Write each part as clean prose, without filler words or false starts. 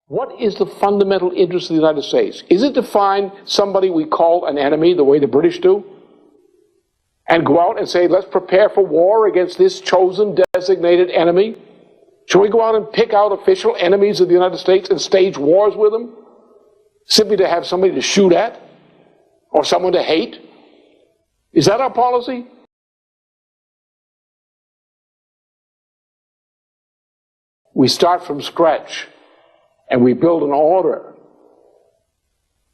What is the fundamental interest of the United States? Is it to find somebody we call an enemy, the way the British do, and go out and say, let's prepare for war against this chosen, designated enemy? Should we go out and pick out official enemies of the United States and stage wars with them? Simply to have somebody to shoot at? Or someone to hate? Is that our policy? We start from scratch and we build an order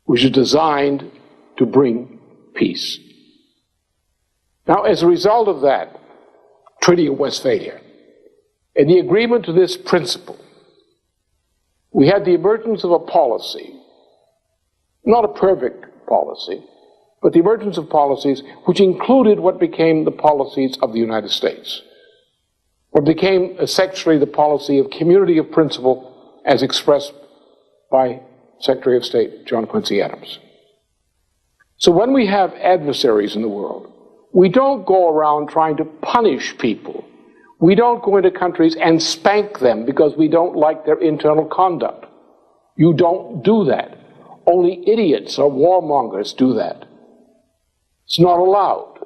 which is designed to bring peace. Now, as a result of that, Treaty of Westphalia, and the agreement to this principle, we had the emergence of a policy, not a perfect policy, but the emergence of policies which included what became the policies of the United States, what became essentially the policy of community of principle as expressed by Secretary of State John Quincy Adams. So when we have adversaries in the world, we don't go around trying to punish people. We don't go into countries and spank them because we don't like their internal conduct. You don't do that. Only idiots or warmongers do that. It's not allowed.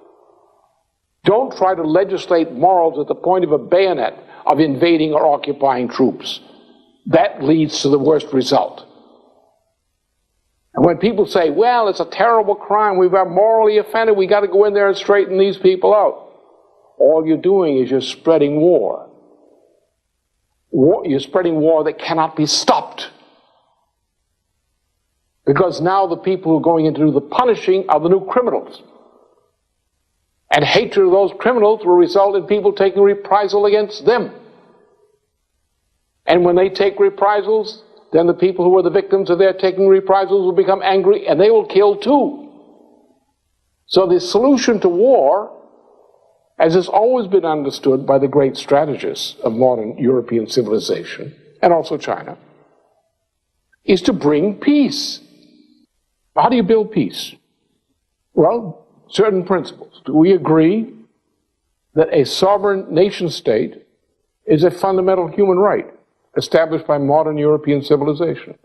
Don't try to legislate morals at the point of a bayonet of invading or occupying troops. That leads to the worst result. And when people say, well, it's a terrible crime, we've got morally offended, we got to go in there and straighten these people out, all you're doing is you're spreading war. You're spreading war that cannot be stopped. Because now the people who are going in to do the punishing are the new criminals. And hatred of those criminals will result in people taking reprisal against them. And when they take reprisals, then the people who are the victims of their taking reprisals will become angry and they will kill too. So the solution to war, as has always been understood by the great strategists of modern European civilization, and also China, is to bring peace. How do you build peace? Well, certain principles. Do we agree that a sovereign nation state is a fundamental human right established by modern European civilization?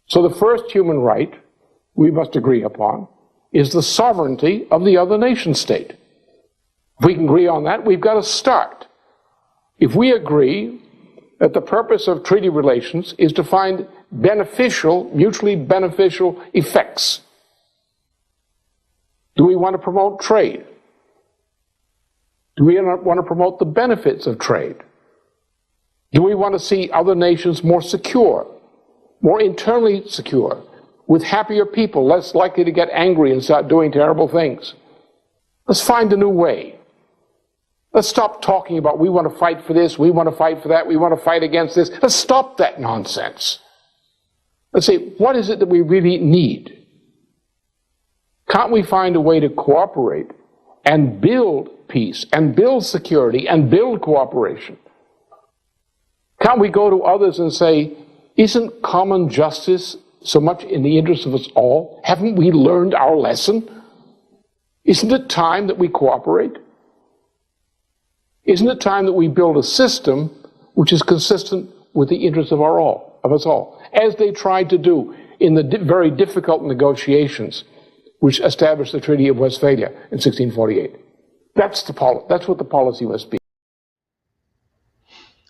So the first human right we must agree upon is the sovereignty of the other nation state. If we can agree on that, we've got to start. If we agree that the purpose of treaty relations is to find beneficial, mutually beneficial effects, do we want to promote trade? Do we want to promote the benefits of trade? Do we want to see other nations more secure, more internally secure, with happier people, less likely to get angry and start doing terrible things? Let's find a new way. Let's stop talking about we want to fight for this, we want to fight for that, we want to fight against this. Let's stop that nonsense. Let's say, what is it that we really need? Can't we find a way to cooperate and build peace and build security and build cooperation? Can't we go to others and say, isn't common justice so much in the interest of us all? Haven't we learned our lesson? Isn't it time that we cooperate? Isn't it time that we build a system which is consistent with the interests of us all, as they tried to do in the very difficult negotiations which established the Treaty of Westphalia in 1648? That's what the policy must be.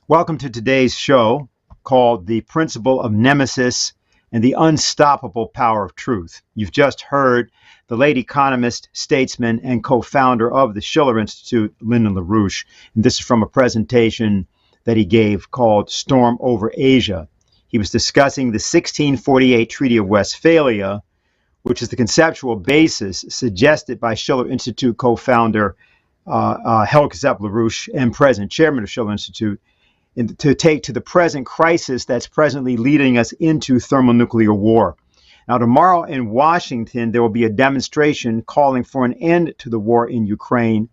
Welcome to today's show called The Principle of Nemesis and the Unstoppable Power of Truth. You've just heard the late economist, statesman, and co-founder of the Schiller Institute, Lyndon LaRouche. And this is from a presentation that he gave called Storm Over Asia. He was discussing the 1648 Treaty of Westphalia, which is the conceptual basis suggested by Schiller Institute co-founder Helge Zepp LaRouche and present chairman of Schiller Institute, to take to the present crisis that's presently leading us into thermonuclear war. Now, tomorrow in Washington, there will be a demonstration calling for an end to the war in Ukraine.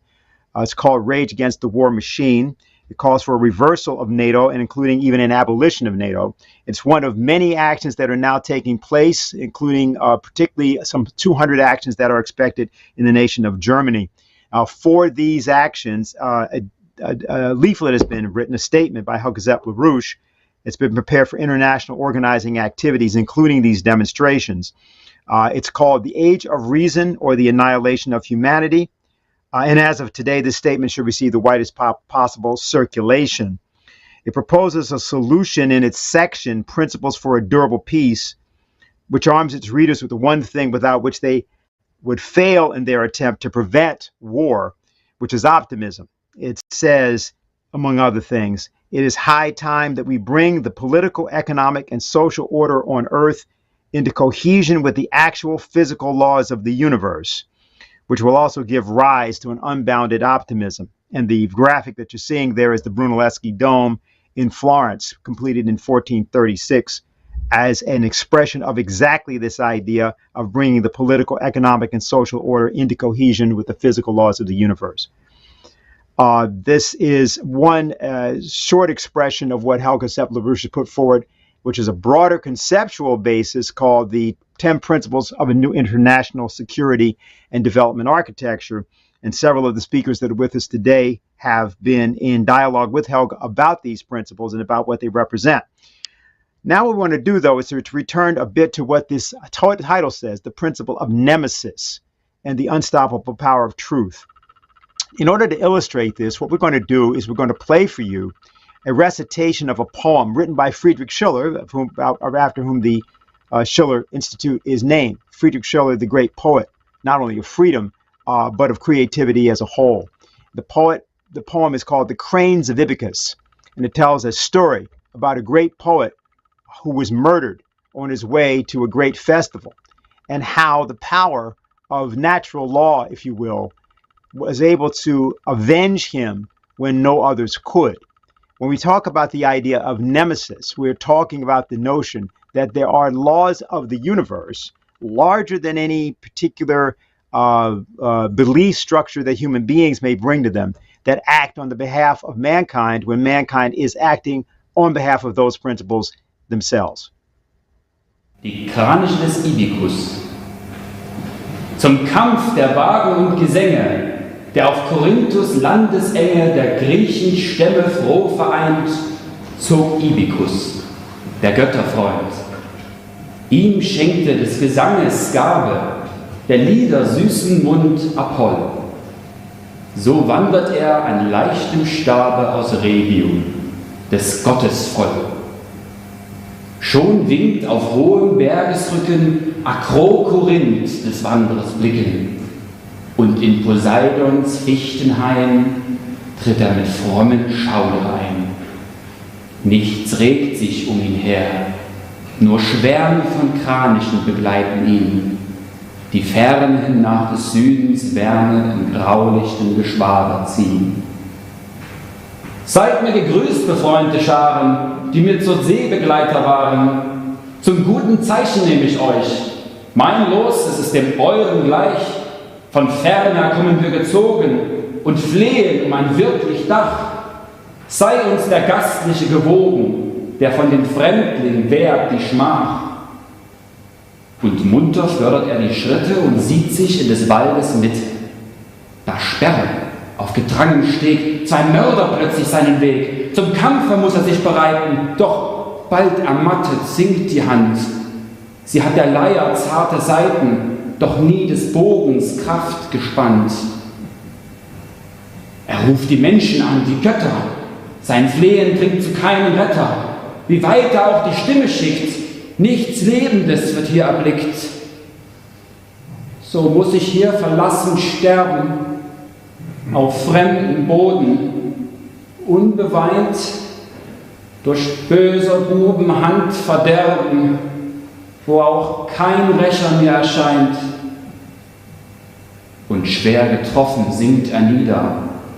It's called Rage Against the War Machine. It calls for a reversal of NATO and including even an abolition of NATO. It's one of many actions that are now taking place, including particularly some 200 actions that are expected in the nation of Germany. For these actions, a leaflet has been written, a statement by Helge Zepp LaRouche, It's been prepared for international organizing activities, including these demonstrations. It's called The Age of Reason or the Annihilation of Humanity. And as of today, this statement should receive the widest possible circulation. It proposes a solution in its section, Principles for a Durable Peace, which arms its readers with the one thing without which they would fail in their attempt to prevent war, which is optimism. It says, among other things, it is high time that we bring the political, economic, and social order on Earth into cohesion with the actual physical laws of the universe, which will also give rise to an unbounded optimism. And the graphic that you're seeing there is the Brunelleschi Dome in Florence, completed in 1436, as an expression of exactly this idea of bringing the political, economic, and social order into cohesion with the physical laws of the universe. This is one short expression of what Helga Sepp-LaRouche has put forward, which is a broader conceptual basis called the 10 Principles of a New International Security and Development Architecture. And several of the speakers that are with us today have been in dialogue with Helga about these principles and about what they represent. Now what we want to do, though, is to return a bit to what this title says, the principle of Nemesis and the unstoppable power of truth. In order to illustrate this, what we're going to do is we're going to play for you a recitation of a poem written by Friedrich Schiller, after whom the Schiller Institute is named. Friedrich Schiller, the great poet, not only of freedom, but of creativity as a whole. The poem is called The Cranes of Ibycus, and it tells a story about a great poet who was murdered on his way to a great festival, and how the power of natural law, if you will, was able to avenge him when no others could. When we talk about the idea of nemesis, we're talking about the notion that there are laws of the universe larger than any particular belief structure that human beings may bring to them, that act on the behalf of mankind when mankind is acting on behalf of those principles themselves. Die Kraniche des Ibycus. Zum Kampf der Wagen und Gesänge, der auf Korinthus Landesenge der Griechenstämme froh vereint, zog Ibycus, der Götterfreund. Ihm schenkte des Gesanges Gabe, der Lieder süßen Mund Apoll. So wandert er an leichtem Stabe aus Regium, des Gottes voll. Schon winkt auf hohem Bergesrücken Akro-Korinth des Wanderers Blicken, und in Poseidons Fichtenhain tritt er mit frommen Schauder ein. Nichts regt sich um ihn her, nur Schwärme von Kranichen begleiten ihn, die fern nach des Südens Wärme im graulichten Geschwader ziehen. Seid mir gegrüßt, befreundete Scharen, die mir zur Seebegleiter waren. Zum guten Zeichen nehme ich euch. Mein Los, es ist dem euren gleich. Von ferner kommen wir gezogen und flehen um ein wirklich Dach. Sei uns der Gastliche gewogen, der von den Fremdlingen wehrt die Schmach. Und munter fördert er die Schritte und sieht sich in des Waldes Mitte. Da sperren auf getrangem Steg zwei Mörder plötzlich seinen Weg. Zum Kampfe muss er sich bereiten, doch bald ermattet sinkt die Hand. Sie hat der Leier zarte Saiten, doch nie des Bogens Kraft gespannt. Er ruft die Menschen an, die Götter. Sein Flehen dringt zu keinem Retter. Wie weit er auch die Stimme schickt, nichts Lebendes wird hier erblickt. So muss ich hier verlassen sterben, auf fremden Boden, unbeweint, durch böser Buben Hand verderben, wo auch kein Rächer mir erscheint. Und schwer getroffen sinkt er nieder,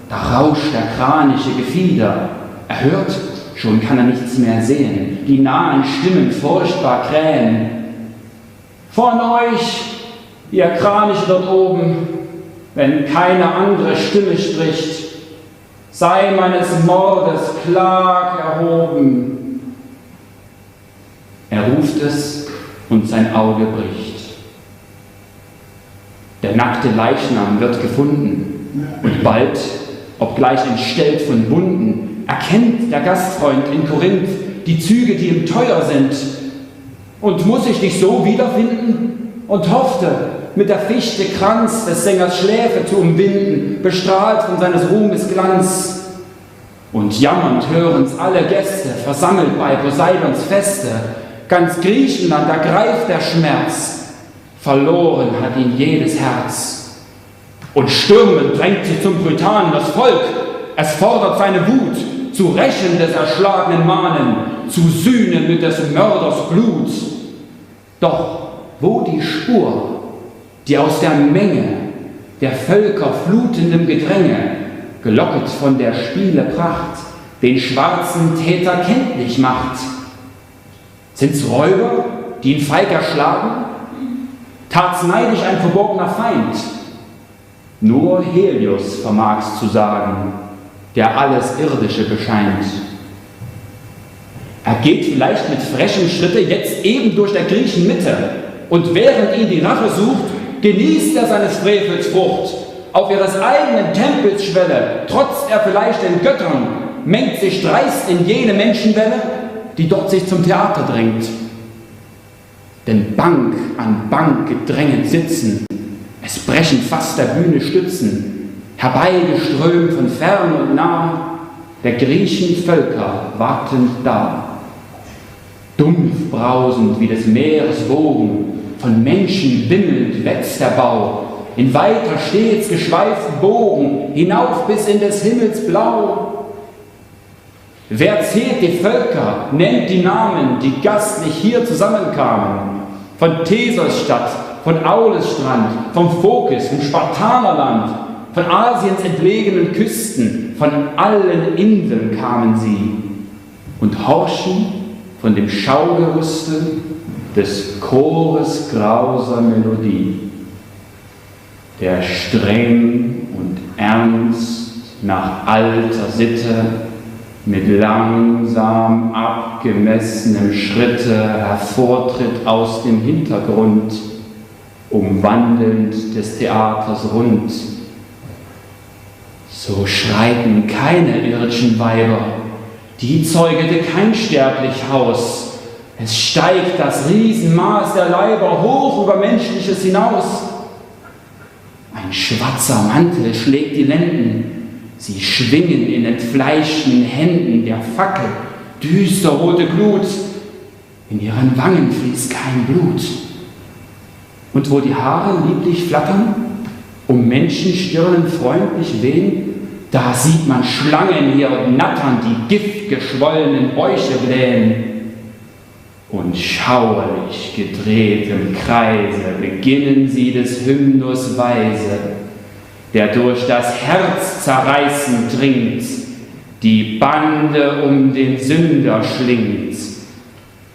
da rauscht der kraniche Gefieder. Er hört, schon kann er nichts mehr sehen, die nahen Stimmen furchtbar krähen. Von euch, ihr Kraniche dort oben, wenn keine andere Stimme spricht, sei meines Mordes Klag erhoben. Er ruft es und sein Auge bricht. Der nackte Leichnam wird gefunden und bald, obgleich entstellt von Wunden, erkennt der Gastfreund in Korinth die Züge, die ihm teuer sind. Und muss ich dich so wiederfinden? Und hoffte, mit der Fichte Kranz des Sängers Schläfe zu umwinden, bestrahlt von seines Ruhmes Glanz. Und jammernd hören's alle Gäste, versammelt bei Poseidons Feste. Ganz Griechenland ergreift der Schmerz, verloren hat ihn jedes Herz. Und stürmend drängt sich zum Brutanen das Volk, es fordert seine Wut, zu rächen des erschlagenen Mahnen, zu sühnen mit des Mörders Blut. Doch wo die Spur, die aus der Menge der Völker flutendem Gedränge, gelocket von der Spiele Pracht, den schwarzen Täter kenntlich macht? Sind's Räuber, die ihn feig erschlagen? Tat's neidisch ein verborgener Feind? Nur Helios vermag's zu sagen, der alles Irdische bescheint. Er geht vielleicht mit frechem Schritte jetzt eben durch der Griechen Mitte, und während ihn die Rache sucht, genießt er seines Frevels Frucht. Auf ihres eigenen Tempels Schwelle trotzt er vielleicht den Göttern, mengt sich dreist in jene Menschenwelle, die dort sich zum Theater drängt. Denn Bank an Bank gedrängt sitzen, es brechen fast der Bühne Stützen, herbeigeströmt von fern und nah, der Griechen Völker wartend da. Dumpf brausend wie des Meeres Wogen, von Menschen wimmelnd wächst der Bau, in weiter stets geschweiften Bogen, hinauf bis in des Himmels Blau. Wer zählt die Völker, nennt die Namen, die gastlich hier zusammenkamen, von Thesos Stadt, von Aulis Strand, vom Phokis, vom Spartanerland, von Asiens entlegenen Küsten, von allen Inseln kamen sie und horchen von dem Schaugerüste des Chores grauser Melodie, der streng und ernst nach alter Sitte mit langsam abgemessenem Schritte hervortritt aus dem Hintergrund, umwandelnd des Theaters rund. So schreiten keine irdischen Weiber, die zeugete kein sterblich Haus. Es steigt das Riesenmaß der Leiber hoch über Menschliches hinaus. Ein schwarzer Mantel schlägt die Lenden, sie schwingen in entfleischten Händen der Fackel düsterrote Glut. In ihren Wangen fließt kein Blut. Und wo die Haare lieblich flattern, um Menschenstirnen freundlich wehen, da sieht man Schlangen hier und nattern, die giftgeschwollenen Bäuche blähen. Und schauerlich gedreht im Kreise beginnen sie des Hymnus Weise, der durch das Herz zerreißend dringt, die Bande um den Sünder schlingt.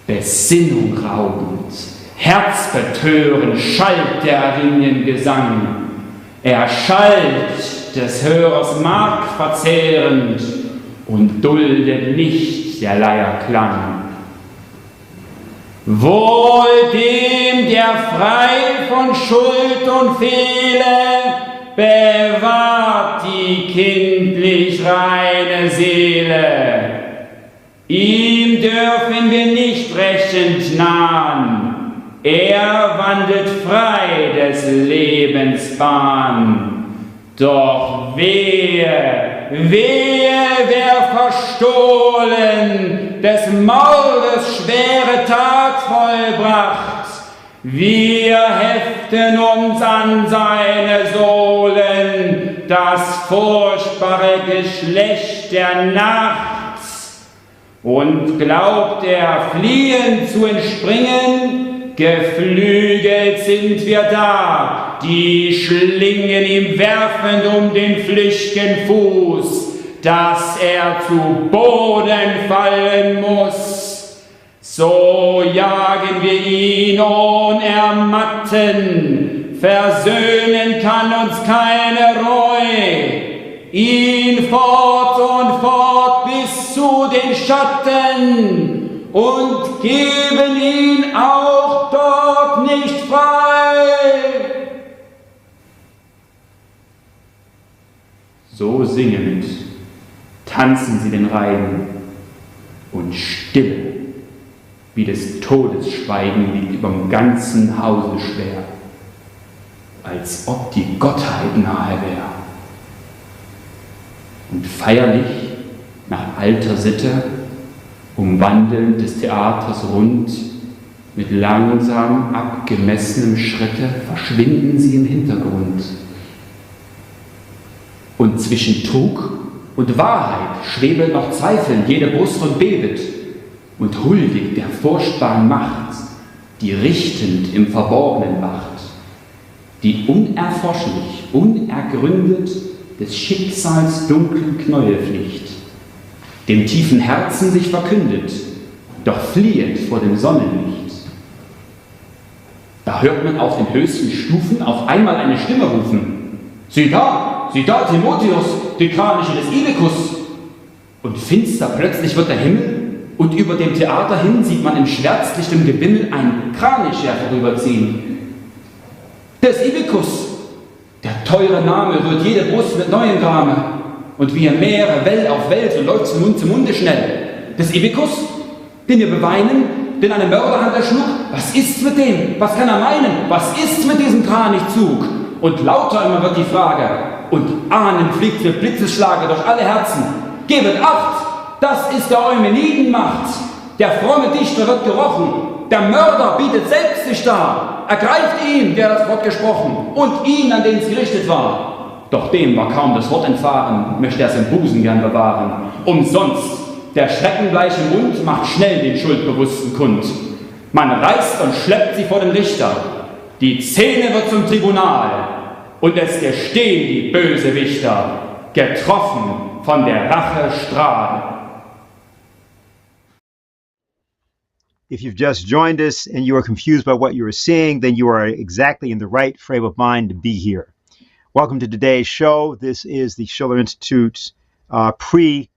Besinnung raubend, herzbetörend schallt der Ariengesang. Er schallt des Hörers Mark verzehrend und duldet nicht der Leier Klang. Wohl dem, der frei von Schuld und Fehle bewahrt die kindlich reine Seele. Ihm dürfen wir nicht rächend nahen, er wandelt frei des Lebens Bahn. Doch wehe, wer verstohlen, des Mordes schwere Tat vollbracht. Wir heften uns an seine Sohlen, das furchtbare Geschlecht der Nacht. Und glaubt er fliehen zu entspringen, geflügelt sind wir da, die Schlingen ihm werfend um den flüchtigen Fuß, dass er zu Boden fallen muss. So jagen wir ihn ohne Ermatten, versöhnen kann uns keine Reue. Ihn fort und fort bis zu den Schatten und geben ihn auch dort nicht frei. So singend tanzen sie den Reigen, und Stille, wie des Todes Schweigen liegt überm ganzen Hause schwer, als ob die Gottheit nahe wär. Und feierlich, nach alter Sitte, umwandeln des Theaters rund, mit langsam abgemessenem Schritte verschwinden sie im Hintergrund. Und zwischen Trug und Wahrheit schwebet noch Zweifel jede Brust und bebet und huldigt der furchtbaren Macht, die richtend im Verborgenen wacht, die unerforschlich, unergründet des Schicksals dunklen Knäuel fliegt, dem tiefen Herzen sich verkündet, doch fliehet vor dem Sonnenlicht. Da hört man auf den höchsten Stufen auf einmal eine Stimme rufen: Sieh da, Timotheus, die Kraniche des Ibikus! Und finster plötzlich wird der Himmel, und über dem Theater hin sieht man im schwärzlichtem Gewimmel ein Kranicher vorüberziehen. Des Ibikus! Der teure Name rührt jede Brust mit neuem Grame, und wie im Meere Well auf Well, so läuft von Mund zu Munde schnell. Des Ibikus, den wir beweinen, den eine Mörderhand erschlug, was ist's mit dem? Was kann er meinen? Was ist's mit diesem Kranichzug? Und lauter immer wird die Frage, und Ahnen fliegt für Blitzesschlage durch alle Herzen. Gebet Acht, das ist der Eumenidenmacht. Der fromme Dichter wird gerochen, der Mörder bietet selbst sich dar. Ergreift ihn, der das Wort gesprochen, und ihn, an den es gerichtet war. Doch dem war kaum das Wort entfahren, möchte er's im Busen gern bewahren. Umsonst, der schreckenbleiche Mund macht schnell den Schuldbewussten kund. Man reißt und schleppt sie vor den Richter. Die Szene wird zum Tribunal, und es gestehen die Bösewichter, getroffen von der Rache Strahl. If you've just joined us and you are confused by what you are seeing, then you are exactly in the right frame of mind to be here. Welcome to today's show. This is the Schiller Institute's rally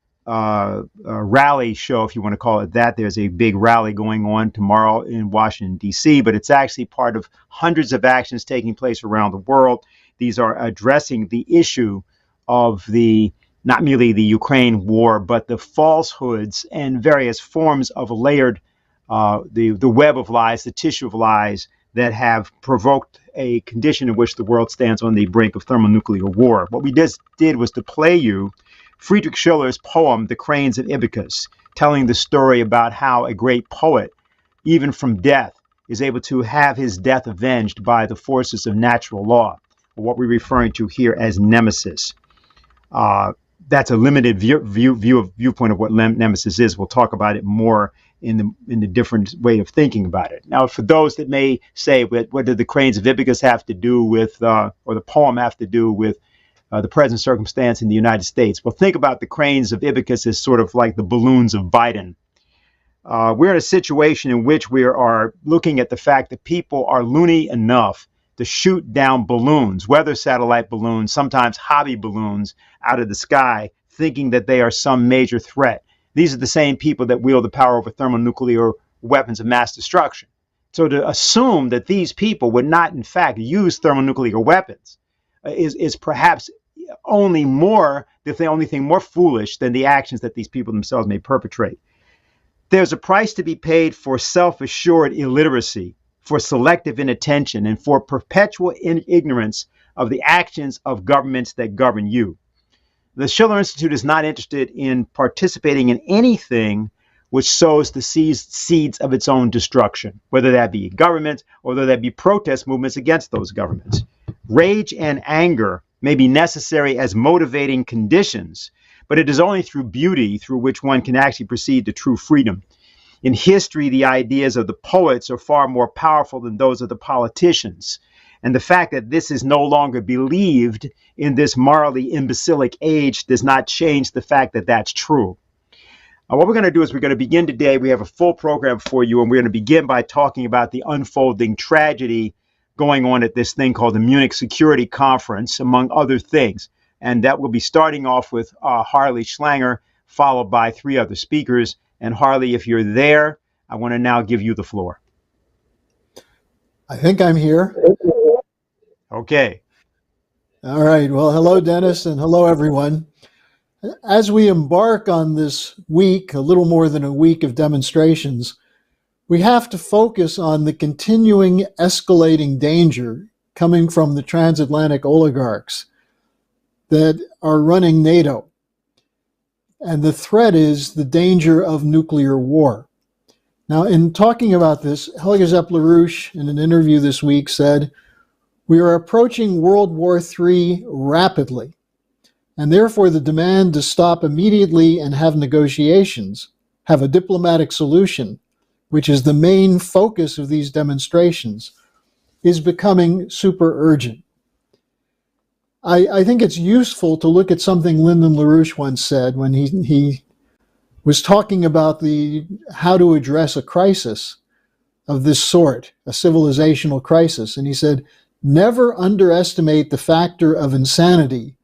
show, if you want to call it that. There's a big rally going on tomorrow in Washington, D.C., but it's actually part of hundreds of actions taking place around the world. These are addressing the issue of not merely the Ukraine war, but the falsehoods and various forms of layered the web of lies, the tissue of lies that have provoked a condition in which the world stands on the brink of thermonuclear war. What we just did was to play you Friedrich Schiller's poem, The Cranes of Ibycus, telling the story about how a great poet, even from death, is able to have his death avenged by the forces of natural law, or what we're referring to here as Nemesis. That's a limited viewpoint of what Nemesis is. We'll talk about it more in the different way of thinking about it. Now, for those that may say, what did the Cranes of Ibycus have to do with, or the poem have to do with the present circumstance in the United States? Well, think about the Cranes of Ibycus as sort of like the balloons of Biden. We're in a situation in which we are looking at the fact that people are loony enough to shoot down balloons, weather satellite balloons, sometimes hobby balloons, out of the sky, thinking that they are some major threat. These are the same people that wield the power over thermonuclear weapons of mass destruction. So to assume that these people would not, in fact, use thermonuclear weapons is perhaps the only thing more foolish than the actions that these people themselves may perpetrate. There's a price to be paid for self-assured illiteracy, for selective inattention, and for perpetual ignorance of the actions of governments that govern you. The Schiller Institute is not interested in participating in anything which sows the seeds of its own destruction, whether that be government or whether that be protest movements against those governments. Rage and anger may be necessary as motivating conditions, but it is only through beauty through which one can actually proceed to true freedom. In history, the ideas of the poets are far more powerful than those of the politicians. And the fact that this is no longer believed in this morally imbecilic age does not change the fact that that's true. What we're going to do is we're going to begin today. We have a full program for you, and we're going to begin by talking about the unfolding tragedy going on at this thing called the Munich Security Conference, among other things. And that will be starting off with Harley Schlanger, followed by 3 other speakers. And Harley, if you're there, I want to now give you the floor. I think I'm here. Okay. All right. Well, hello, Dennis, and hello, everyone. As we embark on this week, a little more than a week of demonstrations, we have to focus on the continuing escalating danger coming from the transatlantic oligarchs that are running NATO. And the threat is the danger of nuclear war. Now, in talking about this, Helga Zepp-LaRouche, in an interview this week, said, "We are approaching World War III rapidly, and therefore the demand to stop immediately and have negotiations, have a diplomatic solution, which is the main focus of these demonstrations, is becoming super urgent." I think it's useful to look at something Lyndon LaRouche once said when he was talking about how to address a crisis of this sort, a civilizational crisis. And he said, "Never underestimate the factor of insanity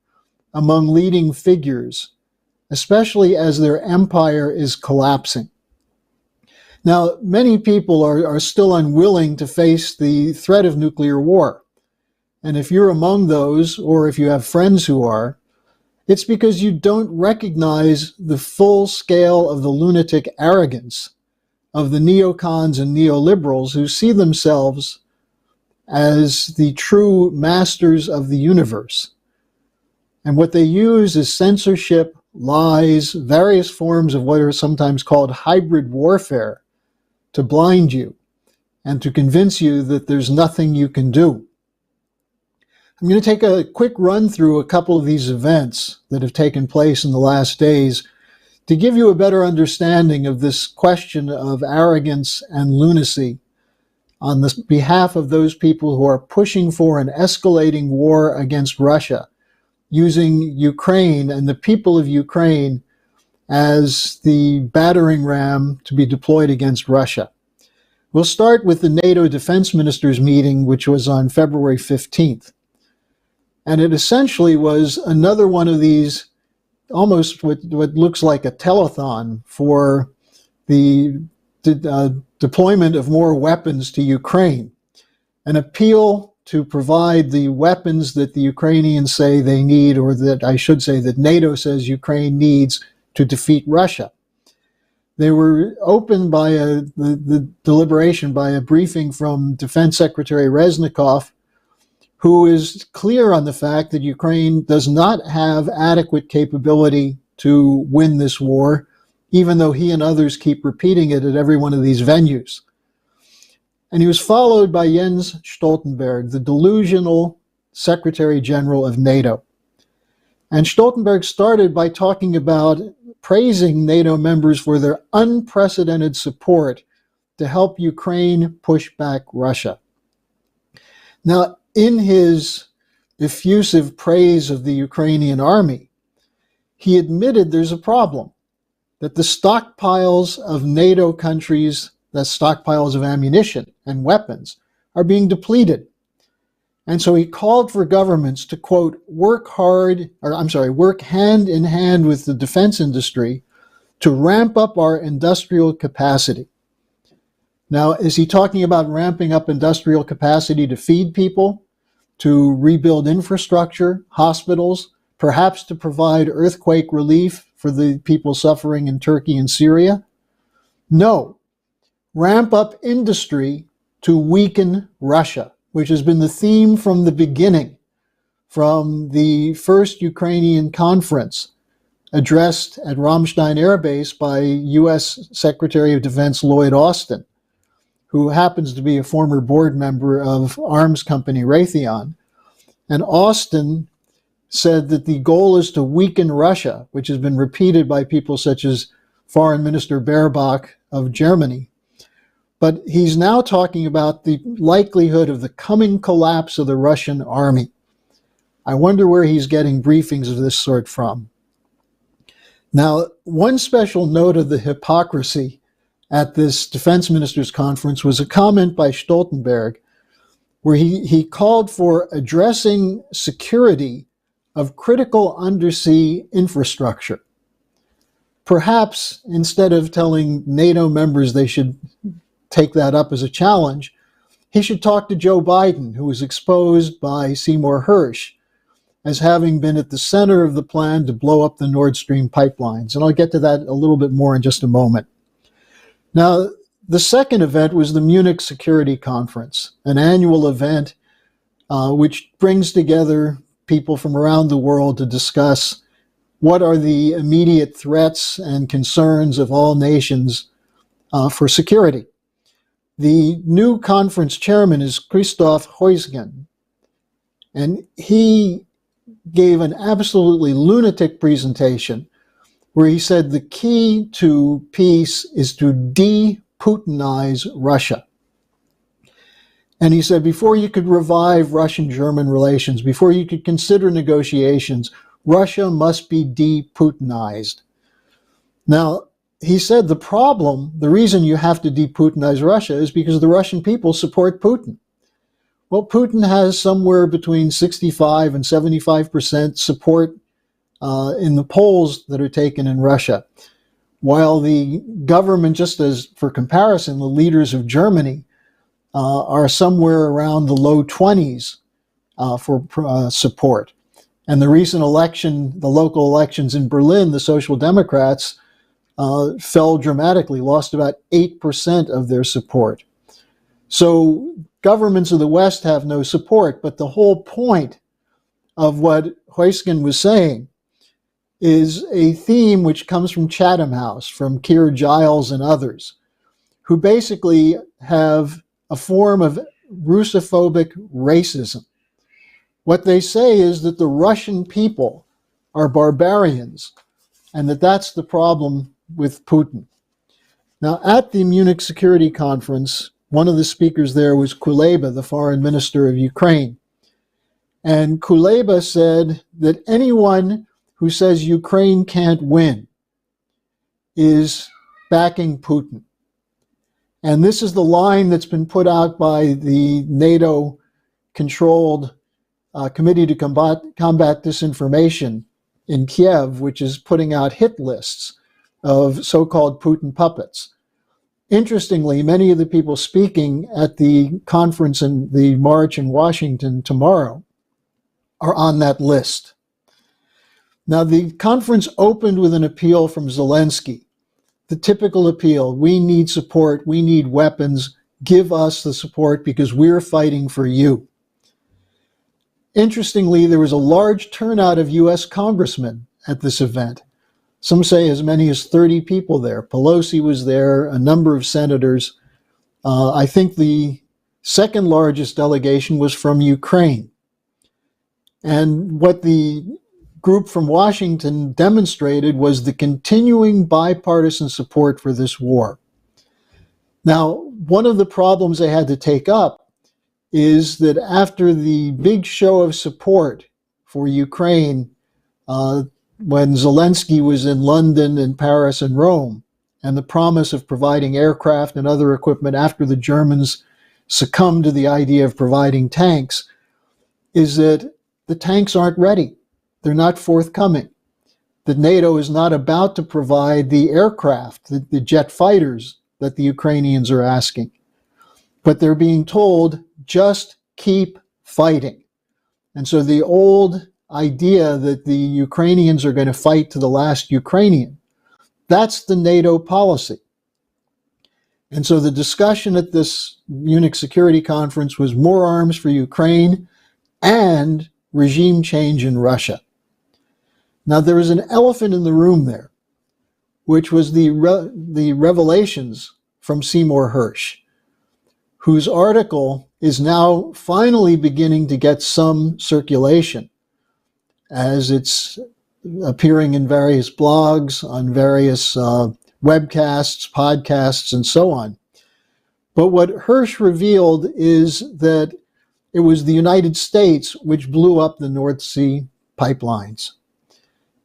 among leading figures, especially as their empire is collapsing." Now, many people are still unwilling to face the threat of nuclear war. And if you're among those, or if you have friends who are, it's because you don't recognize the full scale of the lunatic arrogance of the neocons and neoliberals who see themselves as the true masters of the universe. And what they use is censorship, lies, various forms of what are sometimes called hybrid warfare to blind you and to convince you that there's nothing you can do. I'm going to take a quick run through a couple of these events that have taken place in the last days to give you a better understanding of this question of arrogance and lunacy on the behalf of those people who are pushing for an escalating war against Russia, using Ukraine and the people of Ukraine as the battering ram to be deployed against Russia. We'll start with the NATO defense ministers meeting, which was on February 15th. And it essentially was another one of these, almost what looks like a telethon for the deployment of more weapons to Ukraine. An appeal to provide the weapons that the Ukrainians say they need, or that I should say that NATO says Ukraine needs to defeat Russia. They were opened by the deliberation by a briefing from Defense Secretary Reznikov, who is clear on the fact that Ukraine does not have adequate capability to win this war, even though he and others keep repeating it at every one of these venues. And he was followed by Jens Stoltenberg, the delusional Secretary General of NATO. And Stoltenberg started by talking about praising NATO members for their unprecedented support to help Ukraine push back Russia. Now, in his effusive praise of the Ukrainian army, he admitted there's a problem, that the stockpiles of NATO countries, the stockpiles of ammunition and weapons, are being depleted. And so he called for governments to, quote, work hand in hand with the defense industry to ramp up our industrial capacity. Now, is he talking about ramping up industrial capacity to feed people, to rebuild infrastructure, hospitals, perhaps to provide earthquake relief for the people suffering in Turkey and Syria? No. Ramp up industry to weaken Russia, which has been the theme from the beginning, from the first Ukrainian conference addressed at Ramstein Air Base by U.S. Secretary of Defense Lloyd Austin, who happens to be a former board member of arms company Raytheon. And Austin said that the goal is to weaken Russia, which has been repeated by people such as Foreign Minister Baerbock of Germany. But he's now talking about the likelihood of the coming collapse of the Russian army. I wonder where he's getting briefings of this sort from. Now, one special note of the hypocrisy at this defense ministers conference was a comment by Stoltenberg, where he called for addressing security of critical undersea infrastructure. Perhaps instead of telling NATO members they should take that up as a challenge, he should talk to Joe Biden, who was exposed by Seymour Hersh as having been at the center of the plan to blow up the Nord Stream pipelines. And I'll get to that a little bit more in just a moment. Now, the second event was the Munich Security Conference, an annual event which brings together people from around the world to discuss what are the immediate threats and concerns of all nations for security. The new conference chairman is Christoph Heusgen, and he gave an absolutely lunatic presentation where he said the key to peace is to de-Putinize Russia. And he said before you could revive Russian-German relations, before you could consider negotiations, Russia must be de-Putinized. Now, he said the reason you have to de-Putinize Russia is because the Russian people support Putin. Well, Putin has somewhere between 65 and 75% support in the polls that are taken in Russia, while the government, just as for comparison, the leaders of Germany are somewhere around the low 20s for support. And the recent election, the local elections in Berlin, the Social Democrats fell dramatically, lost about 8% of their support. So governments of the West have no support, but the whole point of what Heusgen was saying is a theme which comes from Chatham House, from Keir Giles and others, who basically have a form of Russophobic racism. What they say is that the Russian people are barbarians, and that's the problem with Putin. Now, at the Munich Security Conference, one of the speakers there was Kuleba, the foreign minister of Ukraine. And Kuleba said that anyone who says Ukraine can't win is backing Putin. And this is the line that's been put out by the NATO-controlled Committee to Combat Disinformation in Kiev, which is putting out hit lists of so-called Putin puppets. Interestingly, many of the people speaking at the conference and the march in Washington tomorrow are on that list. Now, the conference opened with an appeal from Zelensky, the typical appeal: we need support, we need weapons, give us the support because we're fighting for you. Interestingly, there was a large turnout of U.S. congressmen at this event. Some say as many as 30 people there. Pelosi was there, a number of senators. I think the second largest delegation was from Ukraine. And what the group from Washington demonstrated was the continuing bipartisan support for this war. Now, one of the problems they had to take up is that after the big show of support for Ukraine, when Zelensky was in London and Paris and Rome, and the promise of providing aircraft and other equipment after the Germans succumbed to the idea of providing tanks, is that the tanks aren't ready. They're not forthcoming. That NATO is not about to provide the aircraft, the jet fighters that the Ukrainians are asking. But they're being told, just keep fighting. And so the old idea that the Ukrainians are going to fight to the last Ukrainian, that's the NATO policy. And so the discussion at this Munich Security Conference was more arms for Ukraine and regime change in Russia. Now, there was an elephant in the room there, which was the revelations from Seymour Hersh, whose article is now finally beginning to get some circulation as it's appearing in various blogs, on various webcasts, podcasts, and so on. But what Hersh revealed is that it was the United States which blew up the North Sea pipelines.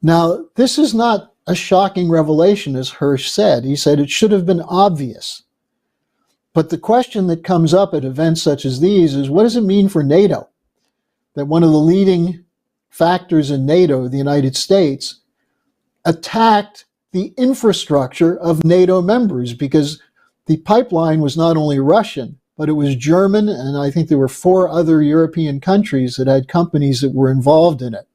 Now, this is not a shocking revelation, as Hersh said. He said it should have been obvious. But the question that comes up at events such as these is, what does it mean for NATO? That one of the leading factors in NATO, the United States, attacked the infrastructure of NATO members, because the pipeline was not only Russian, but it was German, and I think there were 4 other European countries that had companies that were involved in it.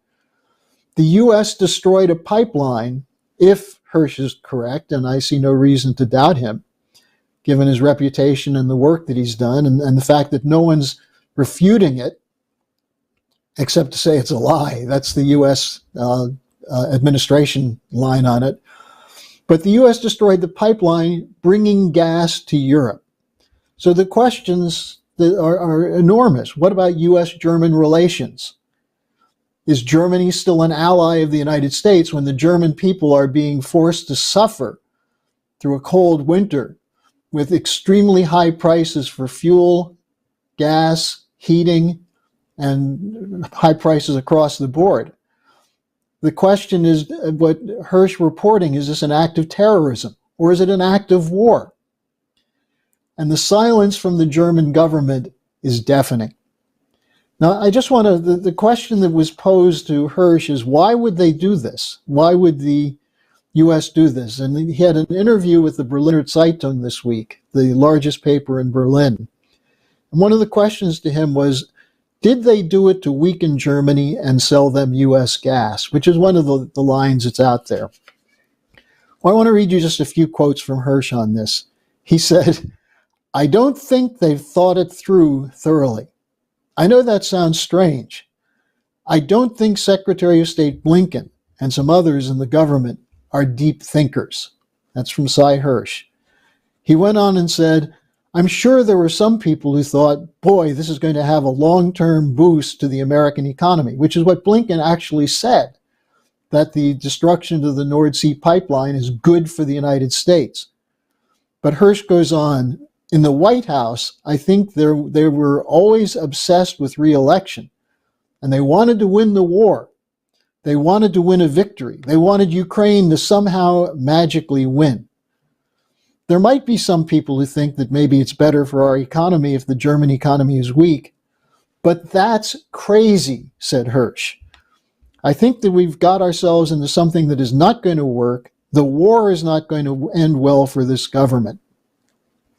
The U.S. destroyed a pipeline, if Hirsch is correct, and I see no reason to doubt him, given his reputation and the work that he's done, and the fact that no one's refuting it, except to say it's a lie. That's the U.S. Administration line on it. But the U.S. destroyed the pipeline bringing gas to Europe. So the questions that are enormous. What about U.S.-German relations? Is Germany still an ally of the United States when the German people are being forced to suffer through a cold winter with extremely high prices for fuel, gas, heating, and high prices across the board? The question is, what Hirsch reporting, is this an act of terrorism or is it an act of war? And the silence from the German government is deafening. Now, I just want to, the question that was posed to Hirsch is, why would they do this? Why would the U.S. do this? And he had an interview with the Berliner Zeitung this week, the largest paper in Berlin. And one of the questions to him was, did they do it to weaken Germany and sell them U.S. gas? Which is one of the lines that's out there. Well, I want to read you just a few quotes from Hirsch on this. He said, "I don't think they've thought it through thoroughly. I know that sounds strange. I don't think Secretary of State Blinken and some others in the government are deep thinkers." That's from Cy Hirsch. He went on and said, "I'm sure there were some people who thought, boy, this is going to have a long-term boost to the American economy," which is what Blinken actually said, that the destruction of the Nord Sea pipeline is good for the United States. But Hirsch goes on, "In the White House, I think they were always obsessed with re-election, and they wanted to win the war. They wanted to win a victory. They wanted Ukraine to somehow magically win. There might be some people who think that maybe it's better for our economy if the German economy is weak, but that's crazy," said Hirsch. "I think that we've got ourselves into something that is not going to work. The war is not going to end well for this government."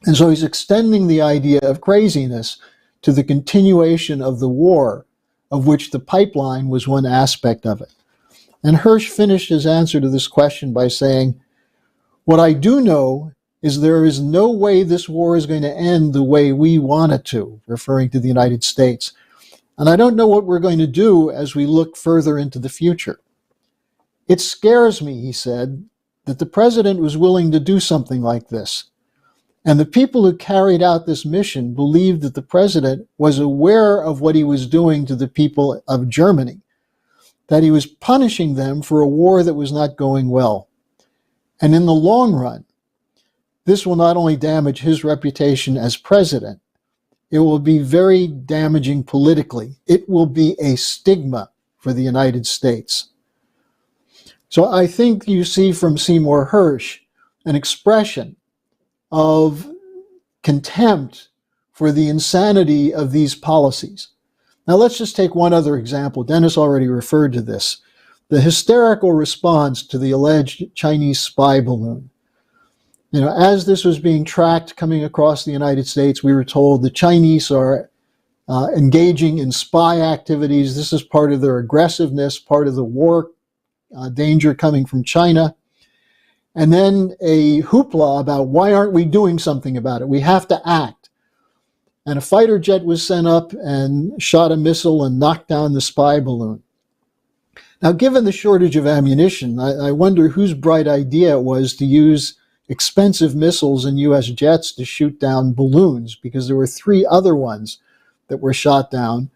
And so he's extending the idea of craziness to the continuation of the war, of which the pipeline was one aspect of it. And Hirsch finished his answer to this question by saying, "What I do know is there is no way this war is going to end the way we want it to," referring to the United States. "And I don't know what we're going to do as we look further into the future. It scares me," he said, "that the president was willing to do something like this. And the people who carried out this mission believed that the president was aware of what he was doing to the people of Germany, that he was punishing them for a war that was not going well. And in the long run, this will not only damage his reputation as president, it will be very damaging politically. It will be a stigma for the United States." So I think you see from Seymour Hirsch an expression of contempt for the insanity of these policies. Now let's just take one other example. Dennis already referred to this. The hysterical response to the alleged Chinese spy balloon. You know, as this was being tracked coming across the United States, we were told the Chinese are engaging in spy activities. This is part of their aggressiveness, part of the war danger coming from China. And then a hoopla about why aren't we doing something about it? We have to act. And a fighter jet was sent up and shot a missile and knocked down the spy balloon. Now, given the shortage of ammunition, I wonder whose bright idea it was to use expensive missiles and U.S. jets to shoot down balloons, because there were 3 other ones that were shot down.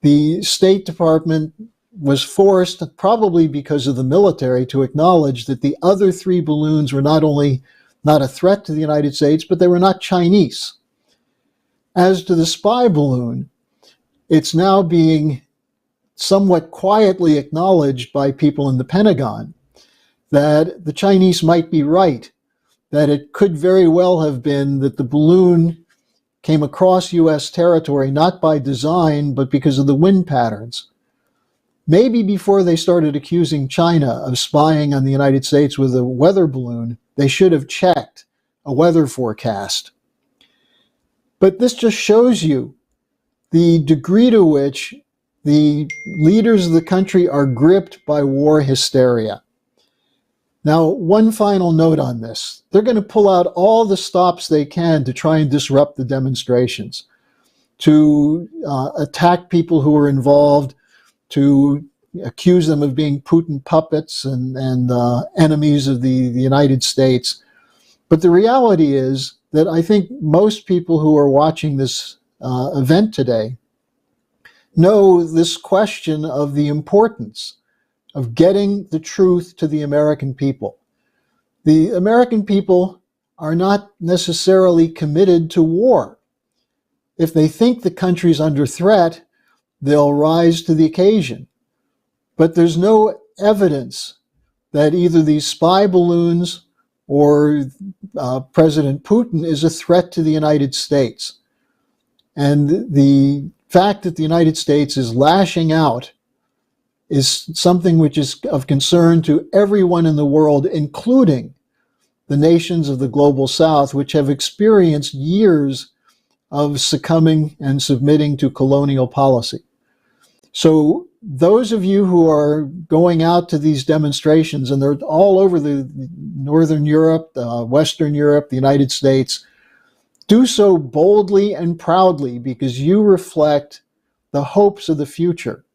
The State Department was forced, probably because of the military, to acknowledge that the other 3 balloons were not only not a threat to the United States, but they were not Chinese. As to the spy balloon, it's now being somewhat quietly acknowledged by people in the Pentagon that the Chinese might be right, that it could very well have been that the balloon came across U.S. territory not by design, but because of the wind patterns. Maybe before they started accusing China of spying on the United States with a weather balloon, they should have checked a weather forecast. But this just shows you the degree to which the leaders of the country are gripped by war hysteria. Now, one final note on this. They're going to pull out all the stops they can to try and disrupt the demonstrations, to attack people who are involved, to accuse them of being Putin puppets and enemies of the United States. But the reality is that I think most people who are watching this event today know this question of the importance of getting the truth to the American people. The American people are not necessarily committed to war. If they think the country's under threat, they'll rise to the occasion. But there's no evidence that either these spy balloons or President Putin is a threat to the United States. And the fact that the United States is lashing out is something which is of concern to everyone in the world, including the nations of the global South, which have experienced years of succumbing and submitting to colonial policy. So those of you who are going out to these demonstrations, and they're all over the Northern Europe, Western Europe, the United States, do so boldly and proudly because you reflect the hopes of the future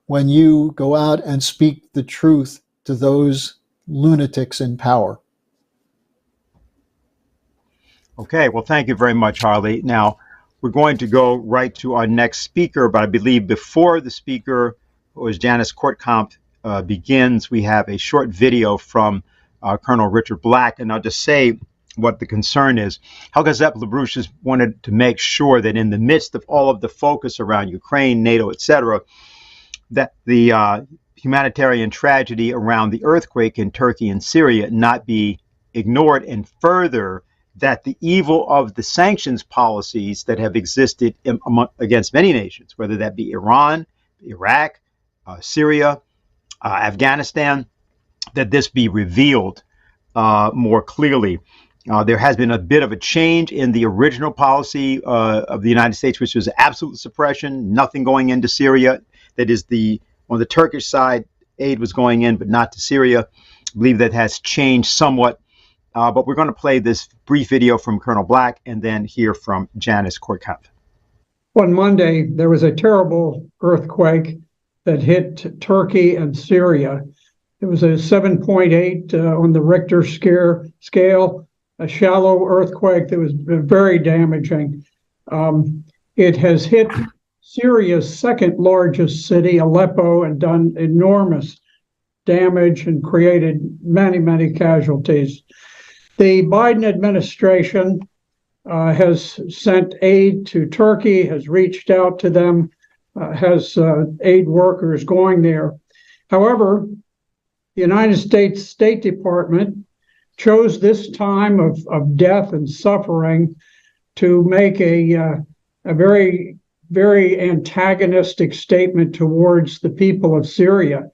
when you go out and speak the truth to those lunatics in power. Okay, well, thank you very much, Harley. Now, we're going to go right to our next speaker, but I believe before the speaker, who is Janice Kortkamp, begins, we have a short video from Colonel Richard Black, and I'll just say what the concern is. Helga Zepp-LaBrouche has wanted to make sure that in the midst of all of the focus around Ukraine, NATO, etc., that the humanitarian tragedy around the earthquake in Turkey and Syria not be ignored, and further, that the evil of the sanctions policies that have existed against many nations, whether that be Iran, Iraq, Syria, Afghanistan, that this be revealed more clearly. There has been a bit of a change in the original policy of the United States, which was absolute suppression, nothing going into Syria. That is on the Turkish side, aid was going in, but not to Syria. I believe that has changed somewhat. But we're going to play this brief video from Colonel Black and then hear from Janice Kortkamp. On Monday, there was a terrible earthquake that hit Turkey and Syria. It was a 7.8 on the Richter scale, a shallow earthquake that was very damaging. It has hit Syria's second largest city, Aleppo, and done enormous damage and created many, many casualties. The Biden administration has sent aid to Turkey, has reached out to them, has aid workers going there. However, the United States State Department chose this time of death and suffering to make a very, very antagonistic statement towards the people of Syria.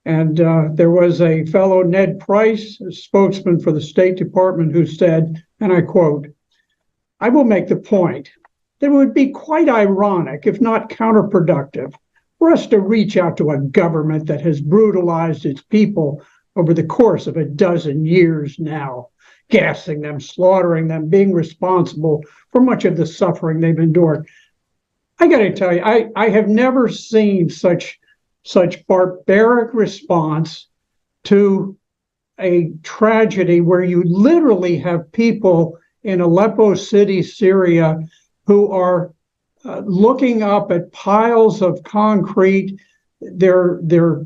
And there was a fellow, Ned Price, a spokesman for the State Department, who said, and I quote, "I will make the point that it would be quite ironic, if not counterproductive, for us to reach out to a government that has brutalized its people over the course of a dozen years now, gassing them, slaughtering them, being responsible for much of the suffering they've endured." I got to tell you, I have never seen such barbaric response to a tragedy where you literally have people in Aleppo City, Syria, who are looking up at piles of concrete. Their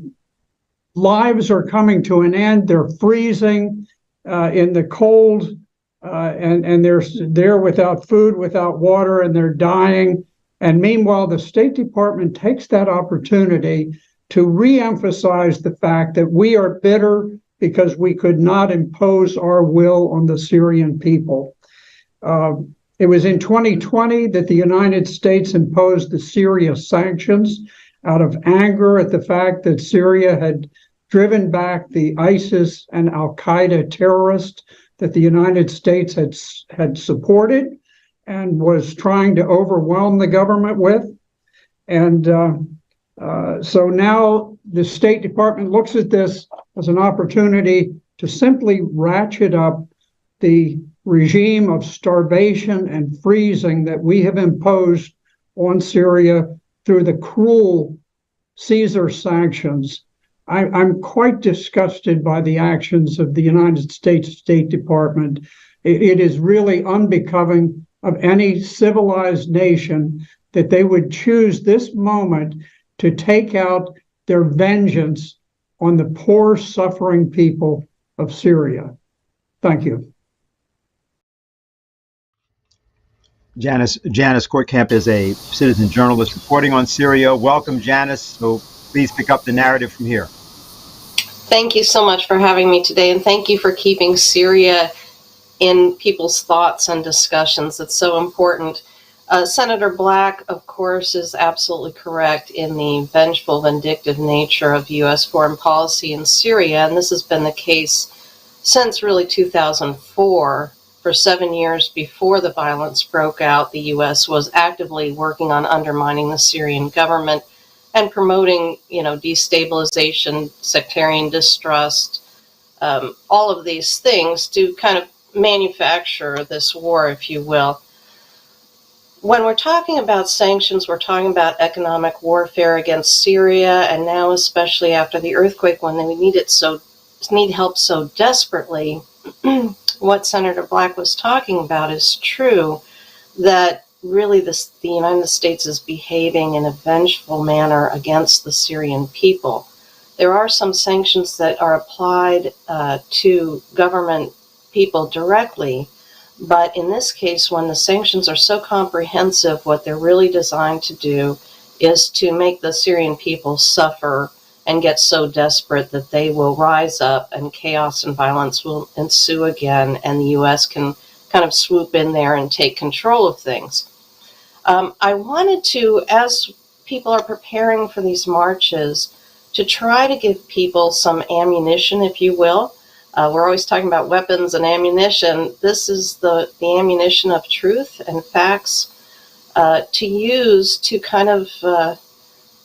lives are coming to an end. They're freezing in the cold, and they're there without food, without water, and they're dying. And meanwhile, the State Department takes that opportunity to re-emphasize the fact that we are bitter because we could not impose our will on the Syrian people. It was in 2020 that the United States imposed the Syria sanctions out of anger at the fact that Syria had driven back the ISIS and Al-Qaeda terrorists that the United States had supported. and was trying to overwhelm the government with. And so now the State Department looks at this as an opportunity to simply ratchet up the regime of starvation and freezing that we have imposed on Syria through the cruel Caesar sanctions. I'm quite disgusted by the actions of the United States State Department. It is really unbecoming of any civilized nation that they would choose this moment to take out their vengeance on the poor, suffering people of Syria. Thank you. Janice Kortkamp is a citizen journalist reporting on Syria. Welcome, Janice. So please pick up the narrative from here. Thank you so much for having me today, and thank you for keeping Syria in people's thoughts and discussions. It's so important. Senator Black, of course, is absolutely correct in the vengeful, vindictive nature of U.S. foreign policy in Syria, and this has been the case since really 2004. For 7 years before the violence broke out, the U.S. was actively working on undermining the Syrian government and promoting, destabilization, sectarian distrust, all of these things to kind of manufacture this war, if you will. When we're talking about sanctions, we're talking about economic warfare against Syria, and now especially after the earthquake, when they need help so desperately. What Senator Black was talking about is true, that really the United States is behaving in a vengeful manner against the Syrian people. There are some sanctions that are applied to government people directly, but in this case, when the sanctions are so comprehensive, what they're really designed to do is to make the Syrian people suffer and get so desperate that they will rise up and chaos and violence will ensue again, and the U.S. can kind of swoop in there and take control of things. I wanted to, as people are preparing for these marches, to try to give people some ammunition, if you will. We're always talking about weapons and ammunition. This is the ammunition of truth and facts to use to kind of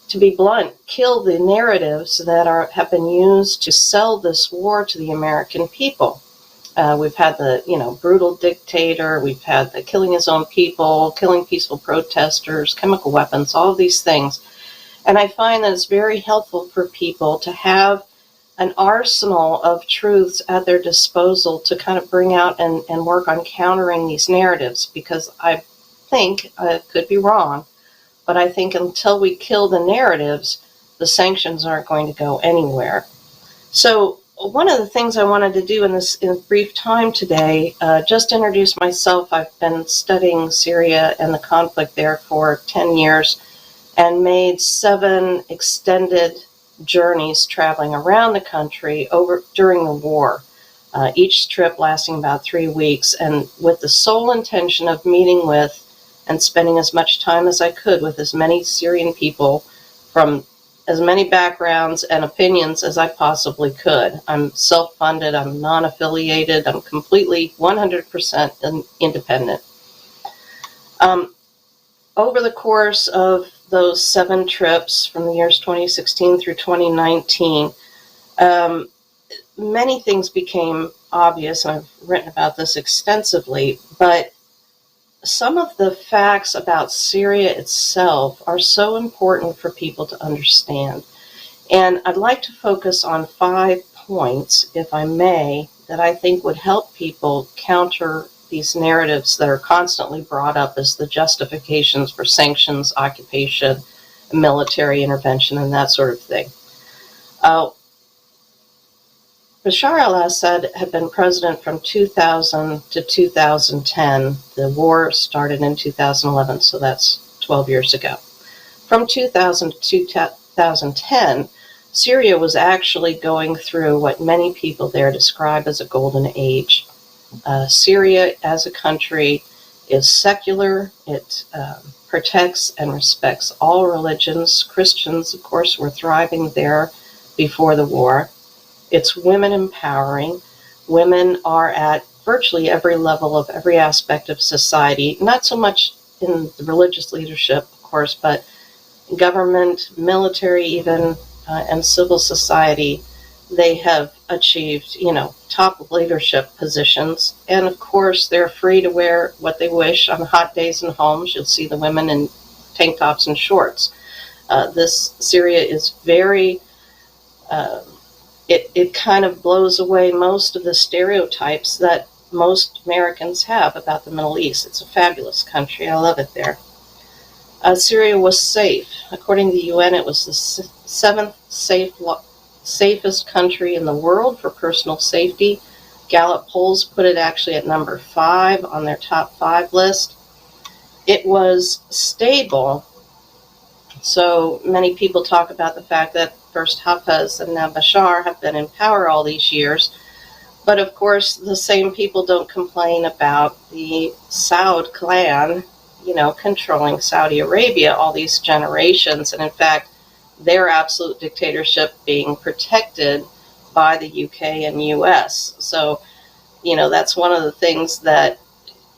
to be blunt, kill the narratives that have been used to sell this war to the American people. We've had the, brutal dictator, we've had the killing his own people, killing peaceful protesters, chemical weapons, all of these things. And I find that it's very helpful for people to have an arsenal of truths at their disposal to kind of bring out and work on countering these narratives, because I think, I could be wrong, but I think until we kill the narratives, the sanctions aren't going to go anywhere. So one of the things I wanted to do in brief time today, just introduce myself. I've been studying Syria and the conflict there for 10 years and made 7 extended journeys traveling around the country during the war, each trip lasting about 3 weeks, and with the sole intention of meeting with and spending as much time as I could with as many Syrian people from as many backgrounds and opinions as I possibly could. I'm self-funded, I'm non-affiliated, I'm completely 100% independent. Over the course of those 7 trips from the years 2016 through 2019, many things became obvious, and I've written about this extensively, but some of the facts about Syria itself are so important for people to understand. And I'd like to focus on 5 points, if I may, that I think would help people counter these narratives that are constantly brought up as the justifications for sanctions, occupation, military intervention, and that sort of thing. Bashar al-Assad had been president from 2000 to 2010. The war started in 2011, so that's 12 years ago. From 2000 to 2010, Syria was actually going through what many people there describe as a golden age. Syria as a country is secular. It protects and respects all religions. Christians, of course, were thriving there before the war. It's women empowering. Women are at virtually every level of every aspect of society, not so much in the religious leadership, of course, but government, military even, and civil society. They have achieved, top leadership positions. And of course, they're free to wear what they wish on hot days in homes. You'll see the women in tank tops and shorts. Syria is very, it kind of blows away most of the stereotypes that most Americans have about the Middle East. It's a fabulous country. I love it there. Syria was safe. According to the UN, it was the seventh safest country in the world for personal safety. Gallup polls put it actually at number 5 on their top 5 list. It was stable. So many people talk about the fact that first Hafez and now Bashar have been in power all these years. But of course, the same people don't complain about the Saud clan, controlling Saudi Arabia all these generations. And in fact, their absolute dictatorship being protected by the UK and US. So, that's one of the things that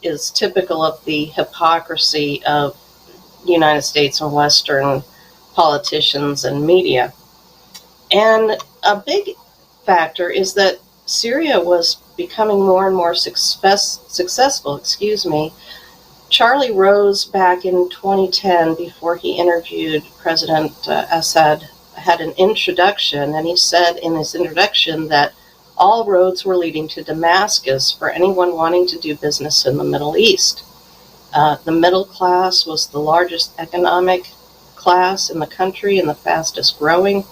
is typical of the hypocrisy of the United States and Western politicians and media. And a big factor is that Syria was becoming more and more successful. Charlie Rose, back in 2010, before he interviewed President Assad, had an introduction, and he said in his introduction that all roads were leading to Damascus for anyone wanting to do business in the Middle East. The middle class was the largest economic class in the country and the fastest growing.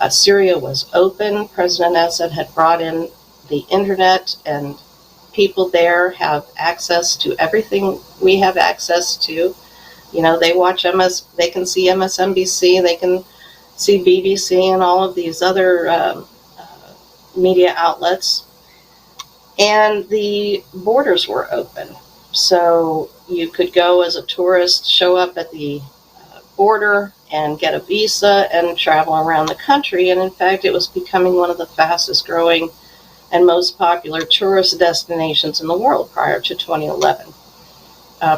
Syria was open. President Assad had brought in the internet, and people there have access to everything we have access to. They watch they can see MSNBC, they can see BBC and all of these other media outlets. And the borders were open. So you could go as a tourist, show up at the border and get a visa and travel around the country. And in fact, it was becoming one of the fastest growing and most popular tourist destinations in the world prior to 2011.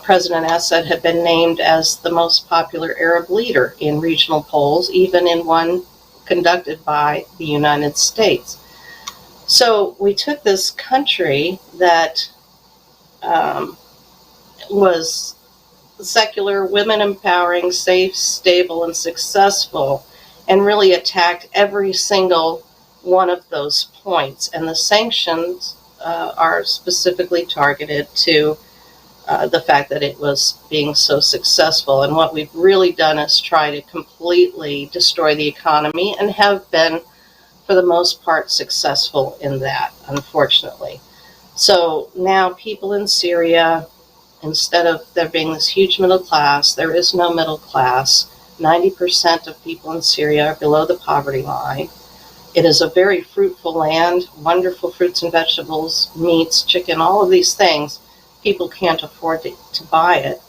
President Assad had been named as the most popular Arab leader in regional polls, even in one conducted by the United States. So we took this country that was secular, women empowering, safe, stable, and successful, and really attacked every single one of those points. And the sanctions are specifically targeted to the fact that it was being so successful. And what we've really done is try to completely destroy the economy, and have been, for the most part, successful in that, unfortunately. So now people in Syria, instead of there being this huge middle class, there is no middle class. 90% of people in Syria are below the poverty line. It is a very fruitful land, wonderful fruits and vegetables, meats, chicken, all of these things. People can't afford to buy it.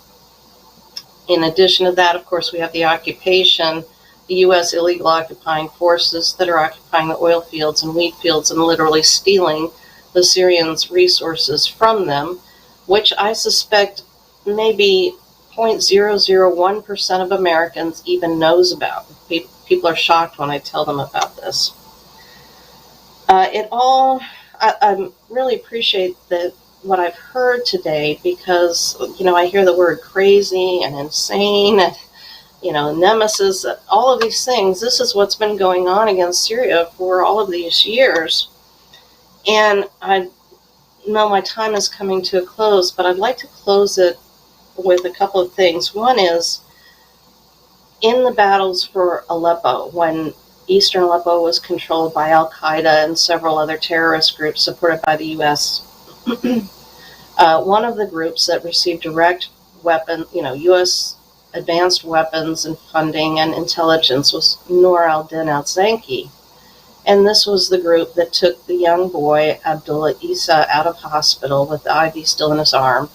In addition to that, of course, we have the occupation, the U.S. illegal occupying forces that are occupying the oil fields and wheat fields and literally stealing the Syrians' resources from them, which I suspect maybe 0.001% of Americans even knows about. People are shocked when I tell them about this. I really appreciate what I've heard today, because, I hear the word crazy and insane, and, Nemesis, all of these things. This is what's been going on against Syria for all of these years. And I know my time is coming to a close, but I'd like to close it with a couple of things. One is, in the battles for Aleppo, when eastern Aleppo was controlled by Al-Qaeda and several other terrorist groups supported by the U.S., one of the groups that received direct U.S. advanced weapons and funding and intelligence was Noor al-Din al-Zanki. And this was the group that took the young boy, Abdullah Isa, out of hospital with the IV still in his arm.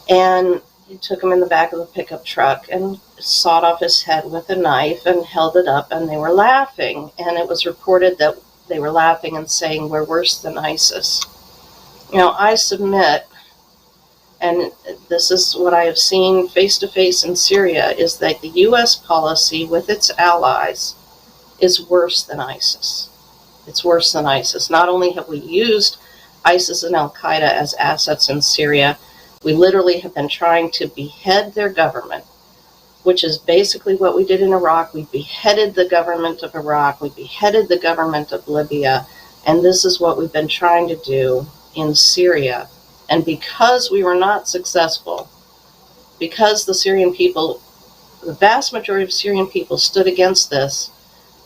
And he took him in the back of the pickup truck and sawed off his head with a knife and held it up, and they were laughing. And it was reported that they were laughing and saying, "We're worse than ISIS." I submit, and this is what I have seen face to face in Syria, is that the U.S. policy with its allies is worse than ISIS. It's worse than ISIS. Not only have we used ISIS and Al-Qaeda as assets in Syria, we literally have been trying to behead their government, which is basically what we did in Iraq. We beheaded the government of Iraq. We beheaded the government of Libya. And this is what we've been trying to do in Syria. And because we were not successful, because the Syrian people, the vast majority of Syrian people stood against this,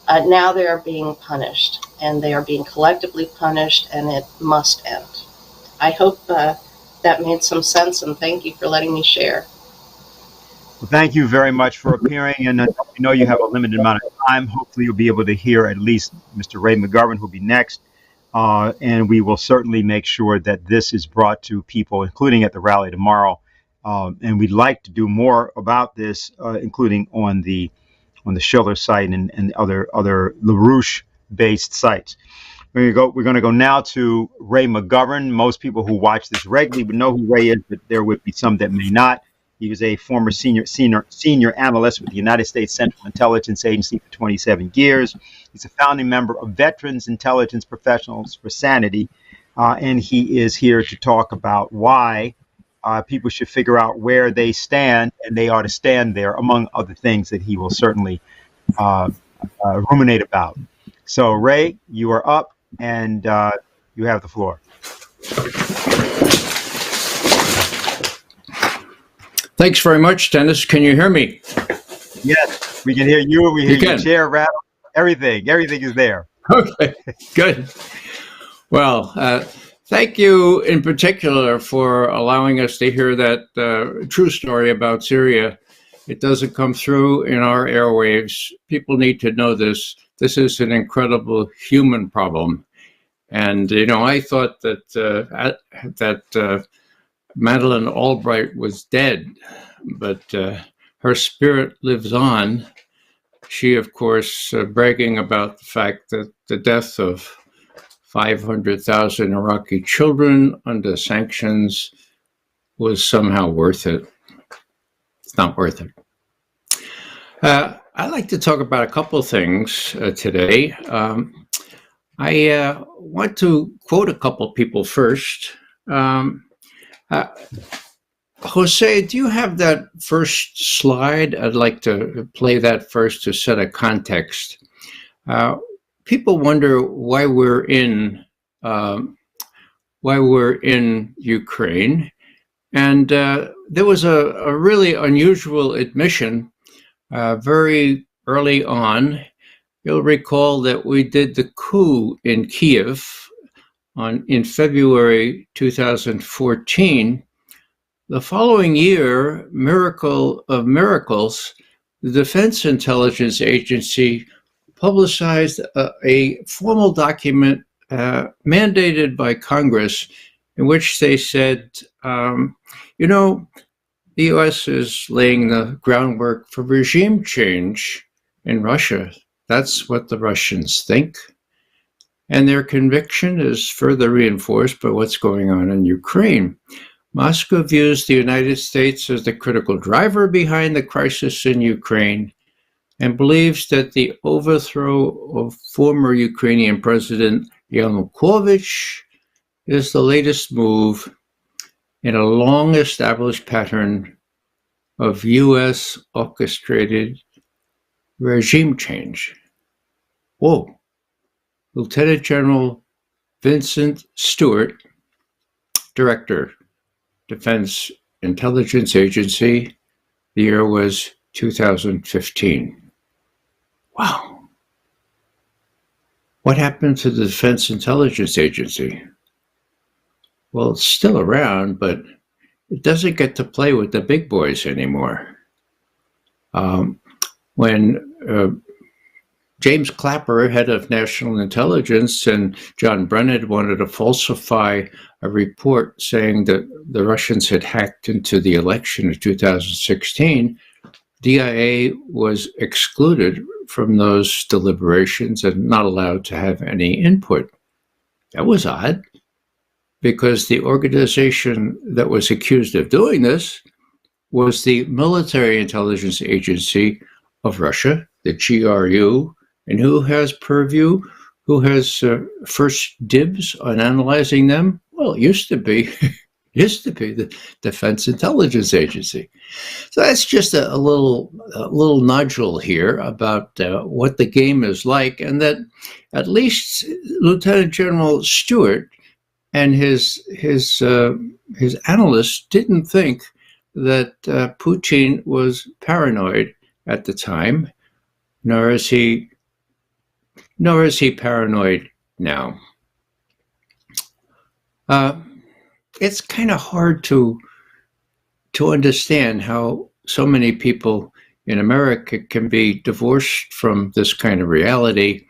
now they are being punished, and they are being collectively punished, and it must end. I hope that made some sense, and thank you for letting me share. Well, thank you very much for appearing, and I know you have a limited amount of time. Hopefully you'll be able to hear at least Mr. Ray McGovern, who'll be next, and we will certainly make sure that this is brought to people, including at the rally tomorrow, and we'd like to do more about this, including on the Schiller site and other LaRouche-based sites. We're going to go now to Ray McGovern. Most people who watch this regularly would know who Ray is, but there would be some that may not. He was a former senior analyst with the United States Central Intelligence Agency for 27 years. He's a founding member of Veterans Intelligence Professionals for Sanity, and he is here to talk about why people should figure out where they stand, and they ought to stand there, among other things that he will certainly ruminate about. So, Ray, you are up, and you have the floor. Thanks very much, Dennis. Can you hear me? Yes, we can hear you. We hear your chair rattle. Everything is there. Okay, good. Well, thank you in particular for allowing us to hear that true story about Syria. It doesn't come through in our airwaves. People need to know this. This is an incredible human problem. And, I thought that Madeleine Albright was dead, but her spirit lives on. She, of course, bragging about the fact that the death of 500,000 Iraqi children under sanctions was somehow worth it. It's not worth it. I'd like to talk about a couple of things today. I want to quote a couple of people first. Jose, do you have that first slide? I'd like to play that first to set a context. People wonder why we're in Ukraine, and there was a really unusual admission very early on. You'll recall that we did the coup in Kiev in February 2014. The following year, miracle of miracles, the Defense Intelligence Agency publicized a formal document mandated by Congress in which they said, the U.S. is laying the groundwork for regime change in Russia. That's what the Russians think. And their conviction is further reinforced by what's going on in Ukraine. Moscow views the United States as the critical driver behind the crisis in Ukraine and believes that the overthrow of former Ukrainian President Yanukovych is the latest move in a long-established pattern of U.S. orchestrated regime change. Whoa. Lieutenant General Vincent Stewart, Director, Defense Intelligence Agency, the year was 2015. Wow. What happened to the Defense Intelligence Agency? Well, it's still around, but it doesn't get to play with the big boys anymore. When James Clapper, head of national intelligence, and John Brennan wanted to falsify a report saying that the Russians had hacked into the election of 2016, DIA was excluded from those deliberations and not allowed to have any input. That was odd. because the organization that was accused of doing this was the military intelligence agency of Russia, the GRU, and who has purview, who has first dibs on analyzing them? Well, it used to be the Defense Intelligence Agency. So that's just a little nodule here about what the game is like, and that at least Lieutenant General Stewart and his analysts didn't think that Putin was paranoid at the time, nor is he paranoid now. It's kind of hard to understand how so many people in America can be divorced from this kind of reality.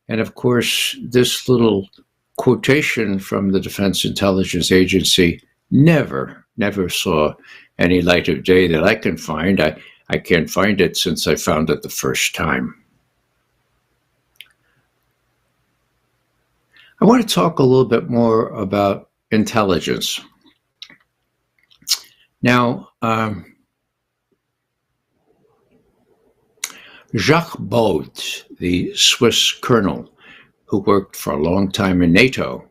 And of course, this little quotation from the Defense Intelligence Agency never saw any light of day that I can find. I can't find it since I found it the first time. I want to talk a little bit more about intelligence. Now, Jacques Baude, the Swiss colonel who worked for a long time in NATO,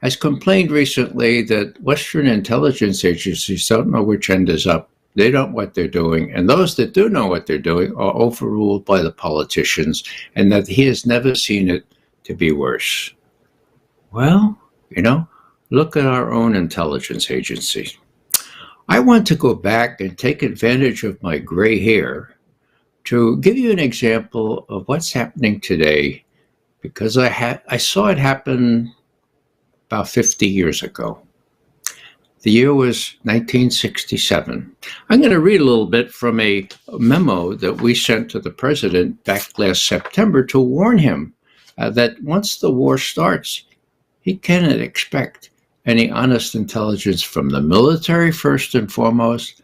has complained recently that Western intelligence agencies don't know which end is up. They don't know what they're doing, and those that do know what they're doing are overruled by the politicians, and that he has never seen it to be worse. Well, look at our own intelligence agency. I want to go back and take advantage of my gray hair to give you an example of what's happening today, because I saw it happen about 50 years ago. The year was 1967. I'm going to read a little bit from a memo that we sent to the president back last September to warn him that once the war starts, he cannot expect any honest intelligence from the military first and foremost,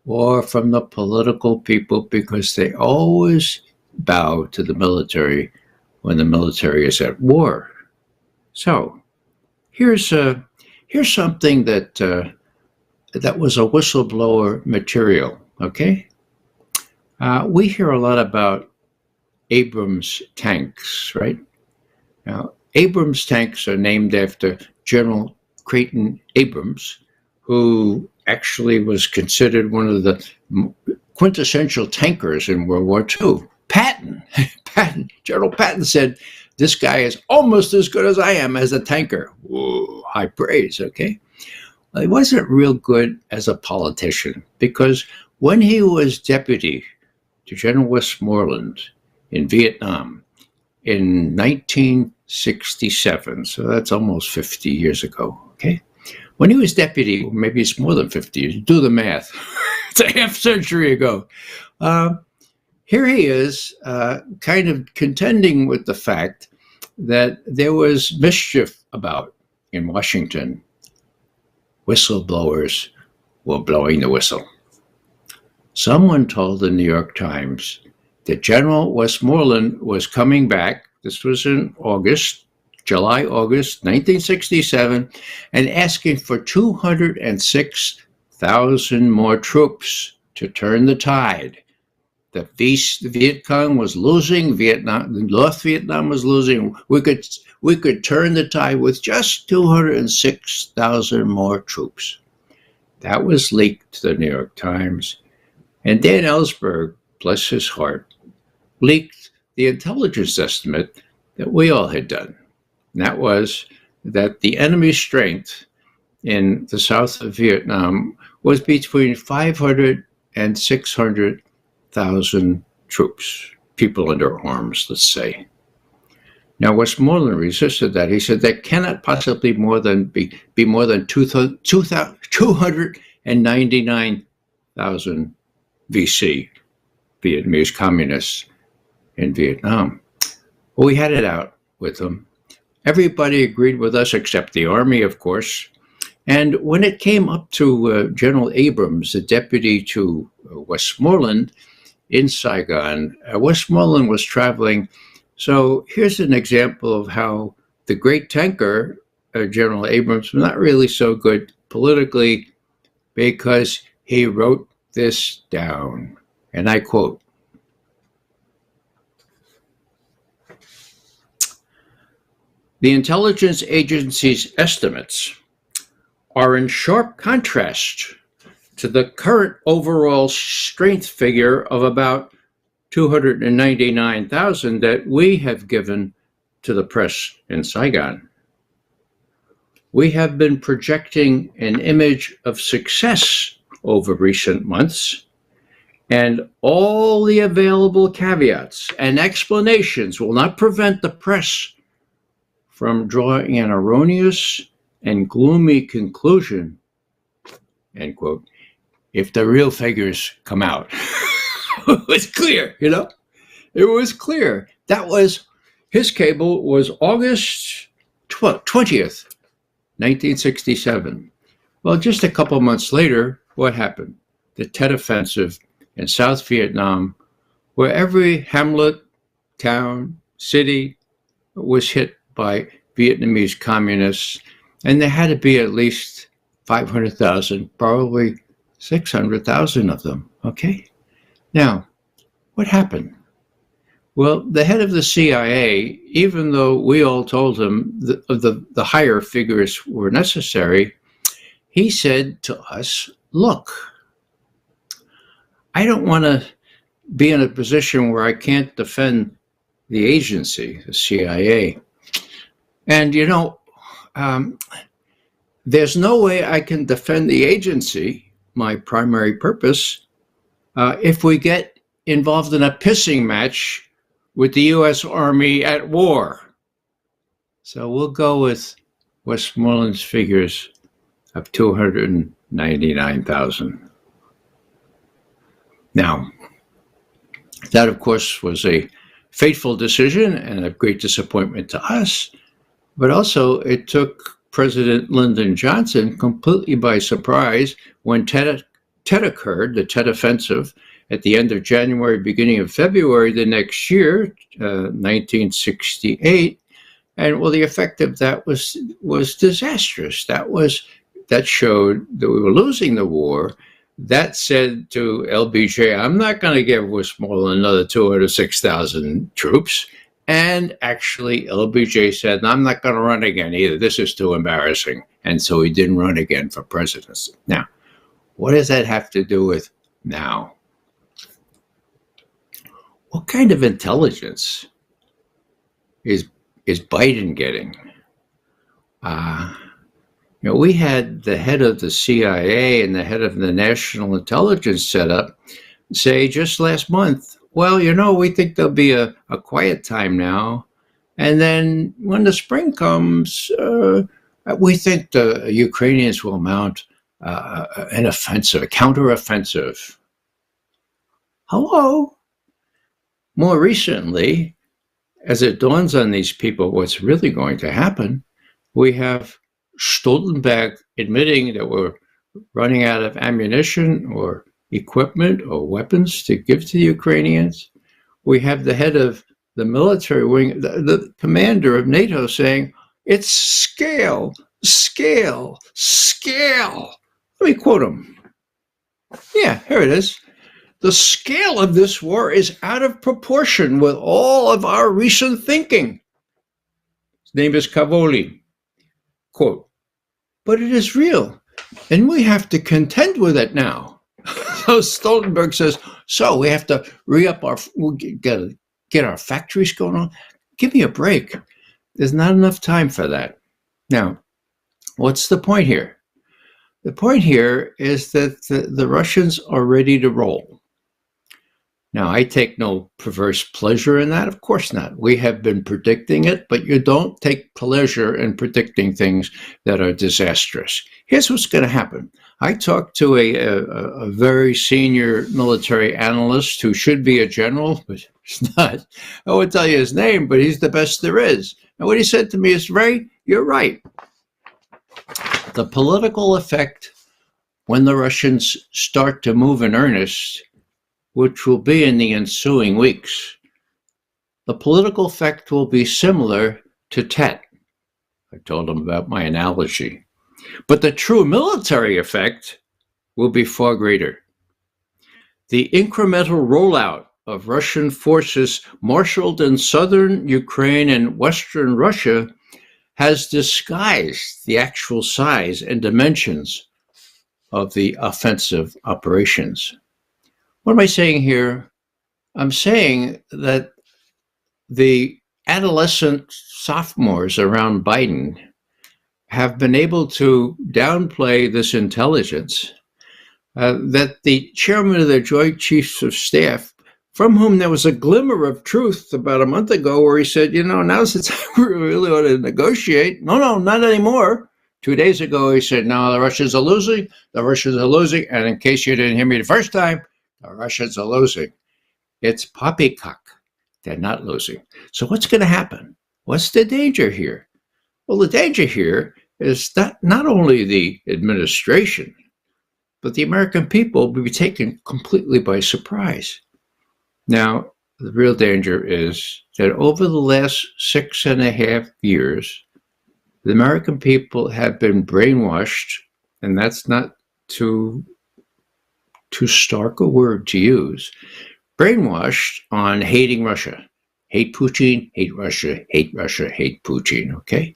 or from the political people, because they always bow to the military when the military is at war. So here's something that was a whistleblower material. Okay, we hear a lot about Abrams tanks, right? Now, Abrams tanks are named after General Creighton Abrams, who actually was considered one of the quintessential tankers in World War II. General Patton said, "This guy is almost as good as I am as a tanker." Whoa, high praise, okay? Well, he wasn't real good as a politician, because when he was deputy to General Westmoreland in Vietnam in 1967, so that's almost 50 years ago, okay? When he was deputy, or maybe it's more than 50 years, do the math. It's a half century ago. Here he is kind of contending with the fact that there was mischief about in Washington. Whistleblowers were blowing the whistle. Someone told the New York Times that General Westmoreland was coming back. This was in July, August 1967, and asking for 206,000 more troops to turn the tide. The Viet Cong was losing, North Vietnam was losing. We could turn the tide with just 206,000 more troops. That was leaked to the New York Times. And Dan Ellsberg, bless his heart, leaked the intelligence estimate that we all had done. And that was that the enemy's strength in the south of Vietnam was between 500 and 600,000 troops, people under arms, let's say. Now, Westmoreland resisted that. He said that cannot possibly be more than 299,000 VC, Vietnamese communists in Vietnam. Well, we had it out with them. Everybody agreed with us except the Army, of course. And when it came up to General Abrams, the deputy to Westmoreland in Saigon, Westmoreland was traveling. So here's an example of how the great tanker General Abrams was not really so good politically because he wrote this down, and I quote, "The intelligence agency's estimates are in sharp contrast to the current overall strength figure of about 299,000 that we have given to the press in Saigon. We have been projecting an image of success over recent months, and all the available caveats and explanations will not prevent the press from drawing an erroneous and gloomy conclusion," end quote, "if the real figures come out." It was clear, you know? It was clear. That was, his cable was August 20th, 1967. Well, just a couple months later, what happened? The Tet Offensive in South Vietnam, where every hamlet, town, city was hit by Vietnamese communists, and there had to be at least 500,000, probably 600,000 of them, okay? Now, what happened? Well, the head of the CIA, even though we all told him the higher figures were necessary, he said to us, "Look, I don't want to be in a position where I can't defend the agency, the CIA. And, you know, there's no way I can defend the agency, my primary purpose, if we get involved in a pissing match with the U.S. Army at war. So we'll go with Westmoreland's figures of 299,000. Now, that, of course, was a fateful decision and a great disappointment to us, but also it took President Lyndon Johnson completely by surprise when Tet occurred, the Tet Offensive, at the end of January, beginning of February the next year, 1968. And well, the effect of that was disastrous. That showed that we were losing the war. That said to LBJ, "I'm not going to give Westmoreland another 206,000 troops." And actually, LBJ said, "I'm not going to run again either. This is too embarrassing." And so he didn't run again for presidency. Now, what does that have to do with now? What kind of intelligence is Biden getting? You know, we had the head of the CIA and the head of the National Intelligence Setup say just last month, "Well, you know, we think there'll be a quiet time now. And then when the spring comes, we think the Ukrainians will mount an offensive, a counteroffensive." Hello? More recently, as it dawns on these people what's really going to happen, we have Stoltenberg admitting that we're running out of ammunition or equipment or weapons to give to the Ukrainians. We have the head of the military wing, the commander of NATO, saying, "It's scale, scale, scale." Let me quote him. Yeah, here it is. "The scale of this war is out of proportion with all of our recent thinking." His name is Cavoli. Quote, "But it is real, and we have to contend with it now." So Stoltenberg says, "So we have to re-up get our factories going on? Give me a break. There's not enough time for that." Now, what's the point here? The point here is that the Russians are ready to roll. Now, I take no perverse pleasure in that. Of course not. We have been predicting it, but you don't take pleasure in predicting things that are disastrous. Here's what's going to happen. I talked to a very senior military analyst who should be a general, but he's not. I won't tell you his name, but he's the best there is. And what he said to me is, "Ray, you're right. The political effect when the Russians start to move in earnest, which will be in the ensuing weeks, the political effect will be similar to Tet, told him about my analogy. But the true military effect will be far greater. The incremental rollout of Russian forces marshaled in southern Ukraine and western Russia has disguised the actual size and dimensions of the offensive operations. What am I saying here? I'm saying that the adolescent sophomores around Biden have been able to downplay this intelligence, that the chairman of the Joint Chiefs of Staff, from whom there was a glimmer of truth about a month ago where he said, now's the time we really ought to negotiate. No, not anymore. 2 days ago, he said, no, the Russians are losing. And in case you didn't hear me the first time, the Russians are losing. It's poppycock. They're not losing. So what's going to happen? What's the danger here? Well, the danger here is that not only the administration, but the American people will be taken completely by surprise. Now, the real danger is that over the last 6.5 years, the American people have been brainwashed, and that's not too stark a word to use, brainwashed on hating Russia. Hate Putin, hate Russia, hate Russia, hate Putin, okay?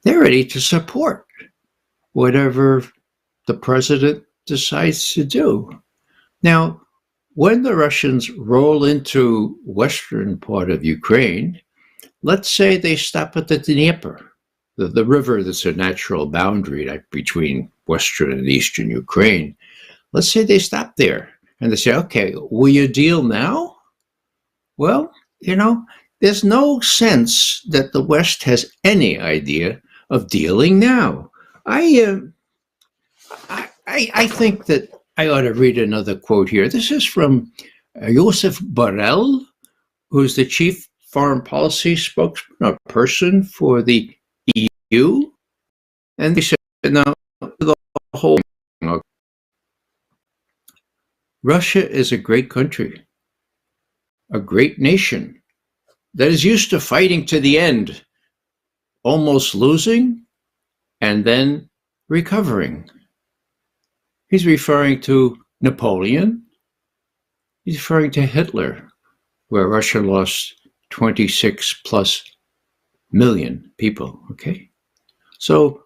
They're ready to support whatever the president decides to do. Now, when the Russians roll into western part of Ukraine, let's say they stop at the Dnieper, the river that's a natural boundary between western and eastern Ukraine. Let's say they stop there and they say, okay, will you deal now? Well, there's no sense that the West has any idea of dealing now. I think that I ought to read another quote here. This is from Joseph Borrell, who's the chief foreign policy spokesman, a person for the EU. And they said, now, the whole thing, Russia is a great country, a great nation that is used to fighting to the end, almost losing, and then recovering. He's referring to Napoleon. He's referring to Hitler, where Russia lost 26 plus million people, okay? So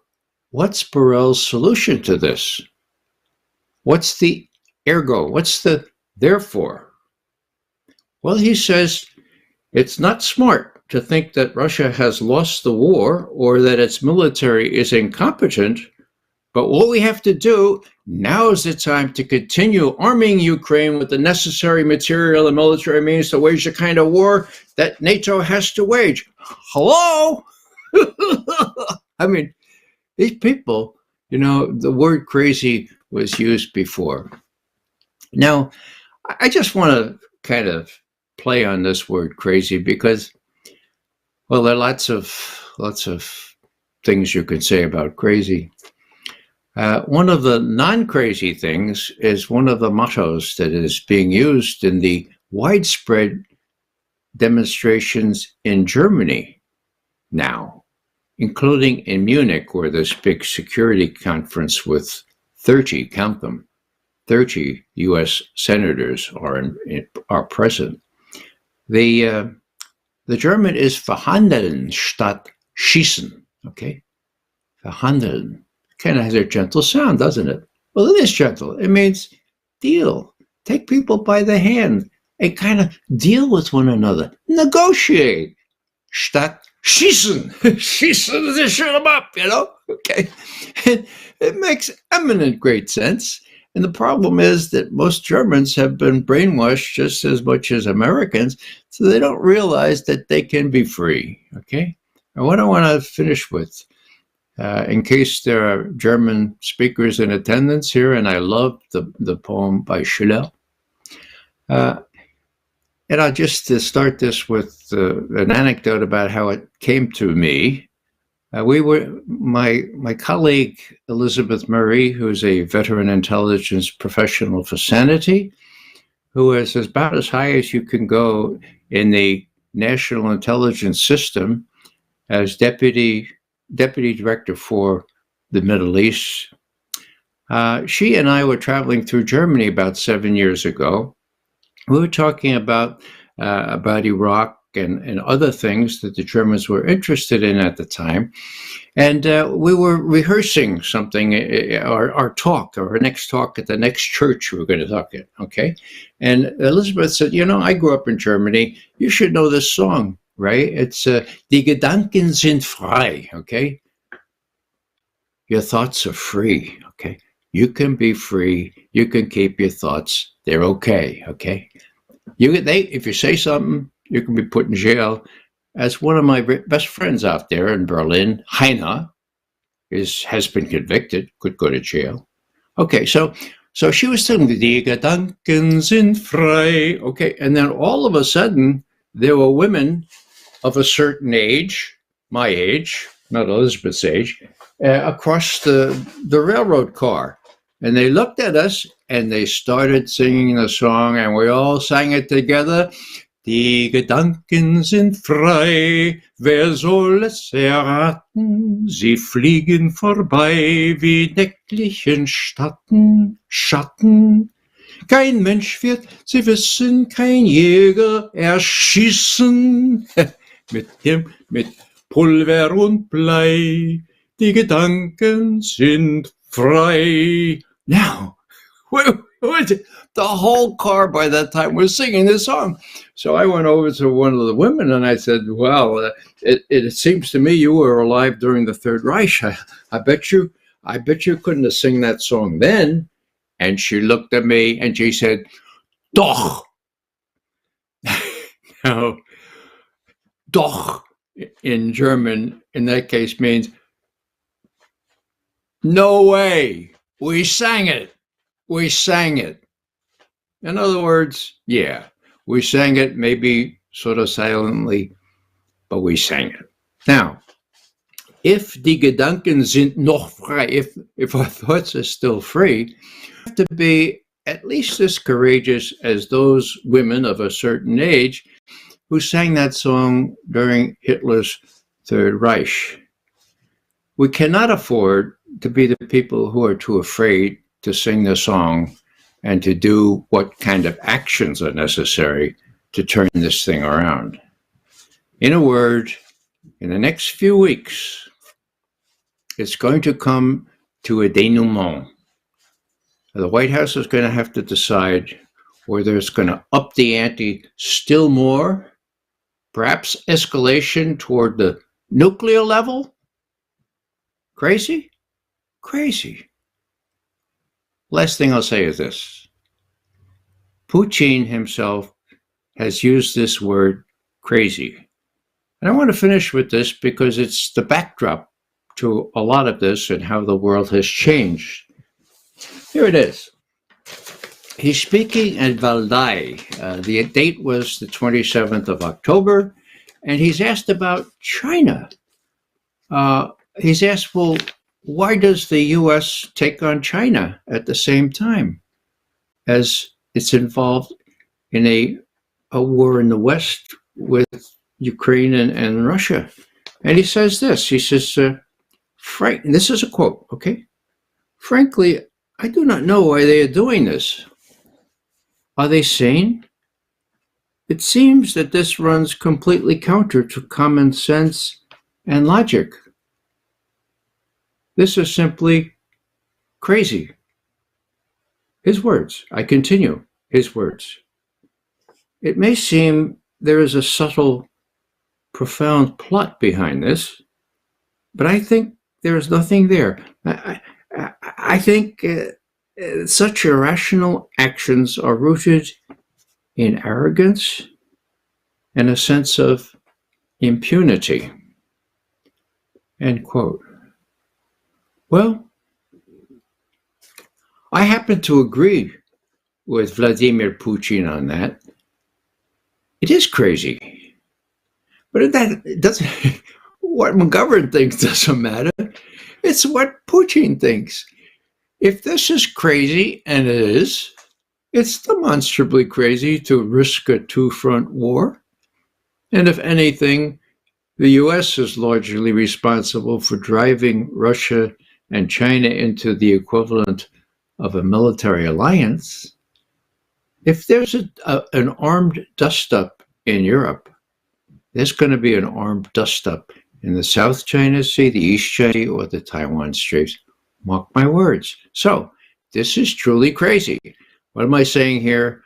what's Borrell's solution to this? What's the ergo? What's the therefore? Well, he says it's not smart to think that Russia has lost the war or that its military is incompetent, but what we have to do, now is the time to continue arming Ukraine with the necessary material and military means to wage the kind of war that NATO has to wage. Hello? I mean, these people, the word crazy was used before. Now, I just want to kind of play on this word crazy because, well, there are lots of things you could say about crazy. One of the non-crazy things is one of the mottos that is being used in the widespread demonstrations in Germany now, including in Munich, where this big security conference with 30, count them, 30 U.S. senators are present. The German is verhandeln statt schießen, okay? Verhandeln. Kind of has a gentle sound, doesn't it? Well, it is gentle. It means deal. Take people by the hand and kind of deal with one another. Negotiate. Statt schießen. Schießen, they shoot them up, Okay. It makes eminent great sense. And the problem is that most Germans have been brainwashed just as much as Americans, so they don't realize that they can be free, okay? And what I want to finish with, in case there are German speakers in attendance here, and I love the poem by Schiller. And I'll just start this with an anecdote about how it came to me. My colleague, Elizabeth Murray, who's a veteran intelligence professional for sanity, who is about as high as you can go in the national intelligence system as deputy deputy director for the Middle East. She and I were traveling through Germany about 7 years ago. We were talking about Iraq and other things that the Germans were interested in at the time. And we were rehearsing something, our talk, or our next talk at the next church we were going to talk at, okay? And Elizabeth said, you know, I grew up in Germany. You should know this song, right? It's Die Gedanken sind frei, okay? Your thoughts are free, okay? You can be free. You can keep your thoughts. They're okay, okay? If you say something, you can be put in jail. As one of my best friends out there in Berlin, Heiner, has been convicted, could go to jail. Okay, so she was telling me, Die Gedanken sind frei. Okay, and then all of a sudden, there were women of a certain age, my age, not Elizabeth's age, across the railroad car. And they looked at us and they started singing the song, and we all sang it together. Die Gedanken sind frei, wer soll es erraten? Sie fliegen vorbei wie nächtlichen Schatten. Kein Mensch wird sie wissen, kein Jäger erschießen. mit Pulver und Blei, die Gedanken sind frei. Now, the whole car by that time was singing this song. So I went over to one of the women and I said, well, it seems to me you were alive during the Third Reich. I bet you couldn't have sung that song then. And she looked at me and she said, Doch. Now, Doch in German, in that case, means no way. We sang it. We sang it. In other words, yeah, we sang it maybe sort of silently, but we sang it. Now, if die Gedanken sind noch frei, if our thoughts are still free, we have to be at least as courageous as those women of a certain age who sang that song during Hitler's Third Reich. We cannot afford to be the people who are too afraid to sing the song and to do what kind of actions are necessary to turn this thing around. In a word, in the next few weeks, it's going to come to a denouement. The White House is going to have to decide whether it's going to up the ante still more, perhaps escalation toward the nuclear level. Crazy? Crazy. Last thing I'll say is this. Putin himself has used this word crazy. And I want to finish with this because it's the backdrop to a lot of this and how the world has changed. Here it is. He's speaking at Valdai. The date was the 27th of October, and he's asked about China. He's asked, well, why does the U.S. take on China at the same time as it's involved in a war in the West with Ukraine and Russia? And he says this. He says, and this is a quote, okay? Frankly, I do not know why they are doing this. Are they sane? It seems that this runs completely counter to common sense and logic. This is simply crazy. His words. I continue. His words. It may seem there is a subtle, profound plot behind this, but I think there is nothing there. I think such irrational actions are rooted in arrogance and a sense of impunity. End quote. Well, I happen to agree with Vladimir Putin on that. It is crazy. But it doesn't, what McGovern thinks doesn't matter. It's what Putin thinks. If this is crazy, and it is, it's demonstrably crazy to risk a two-front war. And if anything, The U.S. is largely responsible for driving Russia and China into the equivalent of a military alliance. If there's an armed dust-up in Europe, there's going to be an armed dust-up in the South China Sea, the East China Sea, or the Taiwan Straits. Mark my words. So, this is truly crazy. What am I saying here?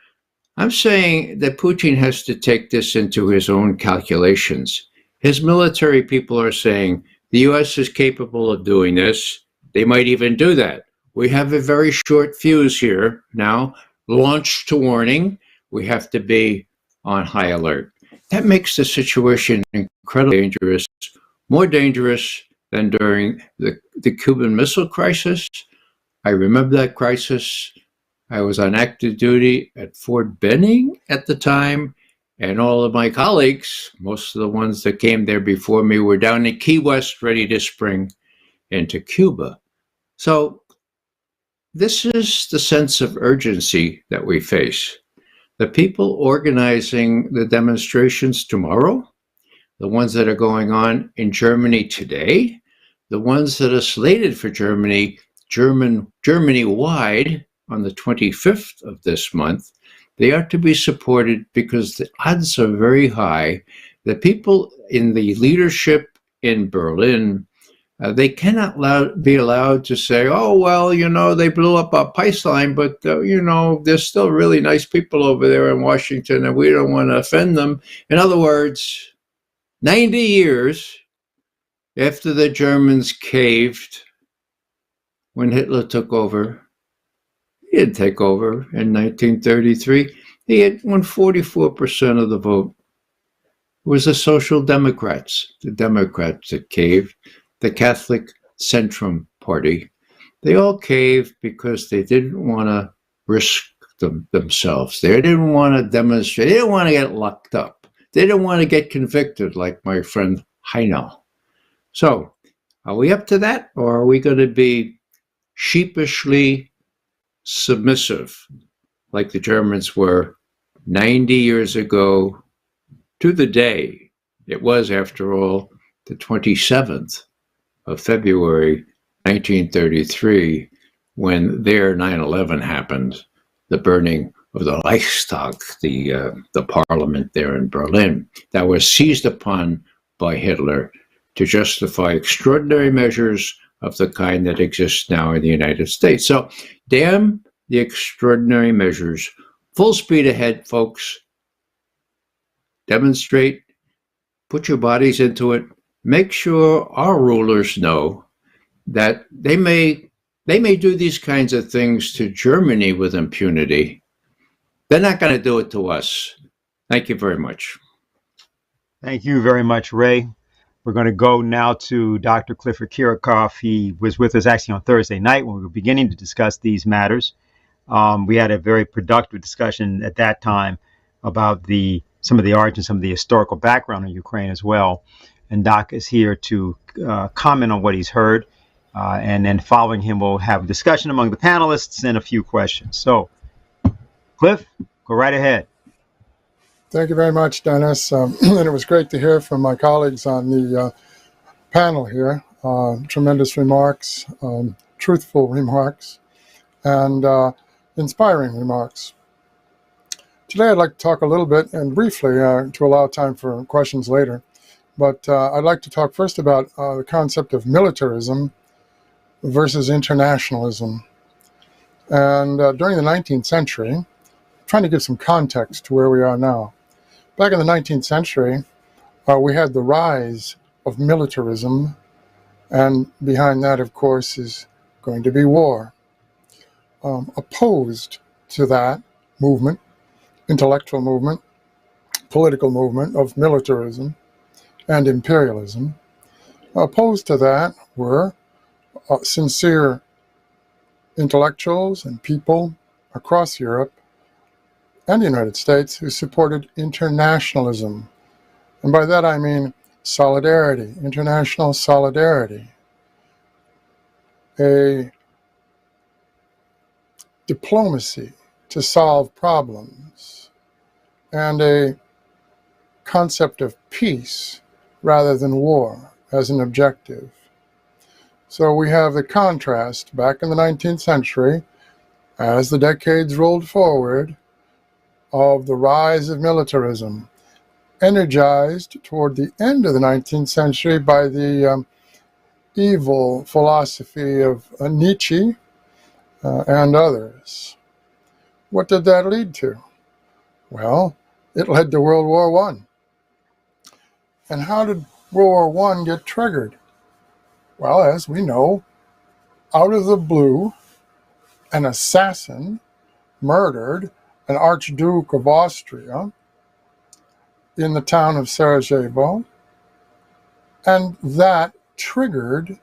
I'm saying that Putin has to take this into his own calculations. His military people are saying the U.S. is capable of doing this. They might even do that. We have a very short fuse here now. Launch to warning. We have to be on high alert. That makes the situation incredibly dangerous, more dangerous than during the Cuban Missile Crisis. I remember that crisis. I was on active duty at Fort Benning at the time, and all of my colleagues, most of the ones that came there before me, were down in Key West ready to spring into Cuba. So this is the sense of urgency that we face. The people organizing the demonstrations tomorrow, the ones that are going on in Germany today, the ones that are slated for Germany-wide on the 25th of this month, they are to be supported because the odds are very high. The people in the leadership in Berlin, they cannot be allowed to say, oh, well, they blew up our pipeline, but, there's still really nice people over there in Washington, and we don't want to offend them. In other words, 90 years after the Germans caved when Hitler took over, he didn't take over in 1933. He had won 44% of the vote. It was the Social Democrats, the Democrats that caved, the Catholic Centrum Party. They all caved because they didn't want to risk themselves. They didn't want to demonstrate. They didn't want to get locked up. They didn't want to get convicted like my friend Heinel. So, are we up to that, or are we going to be sheepishly submissive like the Germans were 90 years ago to the day? It was, after all, the 27th of February 1933 when their 9/11 happened, the burning of the Reichstag, the parliament there in Berlin, that was seized upon by Hitler to justify extraordinary measures of the kind that exist now in the United States. So, damn the extraordinary measures. Full speed ahead, folks. Demonstrate. Put your bodies into it. Make sure our rulers know that they may do these kinds of things to Germany with impunity. They're not going to do it to us. Thank you very much. Thank you very much, Ray. We're going to go now to Dr. Clifford Kiracofe. He was with us actually on Thursday night when we were beginning to discuss these matters. We had a very productive discussion at that time about some of the origins, some of the historical background of Ukraine as well. And Doc is here to comment on what he's heard. And then following him, we'll have a discussion among the panelists and a few questions. So, Cliff, go right ahead. Thank you very much, Dennis. And it was great to hear from my colleagues on the panel here. Tremendous remarks, truthful remarks, and inspiring remarks. Today I'd like to talk a little bit and briefly to allow time for questions later. But I'd like to talk first about the concept of militarism versus internationalism. And during the 19th century, trying to give some context to where we are now. Back in the 19th century, we had the rise of militarism, and behind that, of course, is going to be war. Opposed to that movement, intellectual movement, political movement of militarism and imperialism, opposed to that were sincere intellectuals and people across Europe and the United States who supported internationalism. And by that I mean solidarity, international solidarity, a diplomacy to solve problems, and a concept of peace rather than war as an objective. So we have the contrast back in the 19th century, as the decades rolled forward, of the rise of militarism, energized toward the end of the 19th century by the evil philosophy of Nietzsche and others. What did that lead to? Well, it led to World War I. And how did World War I get triggered? Well, as we know, out of the blue, an assassin murdered an Archduke of Austria in the town of Sarajevo, and that triggered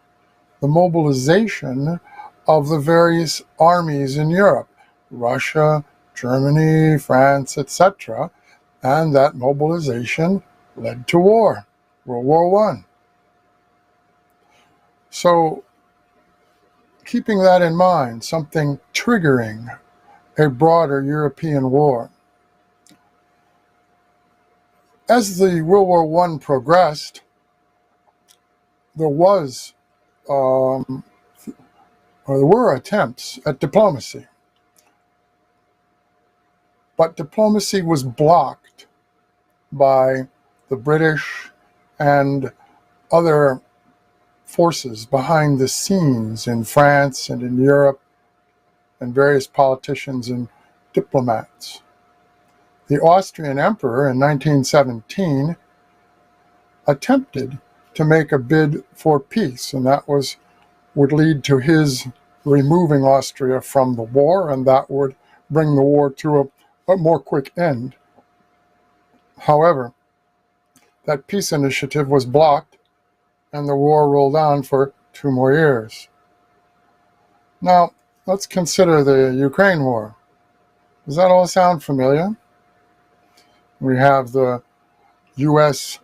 the mobilization of the various armies in Europe, Russia, Germany, France, etc., and that mobilization led to war, World War I. So, keeping that in mind, something triggering a broader European war. As the World War I progressed, there were attempts at diplomacy, but diplomacy was blocked by the British and other forces behind the scenes in France and in Europe, and various politicians and diplomats. The Austrian emperor in 1917 attempted to make a bid for peace, and that would lead to his removing Austria from the war, and that would bring the war to a more quick end. However, that peace initiative was blocked, and the war rolled on for 2 more years. Now, let's consider the Ukraine war. Does that all sound familiar? We have the U.S.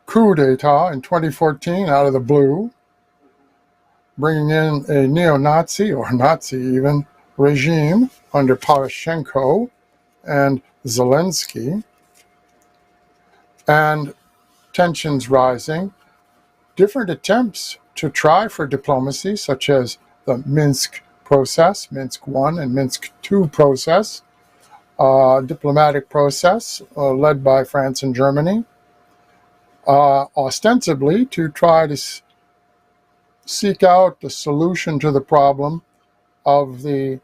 coup d'etat in 2014 out of the blue, bringing in a neo-Nazi, or Nazi even, regime under Poroshenko and Zelensky, and tensions rising, different attempts to try for diplomacy, such as the Minsk process, Minsk I and Minsk II process, diplomatic process led by France and Germany, ostensibly to try to seek out the solution to the problem of the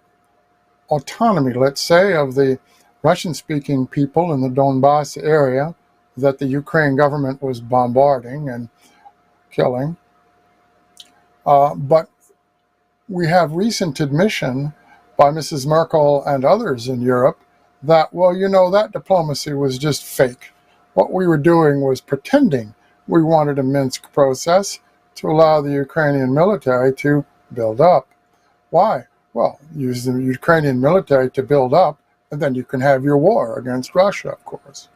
autonomy, let's say, of the Russian-speaking people in the Donbass area that the Ukraine government was bombarding and killing. But we have recent admission by Mrs. Merkel and others in Europe that, well, that diplomacy was just fake. What we were doing was pretending we wanted a Minsk process to allow the Ukrainian military to build up. Why? Well, use the Ukrainian military to build up, and then you can have your war against Russia, of course.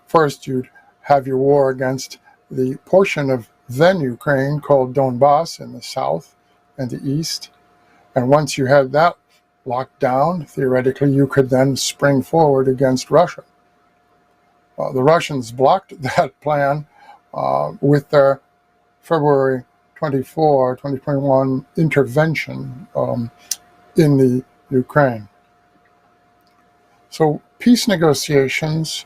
First, you'd have your war against the portion of then Ukraine called Donbass in the south and the east. And once you had that locked down, theoretically, you could then spring forward against Russia. The Russians blocked that plan with their February 24, 2021 intervention in the Ukraine. So peace negotiations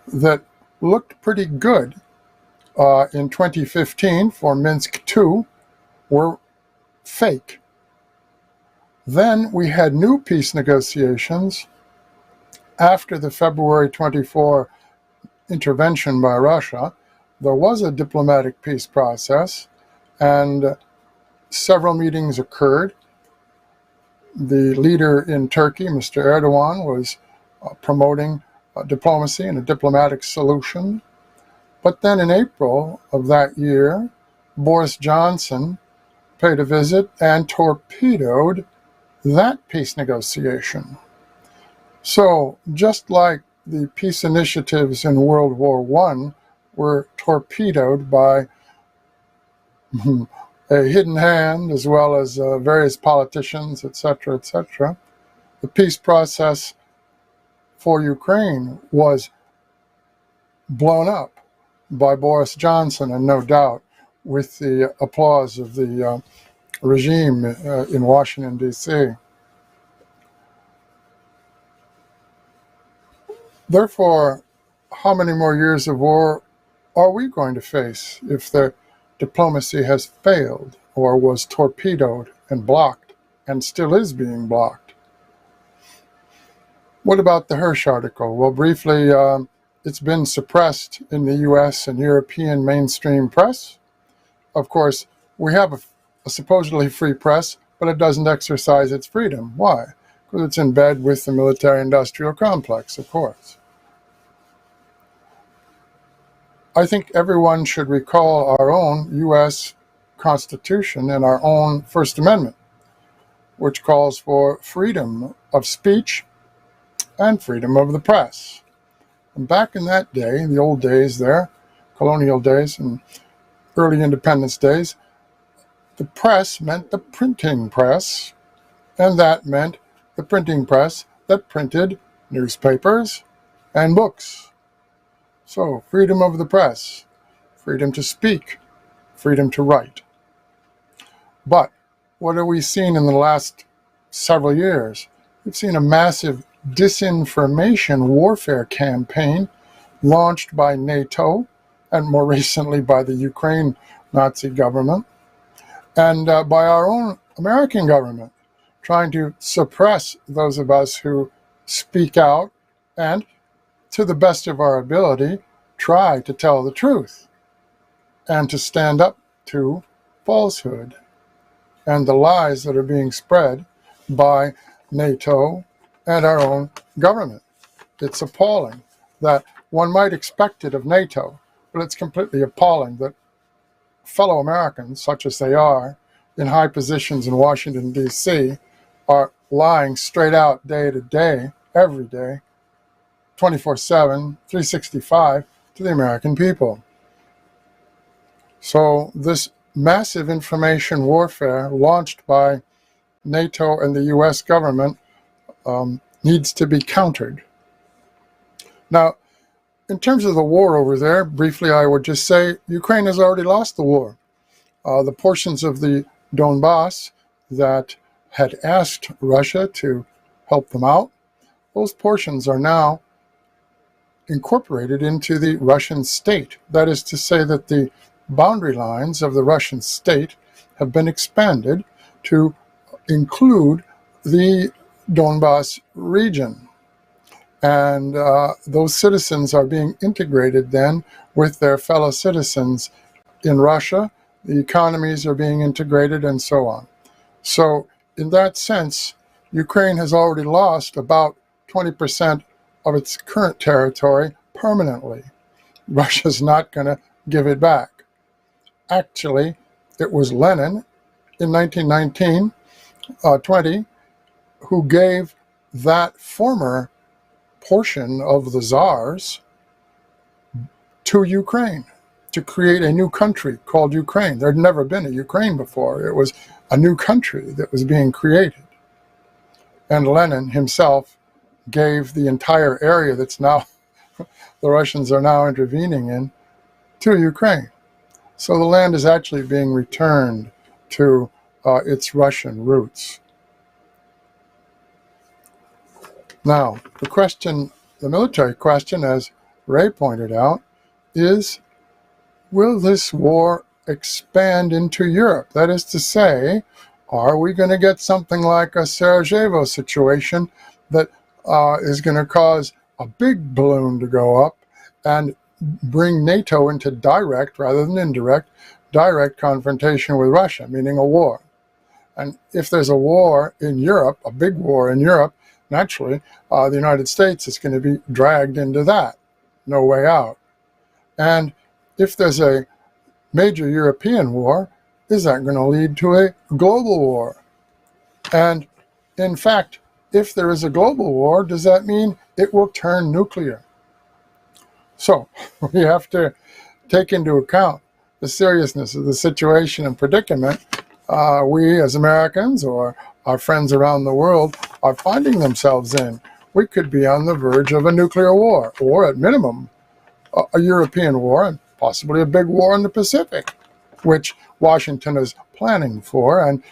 that looked pretty good in 2015 for Minsk II were fake. Then we had new peace negotiations after the February 24 intervention by Russia. There was a diplomatic peace process, and several meetings occurred. The leader in Turkey, Mr. Erdogan, was promoting diplomacy and a diplomatic solution. But then in April of that year, Boris Johnson paid a visit and torpedoed that peace negotiation. So just like the peace initiatives in World War I were torpedoed by a hidden hand, as well as various politicians, etc., etc., the peace process for Ukraine was blown up by Boris Johnson, and no doubt with the applause of the regime in Washington, D.C. Therefore, how many more years of war are we going to face if the diplomacy has failed or was torpedoed and blocked and still is being blocked? What about the Hirsch article? Well, briefly, it's been suppressed in the U.S. and European mainstream press. Of course, we have a supposedly free press, but it doesn't exercise its freedom. Why? Because it's in bed with the military-industrial complex, of course. I think everyone should recall our own U.S. Constitution and our own First Amendment, which calls for freedom of speech and freedom of the press. And back in that day, in the old days there, colonial days and early independence days, the press meant the printing press, and that meant the printing press that printed newspapers and books. So, freedom of the press, freedom to speak, freedom to write. But what have we seen in the last several years? We've seen a massive disinformation warfare campaign launched by NATO and more recently by the Ukraine Nazi government and by our own American government, trying to suppress those of us who speak out and, to the best of our ability, try to tell the truth and to stand up to falsehood and the lies that are being spread by NATO and our own government. It's appalling that one might expect it of NATO, but it's completely appalling that fellow Americans, such as they are, in high positions in Washington, D.C., are lying straight out day to day, every day, 24/7, 365 to the American people. So this massive information warfare launched by NATO and the U.S. government needs to be countered. Now, in terms of the war over there, briefly I would just say Ukraine has already lost the war. The portions of the Donbass that had asked Russia to help them out, those portions are now incorporated into the Russian state. That is to say that the boundary lines of the Russian state have been expanded to include the Donbass region. And those citizens are being integrated then with their fellow citizens in Russia. The economies are being integrated and so on. So in that sense, Ukraine has already lost about 20% of its current territory permanently. Russia's not going to give it back. Actually, it was Lenin in 1919-20 who gave that former portion of the Tsars to Ukraine to create a new country called Ukraine. There had never been a Ukraine before. It was a new country that was being created. And Lenin himself gave the entire area that's now, the Russians are now intervening in, to Ukraine. So the land is actually being returned to its Russian roots. Now, the question, the military question, as Ray pointed out, is, will this war expand into Europe? That is to say, are we going to get something like a Sarajevo situation that is going to cause a big balloon to go up and bring NATO into direct, rather than indirect, direct confrontation with Russia, meaning a war? And if there's a war in Europe, a big war in Europe, naturally, the United States is going to be dragged into that. No way out. And if there's a major European war, is that going to lead to a global war? And in fact, if there is a global war, does that mean it will turn nuclear? So we have to take into account the seriousness of the situation and predicament we as Americans or our friends around the world are finding themselves in. We could be on the verge of a nuclear war, or at minimum, a European war, and possibly a big war in the Pacific, which Washington is planning for. And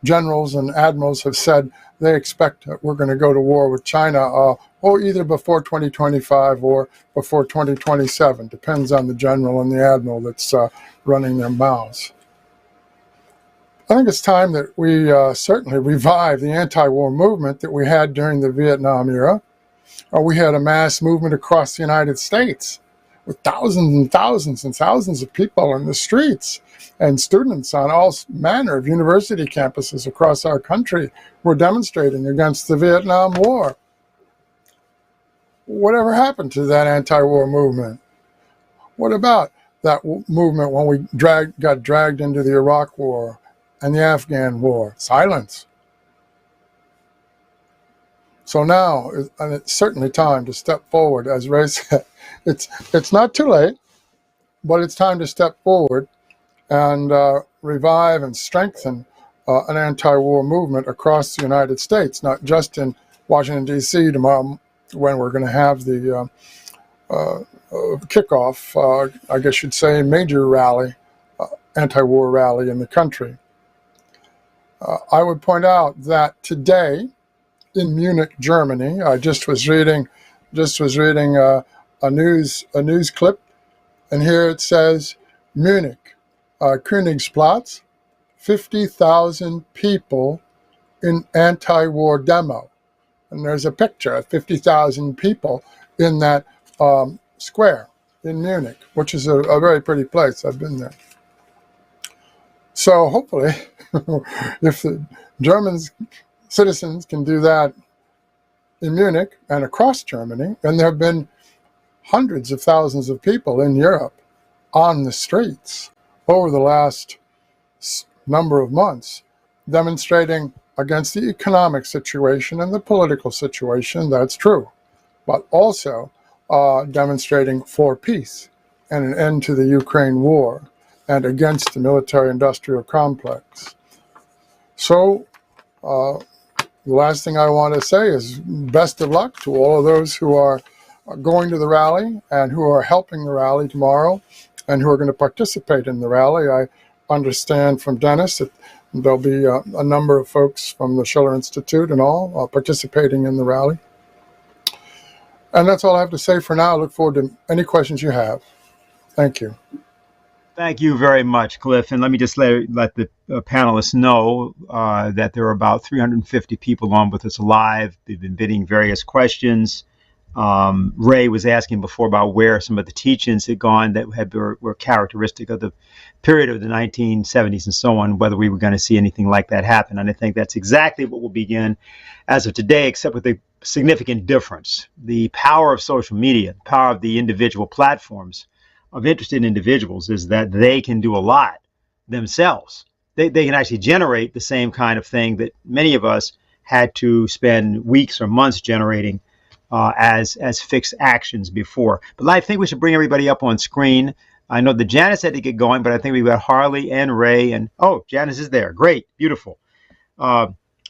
generals and admirals have said they expect that we're going to go to war with China or either before 2025 or before 2027. Depends on the general and the admiral that's running their mouths. I think it's time that we certainly revive the anti-war movement that we had during the Vietnam era. We had a mass movement across the United States with thousands and thousands and thousands of people in the streets, and students on all manner of university campuses across our country were demonstrating against the Vietnam War. Whatever happened to that anti-war movement? What about that movement when we got dragged into the Iraq War and the Afghan War? Silence. So now, and it's certainly time to step forward, as Ray said. It's not too late, but it's time to step forward and revive and strengthen an anti-war movement across the United States, not just in Washington, D.C. tomorrow when we're going to have the kickoff, I guess you'd say, major rally, anti-war rally in the country. I would point out that today in Munich, Germany, I just was reading a news clip, and here it says Munich, Königsplatz, 50,000 people in anti-war demo. And there's a picture of 50,000 people in that square in Munich, which is a very pretty place. I've been there. So hopefully, if the Germans citizens can do that in Munich and across Germany, and there have been hundreds of thousands of people in Europe on the streets over the last number of months demonstrating against the economic situation and the political situation, that's true, but also demonstrating for peace and an end to the Ukraine war and against the military-industrial complex. So the last thing I want to say is best of luck to all of those who are going to the rally and who are helping the rally tomorrow and who are going to participate in the rally. I understand from Dennis that there'll be a number of folks from the Schiller Institute and all participating in the rally. And that's all I have to say for now. I look forward to any questions you have. Thank you. Thank you very much, Cliff. And let me just let the panelists know that there are about 350 people on with us live. They've been bidding various questions. Ray was asking before about where some of the teachings had gone that were characteristic of the period of the 1970s and so on, whether we were going to see anything like that happen. And I think that's exactly what will begin as of today, except with a significant difference. The power of social media, the power of the individual platforms of interested individuals is that they can do a lot themselves. They can actually generate the same kind of thing that many of us had to spend weeks or months generating as fixed actions before. But I think we should bring everybody up on screen. I know that Janice had to get going, but I think we've got Harley and Ray and, oh, Janice is there. Great. Beautiful.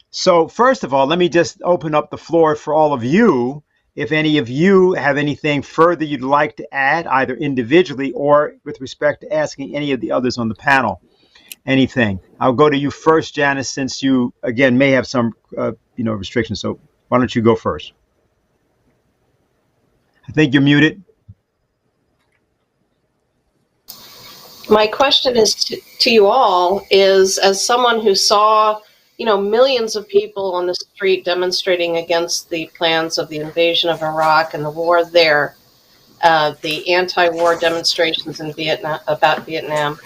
So first of all, let me just open up the floor for all of you. If any of you have anything further you'd like to add, either individually or with respect to asking any of the others on the panel, anything. I'll go to you first, Janice, since you, again, may have some, restrictions. So why don't you go first? I think you're muted. My question is to you all is, as someone who saw, millions of people on the street demonstrating against the plans of the invasion of Iraq and the war there, the anti-war demonstrations in Vietnam, about Vietnam,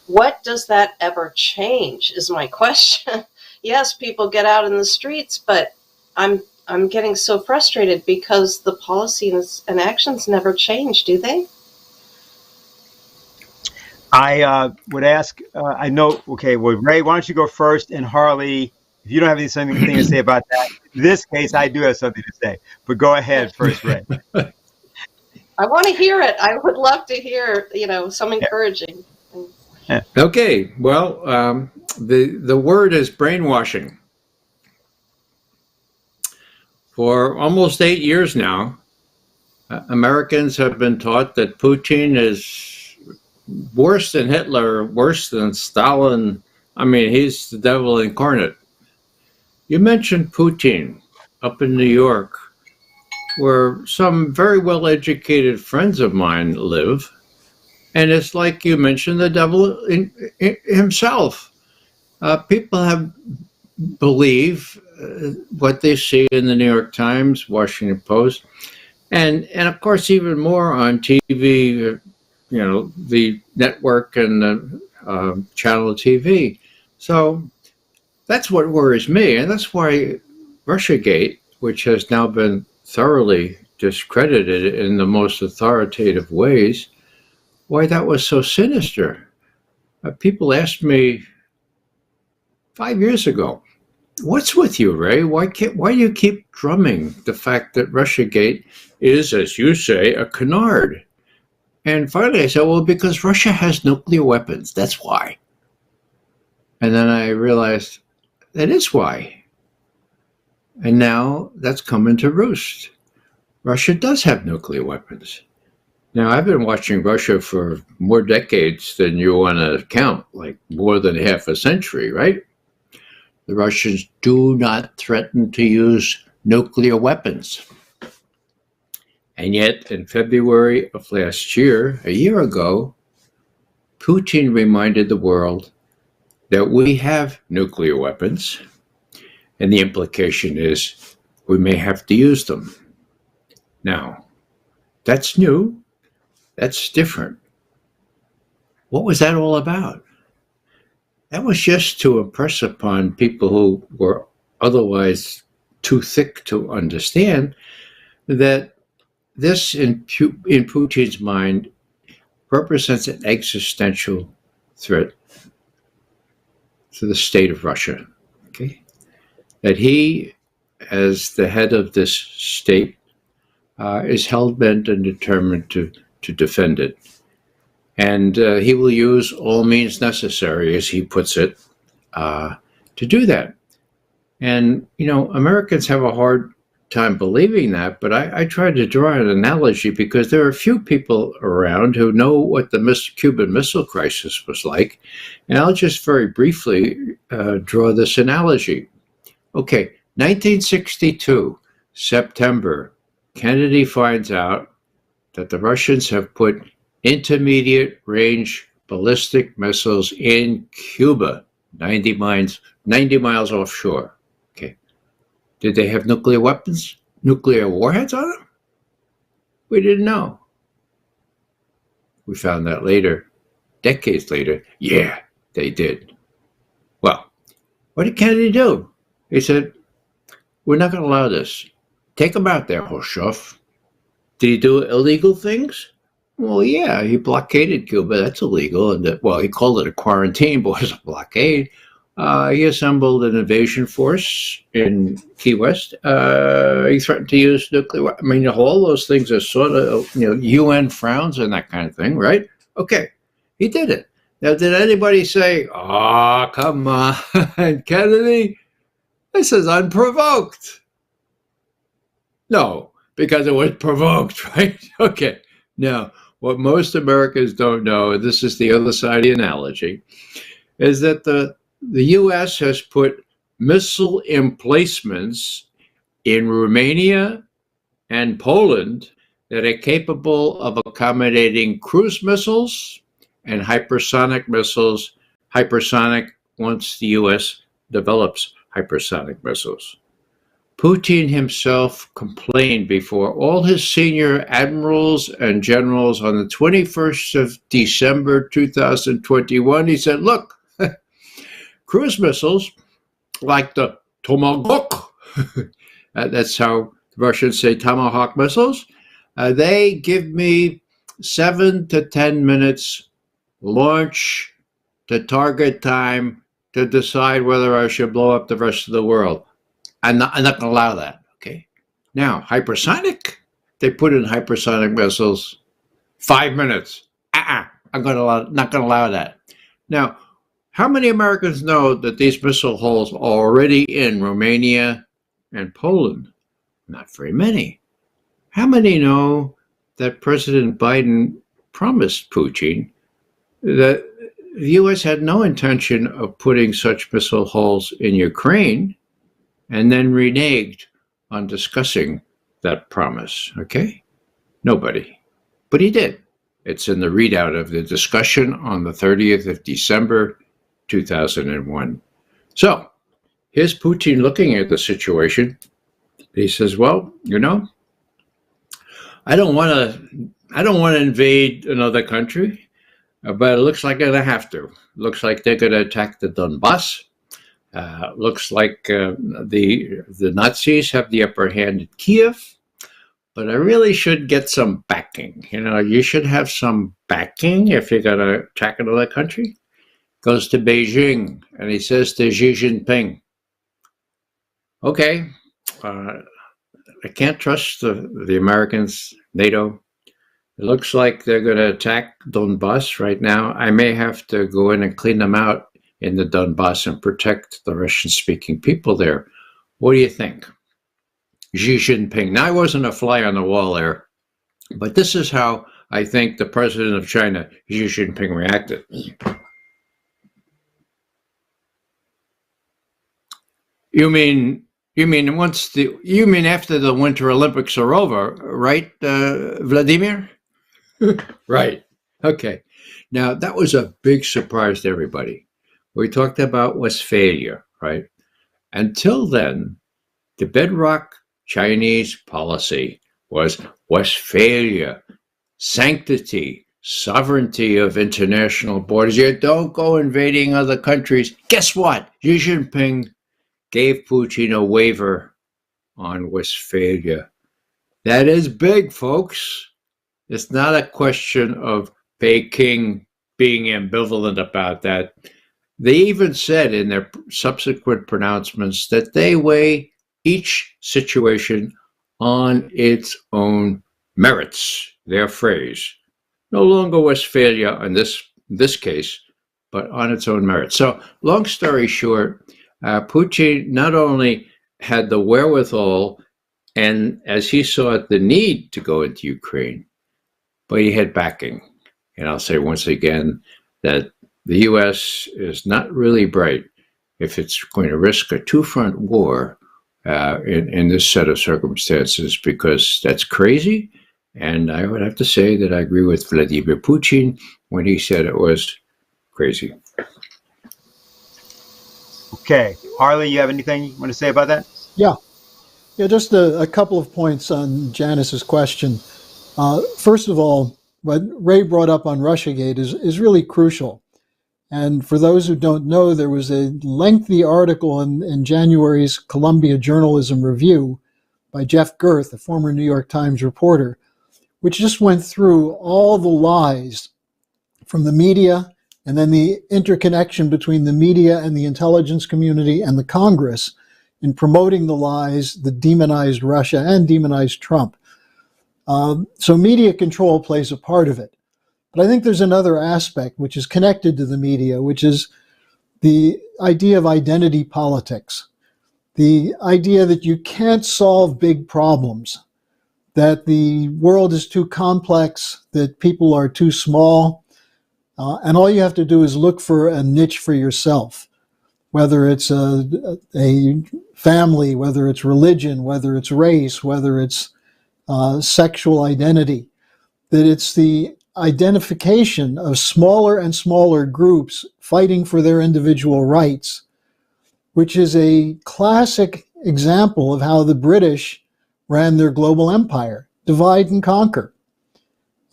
what does that ever change is my question. Yes, people get out in the streets, but I'm getting so frustrated because the policy and actions never change, do they? I would ask, I know, okay, well, Ray, why don't you go first? And Harley, if you don't have something to say about that, in this case, I do have something to say. But go ahead first, Ray. I want to hear it. I would love to hear, some encouraging. Yeah. Okay, well, the word is brainwashing. For almost 8 years now, Americans have been taught that Putin is worse than Hitler, worse than Stalin. I mean, he's the devil incarnate. You mentioned Putin up in New York, where some very well-educated friends of mine live. And it's like you mentioned the devil in himself. People have believe what they see in the New York Times, Washington Post, and of course even more on TV, the network and the channel TV. So that's what worries me, and that's why Russiagate, which has now been thoroughly discredited in the most authoritative ways, why that was so sinister. People asked me 5 years ago, "What's with you, Ray? Why do you keep drumming the fact that Russiagate is, as you say, a canard?" And finally I said, well, because Russia has nuclear weapons. That's why. And then I realized that is why. And now that's coming to roost. Russia does have nuclear weapons. Now, I've been watching Russia for more decades than you want to count, like more than half a century, right? The Russians do not threaten to use nuclear weapons. And yet, in February of last year, a year ago, Putin reminded the world that we have nuclear weapons, and the implication is we may have to use them. Now, that's new. That's different. What was that all about? That was just to impress upon people who were otherwise too thick to understand that this, in Putin's mind, represents an existential threat to the state of Russia. Okay? That he, as the head of this state, is hell-bent and determined to defend it. And he will use all means necessary, as he puts it, to do that. And, Americans have a hard time believing that, but I tried to draw an analogy because there are a few people around who know what the Cuban Missile Crisis was like. And I'll just very briefly draw this analogy. Okay, 1962, September, Kennedy finds out that the Russians have put intermediate range ballistic missiles in Cuba, 90 miles offshore. Okay. Did they have nuclear weapons, nuclear warheads on them? We didn't know. We found that later, decades later. Yeah, they did. Well, what did Kennedy do? He said, we're not going to allow this. Take them out there, Khrushchev. Did he do illegal things? Well, yeah, he blockaded Cuba. That's illegal. And he called it a quarantine, but it was a blockade. He assembled an invasion force in Key West. He threatened to use nuclear weapons. I mean, all those things are sort of, UN frowns and that kind of thing, right? Okay, he did it. Now, did anybody say, oh, come on, Kennedy? This is unprovoked. No, because it was provoked, right? Okay. Now, what most Americans don't know, and this is the other side of the analogy, is that the U.S. has put missile emplacements in Romania and Poland that are capable of accommodating cruise missiles and hypersonic missiles. Hypersonic once the U.S. develops hypersonic missiles. Putin himself complained before all his senior admirals and generals on the 21st of December 2021. He said, look, cruise missiles like the Tomahawk, that's how the Russians say Tomahawk missiles, they give me 7 to 10 minutes launch to target time to decide whether I should blow up the rest of the world. I'm not going to allow that, okay? Now, hypersonic, they put in hypersonic missiles, 5 minutes. I'm not going to allow that. Now, how many Americans know that these missile holes are already in Romania and Poland? Not very many. How many know that President Biden promised Putin that the U.S. had no intention of putting such missile holes in Ukraine, and then reneged on discussing that promise. Okay? Nobody. But he did. It's in the readout of the discussion on the 30th of December, 2001. So here's Putin looking at the situation. He says, well, I don't want to invade another country, but it looks like they're going to have to. Looks like they're going to attack the Donbass. Looks like the Nazis have the upper hand in Kiev. But I really should get some backing. You should have some backing if you're going to attack another country. Goes to Beijing, and he says to Xi Jinping, okay, I can't trust the Americans, NATO. It looks like they're going to attack Donbass right now. I may have to go in and clean them out in the Donbass and protect the Russian-speaking people there. What do you think? Xi Jinping. Now, I wasn't a fly on the wall there, but this is how I think the president of China, Xi Jinping, reacted. You mean after the Winter Olympics are over, right, Vladimir? Right. Okay. Now, that was a big surprise to everybody. We talked about Westphalia, right? Until then, the bedrock Chinese policy was Westphalia, sanctity, sovereignty of international borders. You don't go invading other countries. Guess what? Xi Jinping gave Putin a waiver on Westphalia. That is big, folks. It's not a question of Peking being ambivalent about that. They even said in their subsequent pronouncements that they weigh each situation on its own merits, their phrase. No longer Westphalia in this case, but on its own merits. So, long story short, Putin not only had the wherewithal and, as he saw it, the need to go into Ukraine, but he had backing. And I'll say once again that the U.S. is not really bright if it's going to risk a two-front war in this set of circumstances, because that's crazy. And I would have to say that I agree with Vladimir Putin when he said it was crazy. Okay. Harley, you have anything you want to say about that? Yeah, just a couple of points on Janice's question. First of all, what Ray brought up on Russiagate is really crucial. And for those who don't know, there was a lengthy article in January's Columbia Journalism Review by Jeff Gerth, a former New York Times reporter, which just went through all the lies from the media and then the interconnection between the media and the intelligence community and the Congress in promoting the lies that demonized Russia and demonized Trump. So media control plays a part of it. But I think there's another aspect which is connected to the media, which is the idea of identity politics. The idea that you can't solve big problems, that the world is too complex, that people are too small, and all you have to do is look for a niche for yourself, whether it's a family, whether it's religion, whether it's race, whether it's sexual identity, that it's the identification of smaller and smaller groups fighting for their individual rights, which is a classic example of how the British ran their global empire, divide and conquer.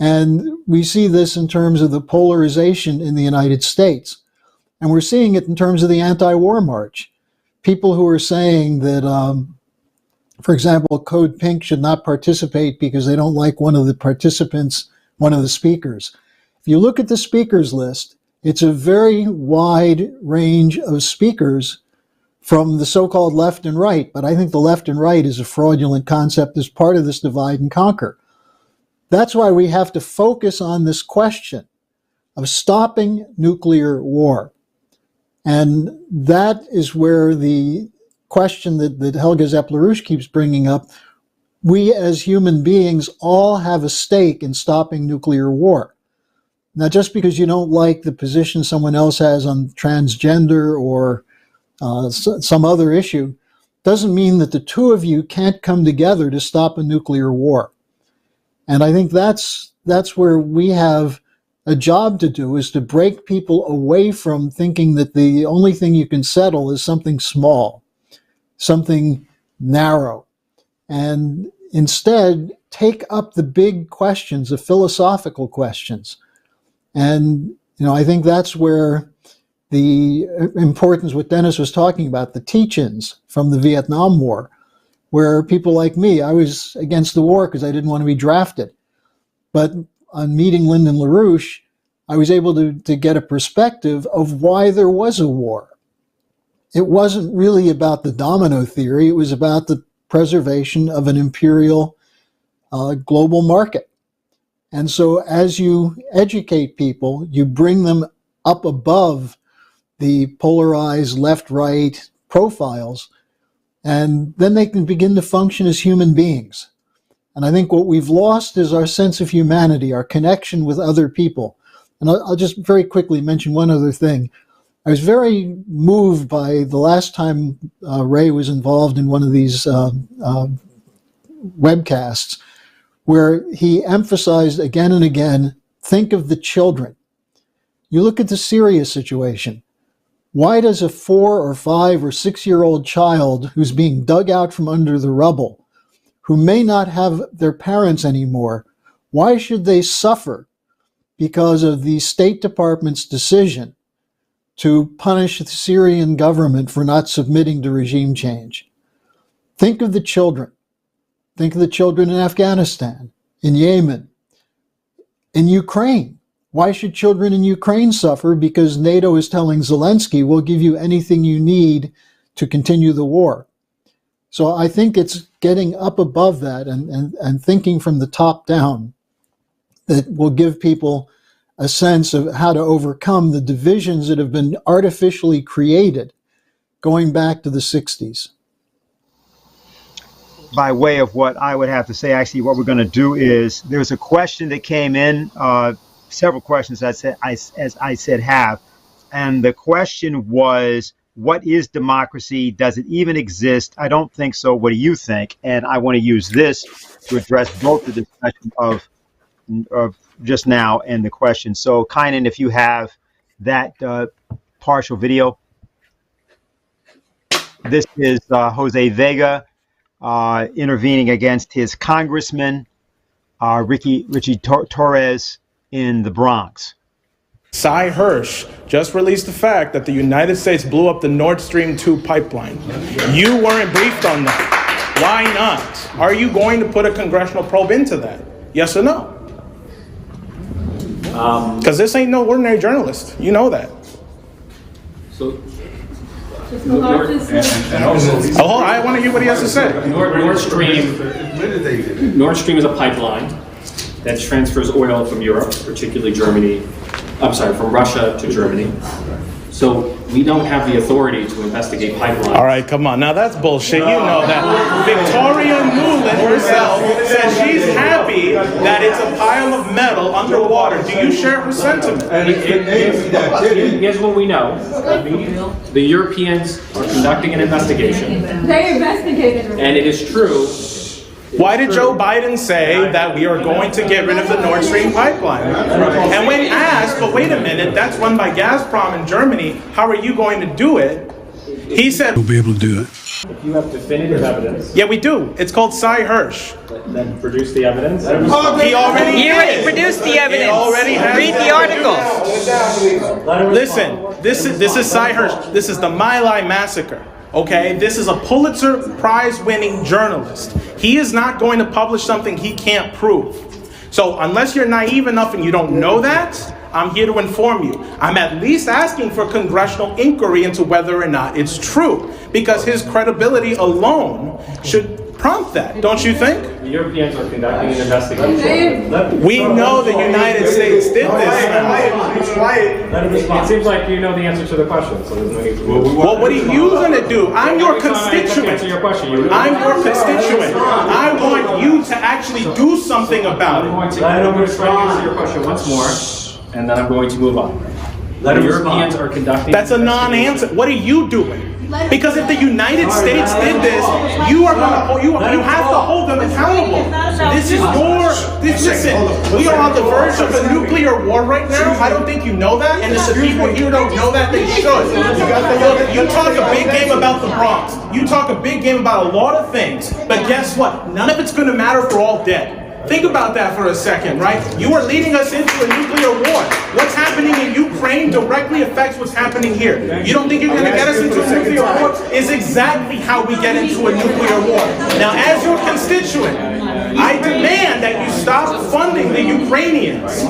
And we see this in terms of the polarization in the United States. And we're seeing it in terms of the anti-war march. People who are saying that, for example, Code Pink should not participate because they don't like one of the participants, one of the speakers. If you look at the speakers list, it's a very wide range of speakers from the so-called left and right, but I think the left and right is a fraudulent concept as part of this divide and conquer. That's why we have to focus on this question of stopping nuclear war. And that is where the question that Helga Zepp-LaRouche keeps bringing up, we as human beings all have a stake in stopping nuclear war. Now, just because you don't like the position someone else has on transgender or some other issue, doesn't mean that the two of you can't come together to stop a nuclear war. And I think that's where we have a job to do, is to break people away from thinking that the only thing you can settle is something small, something narrow, and instead take up the big questions, the philosophical questions. And, I think that's where the importance, what Dennis was talking about, the teach-ins from the Vietnam War, where people like me, I was against the war because I didn't want to be drafted. But on meeting Lyndon LaRouche, I was able to get a perspective of why there was a war. It wasn't really about the domino theory. It was about the preservation of an imperial global market. And so as you educate people, you bring them up above the polarized left-right profiles, and then they can begin to function as human beings. And I think what we've lost is our sense of humanity, our connection with other people. And I'll just very quickly mention one other thing. I was very moved by the last time Ray was involved in one of these webcasts, where he emphasized again and again, think of the children. You look at the Syria situation. Why does a 4 or 5 or 6-year-old child who's being dug out from under the rubble, who may not have their parents anymore, why should they suffer because of the State Department's decision to punish the Syrian government for not submitting to regime change? Think of the children. Think of the children in Afghanistan, in Yemen, in Ukraine. Why should children in Ukraine suffer because NATO is telling Zelensky, we'll give you anything you need to continue the war? So I think it's getting up above that and thinking from the top down that will give people a sense of how to overcome the divisions that have been artificially created going back to the 60s. By way of what I would have to say, actually, what we're going to do is, there's a question that came in, several questions as I said have, and the question was, what is democracy? Does it even exist? I don't think so. What do you think? And I want to use this to address both the discussion of just now and the question. So, Kynan, if you have that partial video. This is Jose Vega intervening against his congressman, Richie Torres, in the Bronx. Cy Hirsch just released the fact that the United States blew up the Nord Stream 2 pipeline. You weren't briefed on that. Why not? Are you going to put a congressional probe into that? Yes or no? Because this ain't no ordinary journalist. You know that. So, I want to hear what he has to say. Nord Stream is a pipeline that transfers oil from Europe, particularly Germany. I'm sorry, from Russia to Germany. So we don't have the authority to investigate pipelines. All right, come on. Now that's bullshit. You know that. Victoria Nuland herself says she's happy that it's a pile of metal underwater. Do you share her sentiment? Here's what we know. The Europeans are conducting an investigation. They investigated her. And it is true. Why did Joe Biden say that we are going to get rid of the Nord Stream pipeline? And when asked, but wait a minute, that's run by Gazprom in Germany, how are you going to do it? He said, we'll be able to do it. If you have definitive evidence. Yeah, we do. It's called Cy Hirsch. Then produce the evidence. He already You already produced the evidence. Read the article. Listen, this is Cy Hirsch. This is the My Lai massacre. Okay, this is a Pulitzer Prize-winning journalist. He is not going to publish something he can't prove. So unless you're naive enough and you don't know that, I'm here to inform you. I'm at least asking for congressional inquiry into whether or not it's true, because his credibility alone should prompt that, don't you think? The Europeans are conducting an investigation. We know the United States did this. It seems like you know the answer to the question, so there's no need to. Well, what are you going to do? I'm your constituent. Answer your question. I'm your constituent. I want you to actually do something about it. I'm going to try to answer your question once more, and then I'm going to move on. The Europeans are conducting. That's a non-answer. What are you doing? Because if the United States did this, you are going to you have to hold them accountable. This is listen, we are on the verge of a nuclear war right now. I don't think you know that, and if the people here don't know that, they should. Look, you talk a big game about the Bronx. You talk a big game about a lot of things, but guess what? None of it's going to matter if we're all dead. Think about that for a second, right? You are leading us into a nuclear war. What's happening in Ukraine directly affects what's happening here. You don't think you're going to get us into a nuclear war? Is exactly how we get into a nuclear war. Now, as your constituent, I demand that you stop funding the Ukrainians.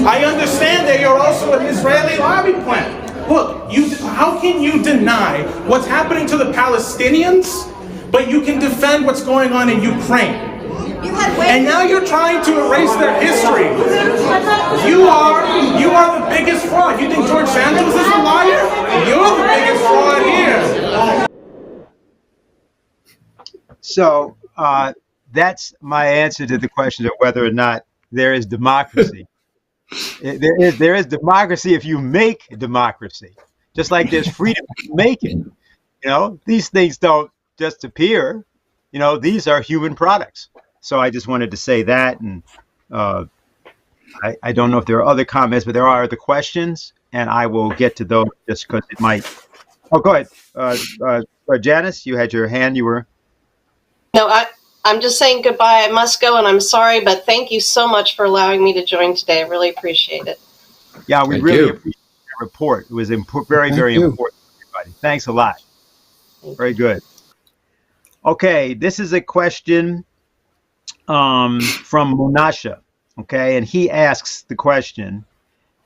I understand that you're also an Israeli lobby plant. Look, how can you deny what's happening to the Palestinians, but you can defend what's going on in Ukraine? And now you're trying to erase their history. You are the biggest fraud. You think George Santos is a liar? You're the biggest fraud here. So that's my answer to the question of whether or not there is democracy. There is democracy if you make democracy, just like there's freedom if you make it. You know, these things don't just appear. You know, these are human products. So I just wanted to say that, and I don't know if there are other comments, but there are other questions, and I will get to those just because it might. Oh, go ahead, Janice. You had your hand. You were. No, I'm just saying goodbye. I must go, and I'm sorry, but thank you so much for allowing me to join today. I really appreciate it. Yeah, we really appreciate your report. It was very, very important for everybody. Thanks a lot. Very good. Okay, this is a question from Monasha, okay, and he asks the question: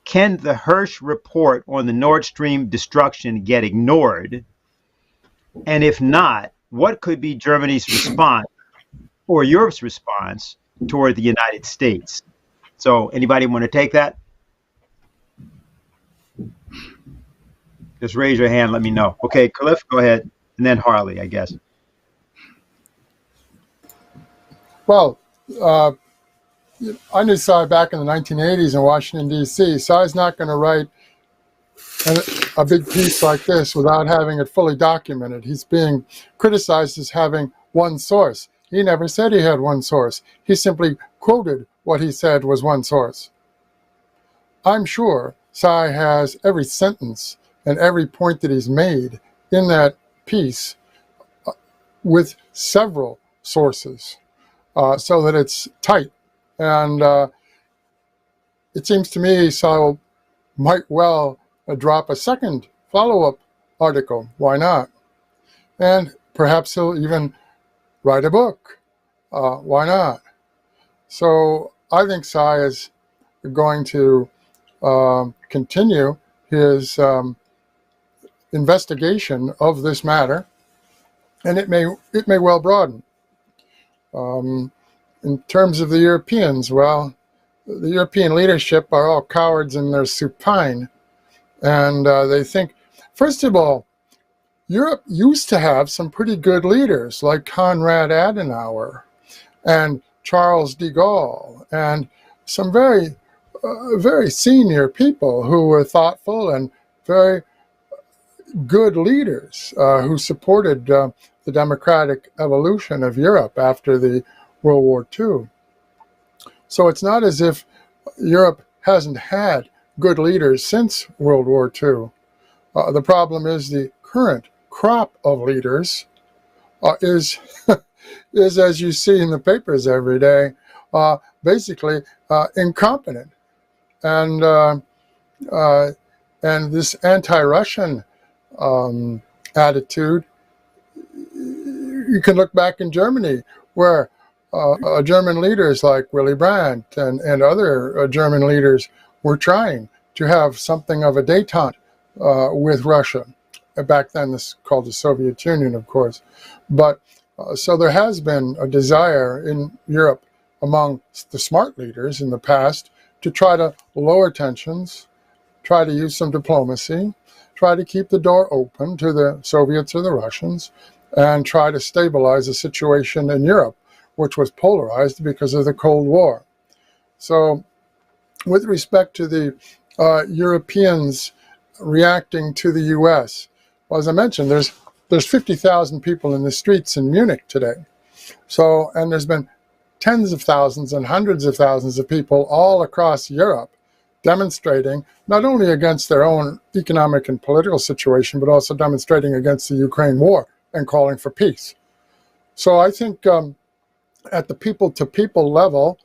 can the Hirsch report on the Nord Stream destruction get ignored? And if not, what could be Germany's response or Europe's response toward the United States? So, anybody want to take that? Just raise your hand. Let me know. Okay, Cliff, go ahead, and then Harley, I guess. Well, I knew Cy back in the 1980s in Washington, D.C. Cy's not going to write a big piece like this without having it fully documented. He's being criticized as having one source. He never said he had one source. He simply quoted what he said was one source. I'm sure Cy has every sentence and every point that he's made in that piece with several sources. So that it's tight. And it seems to me Saul might well drop a second follow-up article. Why not? And perhaps he'll even write a book. Why not? So I think Cy is going to continue his investigation of this matter, and it may well broaden. In terms of the Europeans, well, the European leadership are all cowards and they're supine. And they think, first of all, Europe used to have some pretty good leaders like Konrad Adenauer and Charles de Gaulle and some very, very senior people who were thoughtful and very good leaders who supported the democratic evolution of Europe after the World War II. So it's not as if Europe hasn't had good leaders since World War II. The problem is the current crop of leaders is, as you see in the papers every day, basically incompetent. And this anti-Russian attitude, you can look back in Germany where German leaders like Willy Brandt and other German leaders were trying to have something of a détente with Russia. Back then, this was called the Soviet Union, of course. But So there has been a desire in Europe among the smart leaders in the past to try to lower tensions, try to use some diplomacy, try to keep the door open to the Soviets or the Russians, and try to stabilize the situation in Europe, which was polarized because of the Cold War. So with respect to the Europeans reacting to the U.S., well, as I mentioned, there's 50,000 people in the streets in Munich today. So, and there's been tens of thousands and hundreds of thousands of people all across Europe demonstrating not only against their own economic and political situation, but also demonstrating against the Ukraine war and calling for peace. So I think at the people-to-people level,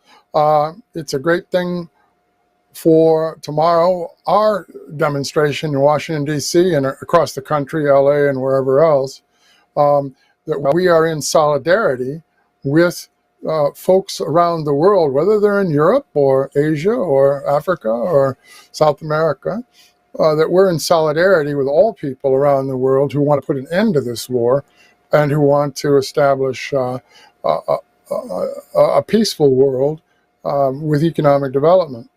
it's a great thing for tomorrow, our demonstration in Washington, D.C. and across the country, L.A. and wherever else, that we are in solidarity with folks around the world, whether they're in Europe or Asia or Africa or South America, that we're in solidarity with all people around the world who want to put an end to this war and who want to establish a peaceful world with economic development.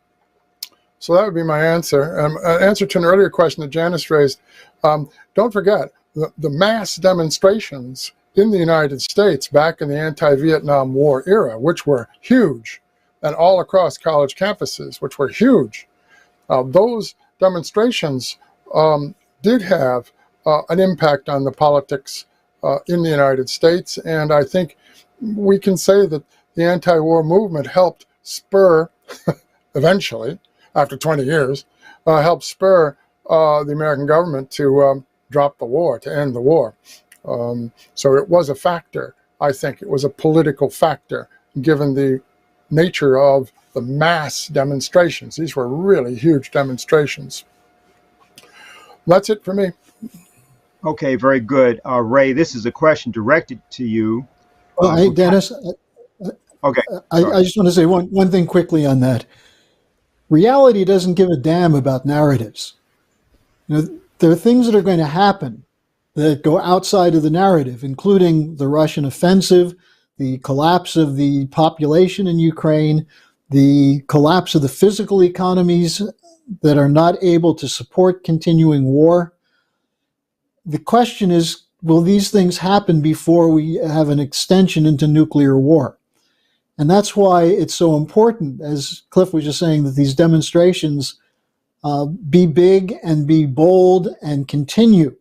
So that would be my answer. An answer to an earlier question that Janice raised, don't forget the mass demonstrations in the United States back in the anti-Vietnam War era, which were huge, and all across college campuses, which were huge. Those demonstrations did have an impact on the politics in the United States, and I think we can say that the anti-war movement helped spur, eventually, after 20 years, helped spur the American government to drop the war, to end the war. So it was a factor. I think it was a political factor, given the nature of the mass demonstrations. These were really huge demonstrations. That's it for me. Okay, very good. Ray, this is a question directed to you. Hey, Dennis. Okay. I just want to say one thing quickly on that. Reality doesn't give a damn about narratives. You know, there are things that are going to happen that go outside of the narrative, including the Russian offensive, the collapse of the population in Ukraine, the collapse of the physical economies that are not able to support continuing war. The question is, will these things happen before we have an extension into nuclear war? And that's why it's so important, as Cliff was just saying, that these demonstrations be big and be bold and continue.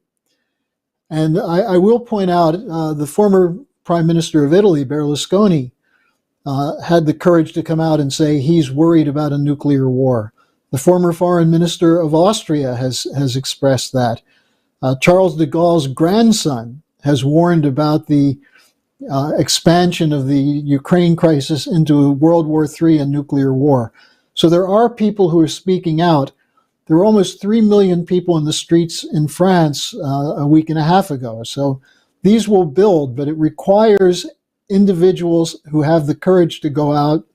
And I will point out the former Prime Minister of Italy, Berlusconi, had the courage to come out and say he's worried about a nuclear war. The former Foreign Minister of Austria has expressed that. Charles de Gaulle's grandson has warned about the expansion of the Ukraine crisis into World War III and nuclear war. So there are people who are speaking out. There were almost 3 million people in the streets in France a week and a half ago. So these will build, but it requires individuals who have the courage to go out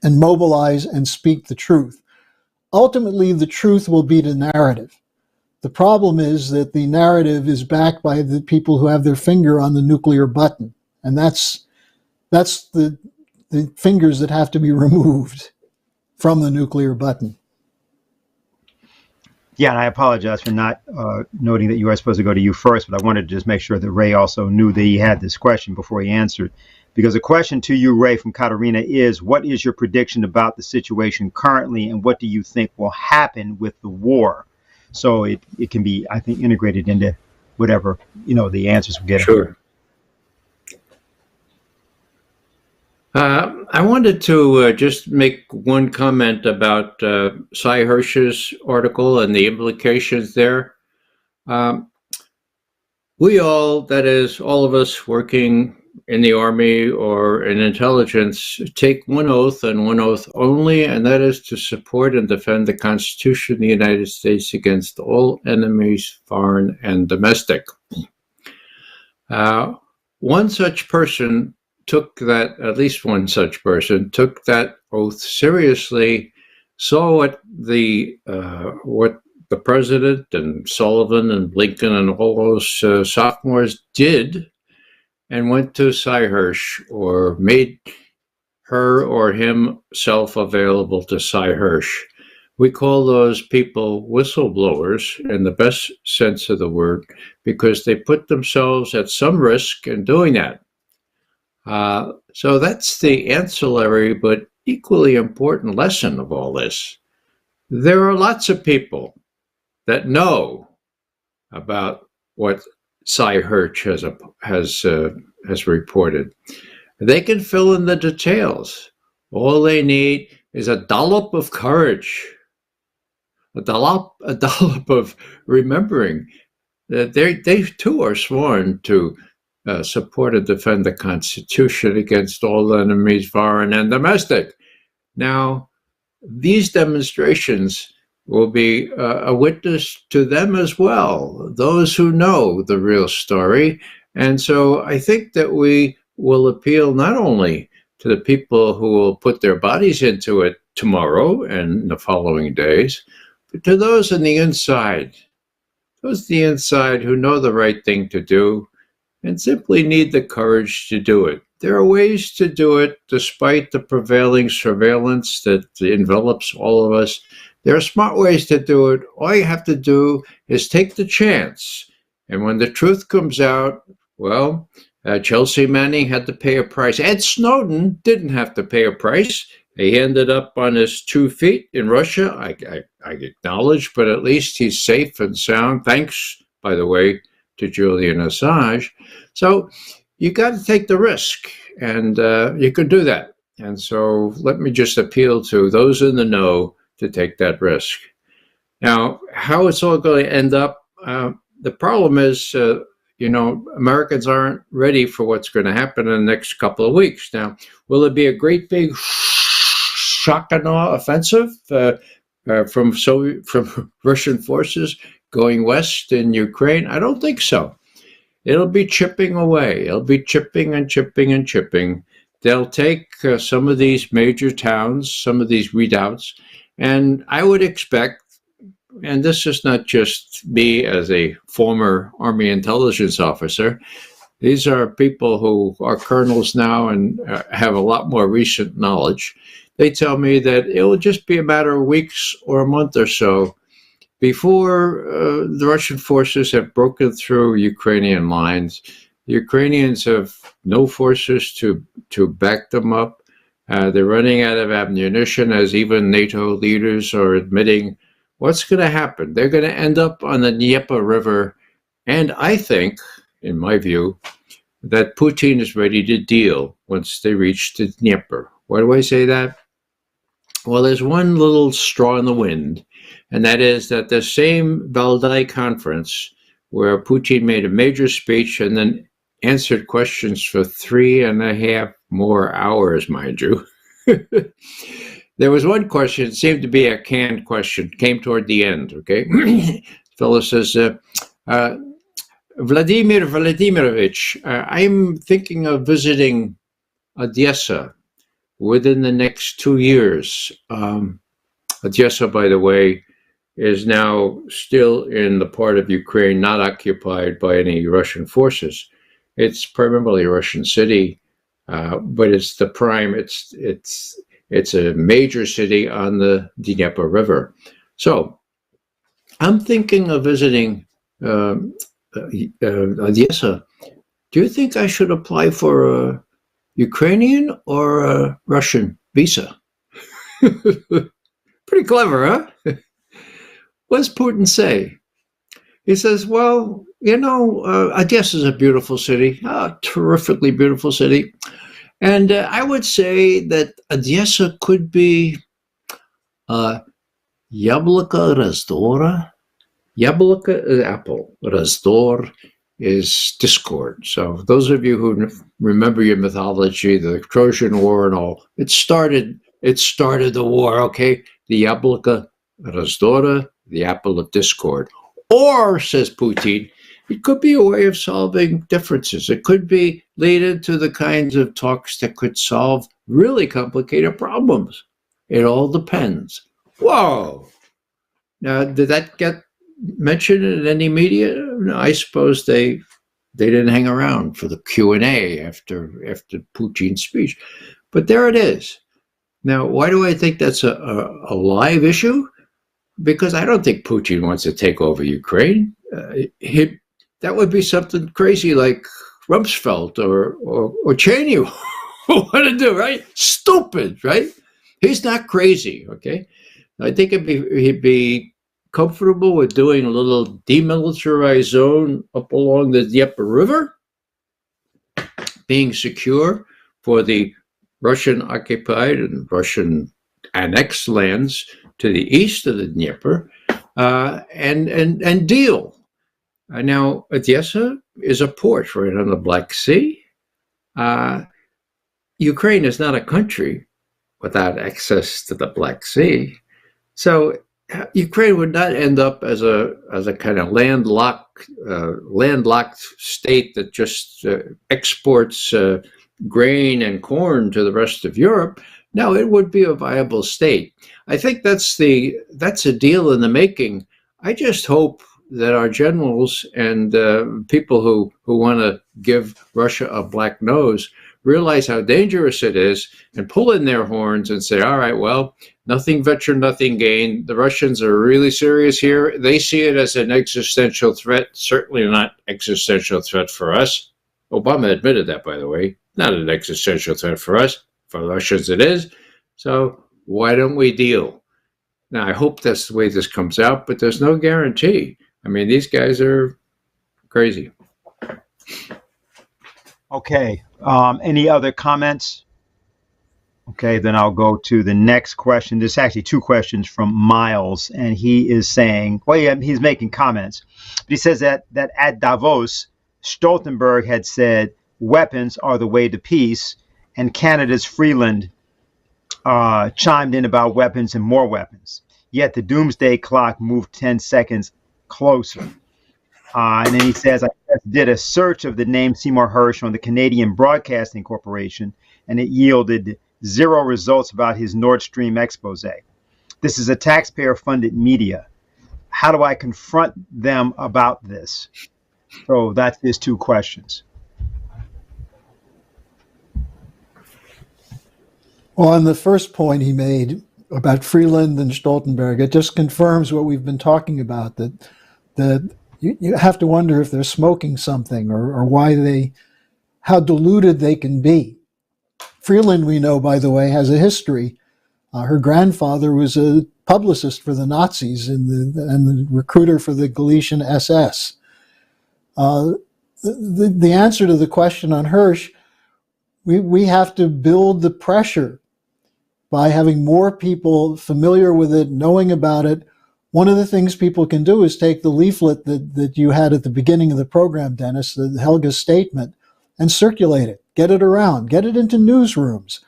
and mobilize and speak the truth. Ultimately, the truth will be the narrative. The problem is that the narrative is backed by the people who have their finger on the nuclear button. And that's the fingers that have to be removed from the nuclear button. Yeah, and I apologize for not noting that you were supposed to go to you first, but I wanted to just make sure that Ray also knew that he had this question before he answered. Because the question to you, Ray, from Katarina is, what is your prediction about the situation currently, and what do you think will happen with the war? So it can be, I think, integrated into whatever, the answers we get. Sure. I wanted to just make one comment about Cy Hirsch's article and the implications there. We all, that is, all of us working in the Army or in intelligence, take one oath and one oath only, and that is to support and defend the Constitution of the United States against all enemies, foreign and domestic. One such person took that, at least one such person, took that oath seriously, saw what the president and Sullivan and Blinken and all those sophomores did and went to Cy-Hirsch or made her or himself available to Cy-Hirsch. We call those people whistleblowers in the best sense of the word because they put themselves at some risk in doing that. So that's the ancillary but equally important lesson of all this. There are lots of people that know about what Cy-Hirsch has reported. They can fill in the details. All they need is a dollop of courage, a dollop of remembering that they too are sworn to support and defend the Constitution against all enemies, foreign and domestic. Now, these demonstrations will be a witness to them as well, those who know the real story. And so I think that we will appeal not only to the people who will put their bodies into it tomorrow and the following days, but to those on the inside, who know the right thing to do and simply need the courage to do it. There are ways to do it despite the prevailing surveillance that envelops all of us. There are smart ways to do it. All you have to do is take the chance. And when the truth comes out, well, Chelsea Manning had to pay a price. Ed Snowden didn't have to pay a price. He ended up on his 2 feet in Russia, I acknowledge, but at least he's safe and sound. Thanks, by the way, to Julian Assange. So you got to take the risk, and you can do that. And so let me just appeal to those in the know to take that risk. Now, how it's all going to end up, the problem is, Americans aren't ready for what's going to happen in the next couple of weeks. Now, will it be a great big shock and awe offensive from Russian forces going west in Ukraine? I don't think so. It'll be chipping away. It'll be chipping and chipping and chipping. They'll take some of these major towns, some of these redoubts, and I would expect, and this is not just me as a former Army intelligence officer, these are people who are colonels now and have a lot more recent knowledge. They tell me that it will just be a matter of weeks or a month or so before the Russian forces have broken through Ukrainian lines. The Ukrainians have no forces to back them up. They're running out of ammunition, as even NATO leaders are admitting. What's going to happen? They're going to end up on the Dnieper River. And I think, in my view, that Putin is ready to deal once they reach the Dnieper. Why do I say that? Well, there's one little straw in the wind, and that is that the same Valdai conference where Putin made a major speech and then answered questions for 3.5 more hours, mind you. There was one question, it seemed to be a canned question, came toward the end, okay? Fellow says, Vladimir Vladimirovich, I'm thinking of visiting Odessa within the next 2 years. Odessa, by the way, is now still in the part of Ukraine not occupied by any Russian forces. It's primarily a Russian city, but it's the prime, it's a major city on the Dnieper River. So I'm thinking of visiting Odessa. Do you think I should apply for a Ukrainian or a Russian visa? Pretty clever, huh? What does Putin say? He says, well, Odessa is a beautiful city, a terrifically beautiful city. And I would say that Odessa could be Yabloko Razdora. Yabloko is apple. Razdor is discord. So those of you who remember your mythology, the Trojan War and all, it started the war, okay? The Yabloko Razdora, the apple of discord. Or, says Putin, it could be a way of solving differences. It could be lead into the kinds of talks that could solve really complicated problems. It all depends. Whoa! Now, did that get mentioned in any media? No, I suppose they they didn't hang around for the Q&A after Putin's speech. But there it is. Now, why do I think that's a live issue? Because I don't think Putin wants to take over Ukraine. That would be something crazy like Rumsfeld or Cheney would want to do, right? Stupid, right? He's not crazy, okay? I think he'd be comfortable with doing a little demilitarized zone up along the Dnieper River, being secure for the Russian occupied and Russian annexed lands to the east of the Dnieper, and deal. Now, Odessa is a port right on the Black Sea. Ukraine is not a country without access to the Black Sea. So Ukraine would not end up as a kind of landlocked state that just exports grain and corn to the rest of Europe. No, it would be a viable state. I think that's a deal in the making. I just hope that our generals and people who want to give Russia a black nose realize how dangerous it is and pull in their horns and say, all right, well, nothing venture, nothing gain. The Russians are really serious here. They see it as an existential threat, certainly not existential threat for us. Obama admitted that, by the way, not an existential threat for us. For the Russians it is. So why don't we deal? Now, I hope that's the way this comes out, but there's no guarantee. I mean, these guys are crazy. Okay. Any other comments? Okay, then I'll go to the next question. There's actually two questions from Miles, and he is saying, well, yeah, he's making comments. But he says that at Davos, Stoltenberg had said weapons are the way to peace, and Canada's Freeland chimed in about weapons and more weapons. Yet the doomsday clock moved 10 seconds closer. And then he says, I did a search of the name Seymour Hersh on the Canadian Broadcasting Corporation, and it yielded 0 results about his Nord Stream expose. This is a taxpayer-funded media. How do I confront them about this? So that's his two questions. Well, on the first point he made about Freeland and Stoltenberg, it just confirms what we've been talking about, that you have to wonder if they're smoking something or how diluted they can be. Freeland, we know, by the way, has a history. Her grandfather was a publicist for the Nazis and the recruiter for the Galician SS. The answer to the question on Hersh, we have to build the pressure by having more people familiar with it, knowing about it. One of the things people can do is take the leaflet that you had at the beginning of the program, Dennis, the Helga's statement, and circulate it, get it around, get it into newsrooms.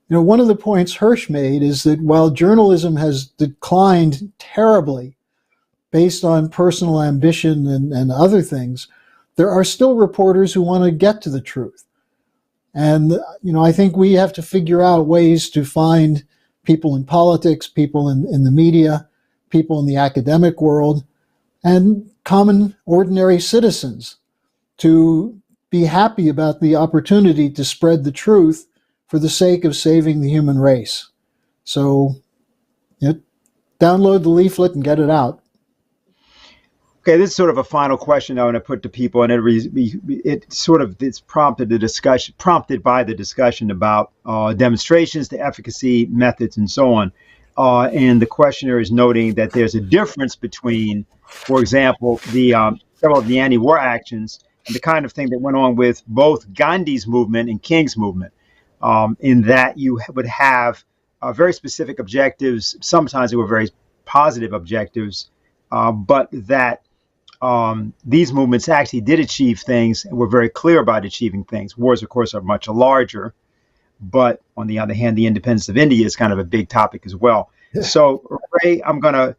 You know, one of the points Hersh made is that while journalism has declined terribly based on personal ambition and other things, there are still reporters who want to get to the truth. And, you know, I think we have to figure out ways to find people in politics, people in the media, people in the academic world, and common, ordinary citizens to be happy about the opportunity to spread the truth for the sake of saving the human race. So, download the leaflet and get it out. Okay, this is sort of a final question I want to put to people, and it's prompted by the discussion about demonstrations, the efficacy, methods, and so on. And the questioner is noting that there's a difference between, for example, several of the anti-war actions and the kind of thing that went on with both Gandhi's movement and King's movement, in that you would have very specific objectives. Sometimes they were very positive objectives, but that these movements actually did achieve things and were very clear about achieving things. Wars, of course, are much larger, but on the other hand, the independence of India is kind of a big topic as well. Yeah. So, Ray, I'm gonna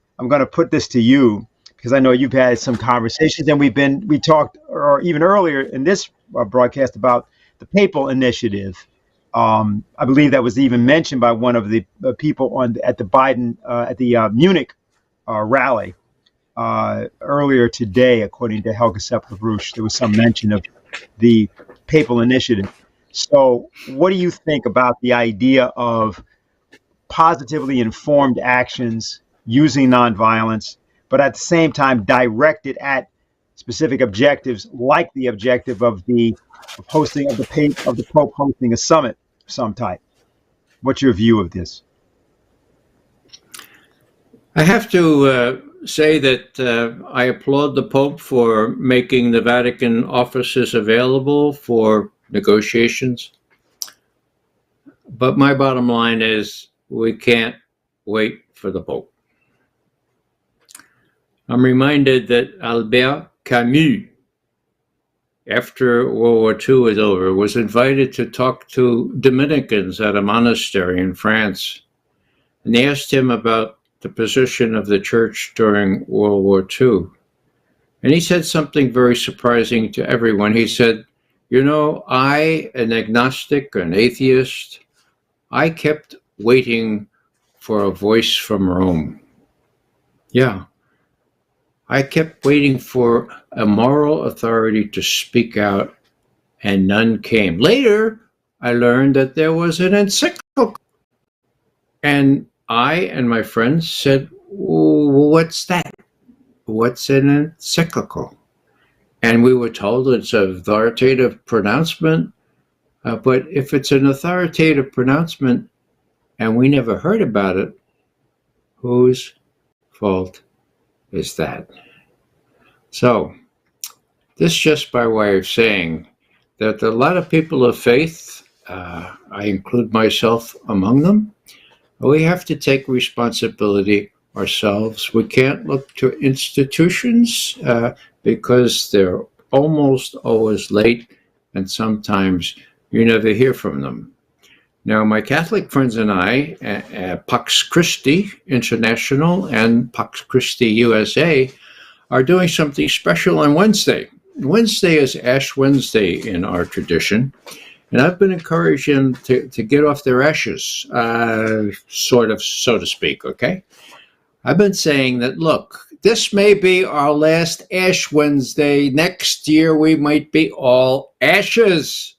put this to you because I know you've had some conversations, and we talked, or even earlier in this broadcast, about the Papal Initiative. I believe that was even mentioned by one of the people at the Biden at the Munich rally. earlier today, according to Helga Seppler-Bruch, there was some mention of the papal initiative. So what do you think about the idea of positively informed actions using nonviolence, but at the same time directed at specific objectives, like the objective of the Pope hosting a summit of some type? What's your view of this? I have to say that I applaud the Pope for making the Vatican offices available for negotiations. But my bottom line is we can't wait for the Pope. I'm reminded that Albert Camus, after World War II was over, was invited to talk to Dominicans at a monastery in France. And they asked him about the position of the church during World War II. And he said something very surprising to everyone. He said, you know, I, an agnostic, an atheist, I kept waiting for a voice from Rome. Yeah. I kept waiting for a moral authority to speak out, and none came. Later, I learned that there was an encyclical. And I and my friends said, what's that? What's an encyclical? And we were told it's an authoritative pronouncement. But if it's an authoritative pronouncement and we never heard about it, whose fault is that? So, this just by way of saying that a lot of people of faith, I include myself among them, we have to take responsibility ourselves. We can't look to institutions because they're almost always late, and sometimes you never hear from them. Now, my Catholic friends and I, Pax Christi International and Pax Christi USA, are doing something special on Wednesday. Wednesday is Ash Wednesday in our tradition. And I've been encouraging them to get off their ashes, sort of, so to speak, okay? I've been saying that, look, this may be our last Ash Wednesday. Next year, we might be all ashes.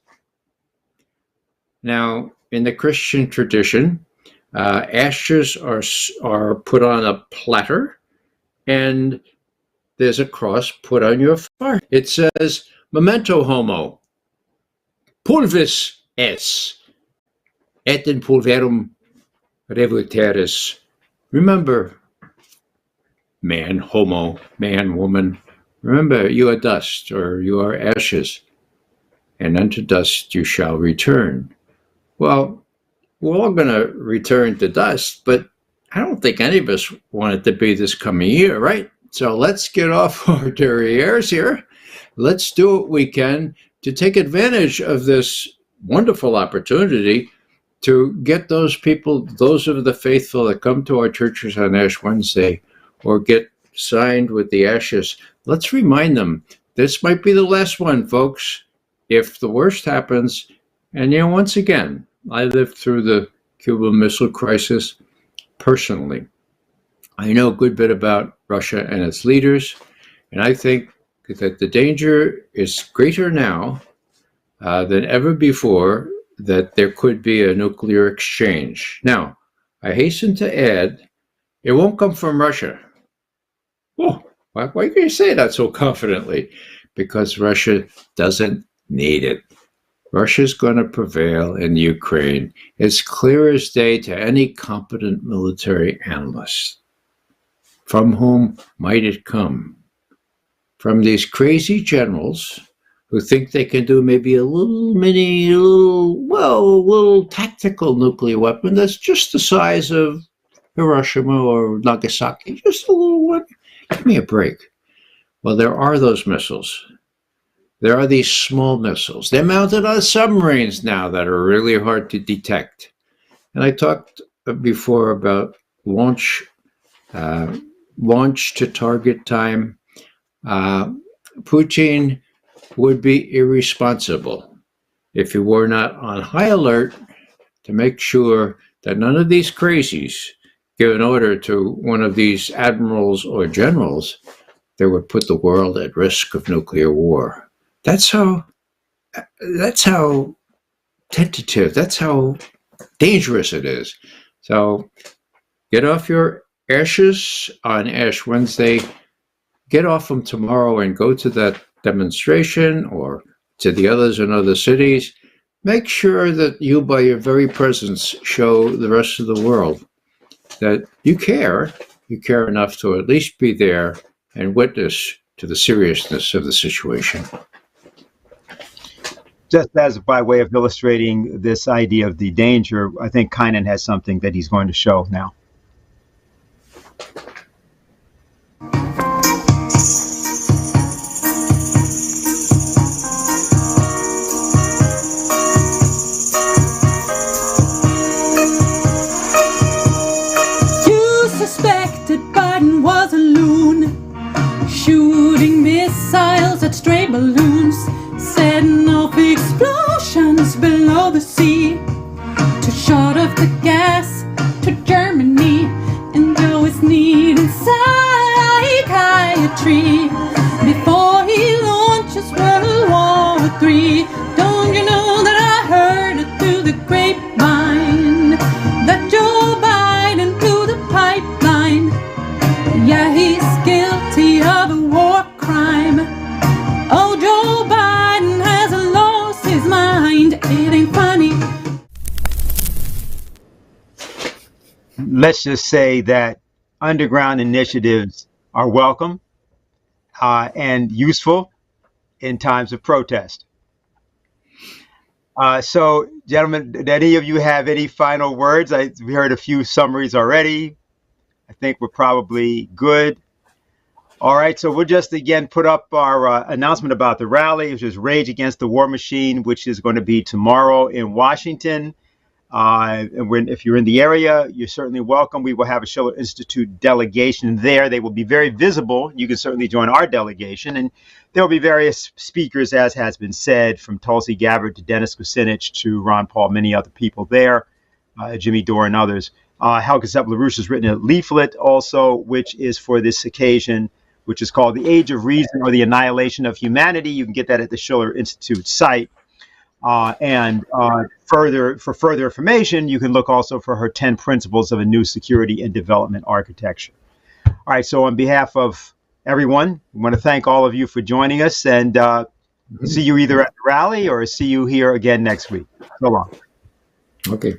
Now, in the Christian tradition, ashes are put on a platter, and there's a cross put on your forehead. It says, memento homo. Pulvis es, et in pulverum revoluteris. Remember, man, homo, man, woman, remember you are dust, or you are ashes, and unto dust you shall return. Well, we're all going to return to dust, but I don't think any of us want it to be this coming year, right? So let's get off our derrieres here. Let's do what we can to take advantage of this wonderful opportunity to get those people, those of the faithful that come to our churches on Ash Wednesday or get signed with the ashes. Let's remind them, this might be the last one, folks. If the worst happens, and once again, I lived through the Cuban Missile Crisis personally. I know a good bit about Russia and its leaders, and I think that the danger is greater now than ever before that there could be a nuclear exchange. Now, I hasten to add, it won't come from Russia. Oh, why can you say that so confidently? Because Russia doesn't need it. Russia's going to prevail in Ukraine. It's clear as day to any competent military analyst. From whom might it come? From these crazy generals who think they can do maybe a little tactical nuclear weapon that's just the size of Hiroshima or Nagasaki, just a little one. Give me a break. Well, there are those missiles. There are these small missiles. They're mounted on submarines now that are really hard to detect. And I talked before about launch to target time. Putin would be irresponsible if he were not on high alert to make sure that none of these crazies give an order to one of these admirals or generals, they would put the world at risk of nuclear war. That's how tentative, that's how dangerous it is. So get off your ashes on Ash Wednesday, get off them tomorrow and go to that demonstration or to the others in other cities. Make sure that you, by your very presence, show the rest of the world that you care enough to at least be there and witness to the seriousness of the situation. Just as by way of illustrating this idea of the danger, I think Kynan has something that he's going to show now. You suspected Biden was a loon, shooting missiles at stray balloons, setting off explosions below the sea, to shut off the gas to Germany, and though it's needing psychiatry before he launches World War III. Don't you know that I heard it through the grapevine, that Joe Biden blew the pipeline? Yeah, he's guilty of a war crime. Oh, Joe Biden has lost his mind. It ain't funny. Let's just say that underground initiatives are welcome and useful in times of protest. So, gentlemen, did any of you have any final words? We heard a few summaries already. I think we're probably good. All right, so we'll just again put up our announcement about the rally, which is Rage Against the War Machine, which is going to be tomorrow in Washington. And if you're in the area, you're certainly welcome. We will have a Schiller Institute delegation there. They will be very visible. You can certainly join our delegation. And there will be various speakers, as has been said, from Tulsi Gabbard to Dennis Kucinich to Ron Paul, many other people there, Jimmy Dore and others. Helga Zepp-LaRouche has written a leaflet also, which is for this occasion, which is called The Age of Reason or the Annihilation of Humanity. You can get that at the Schiller Institute site. For further information, you can look also for her 10 principles of a new security and development architecture. All right, so on behalf of everyone, we want to thank all of you for joining us, and see you either at the rally or see you here again next week. So long. Okay.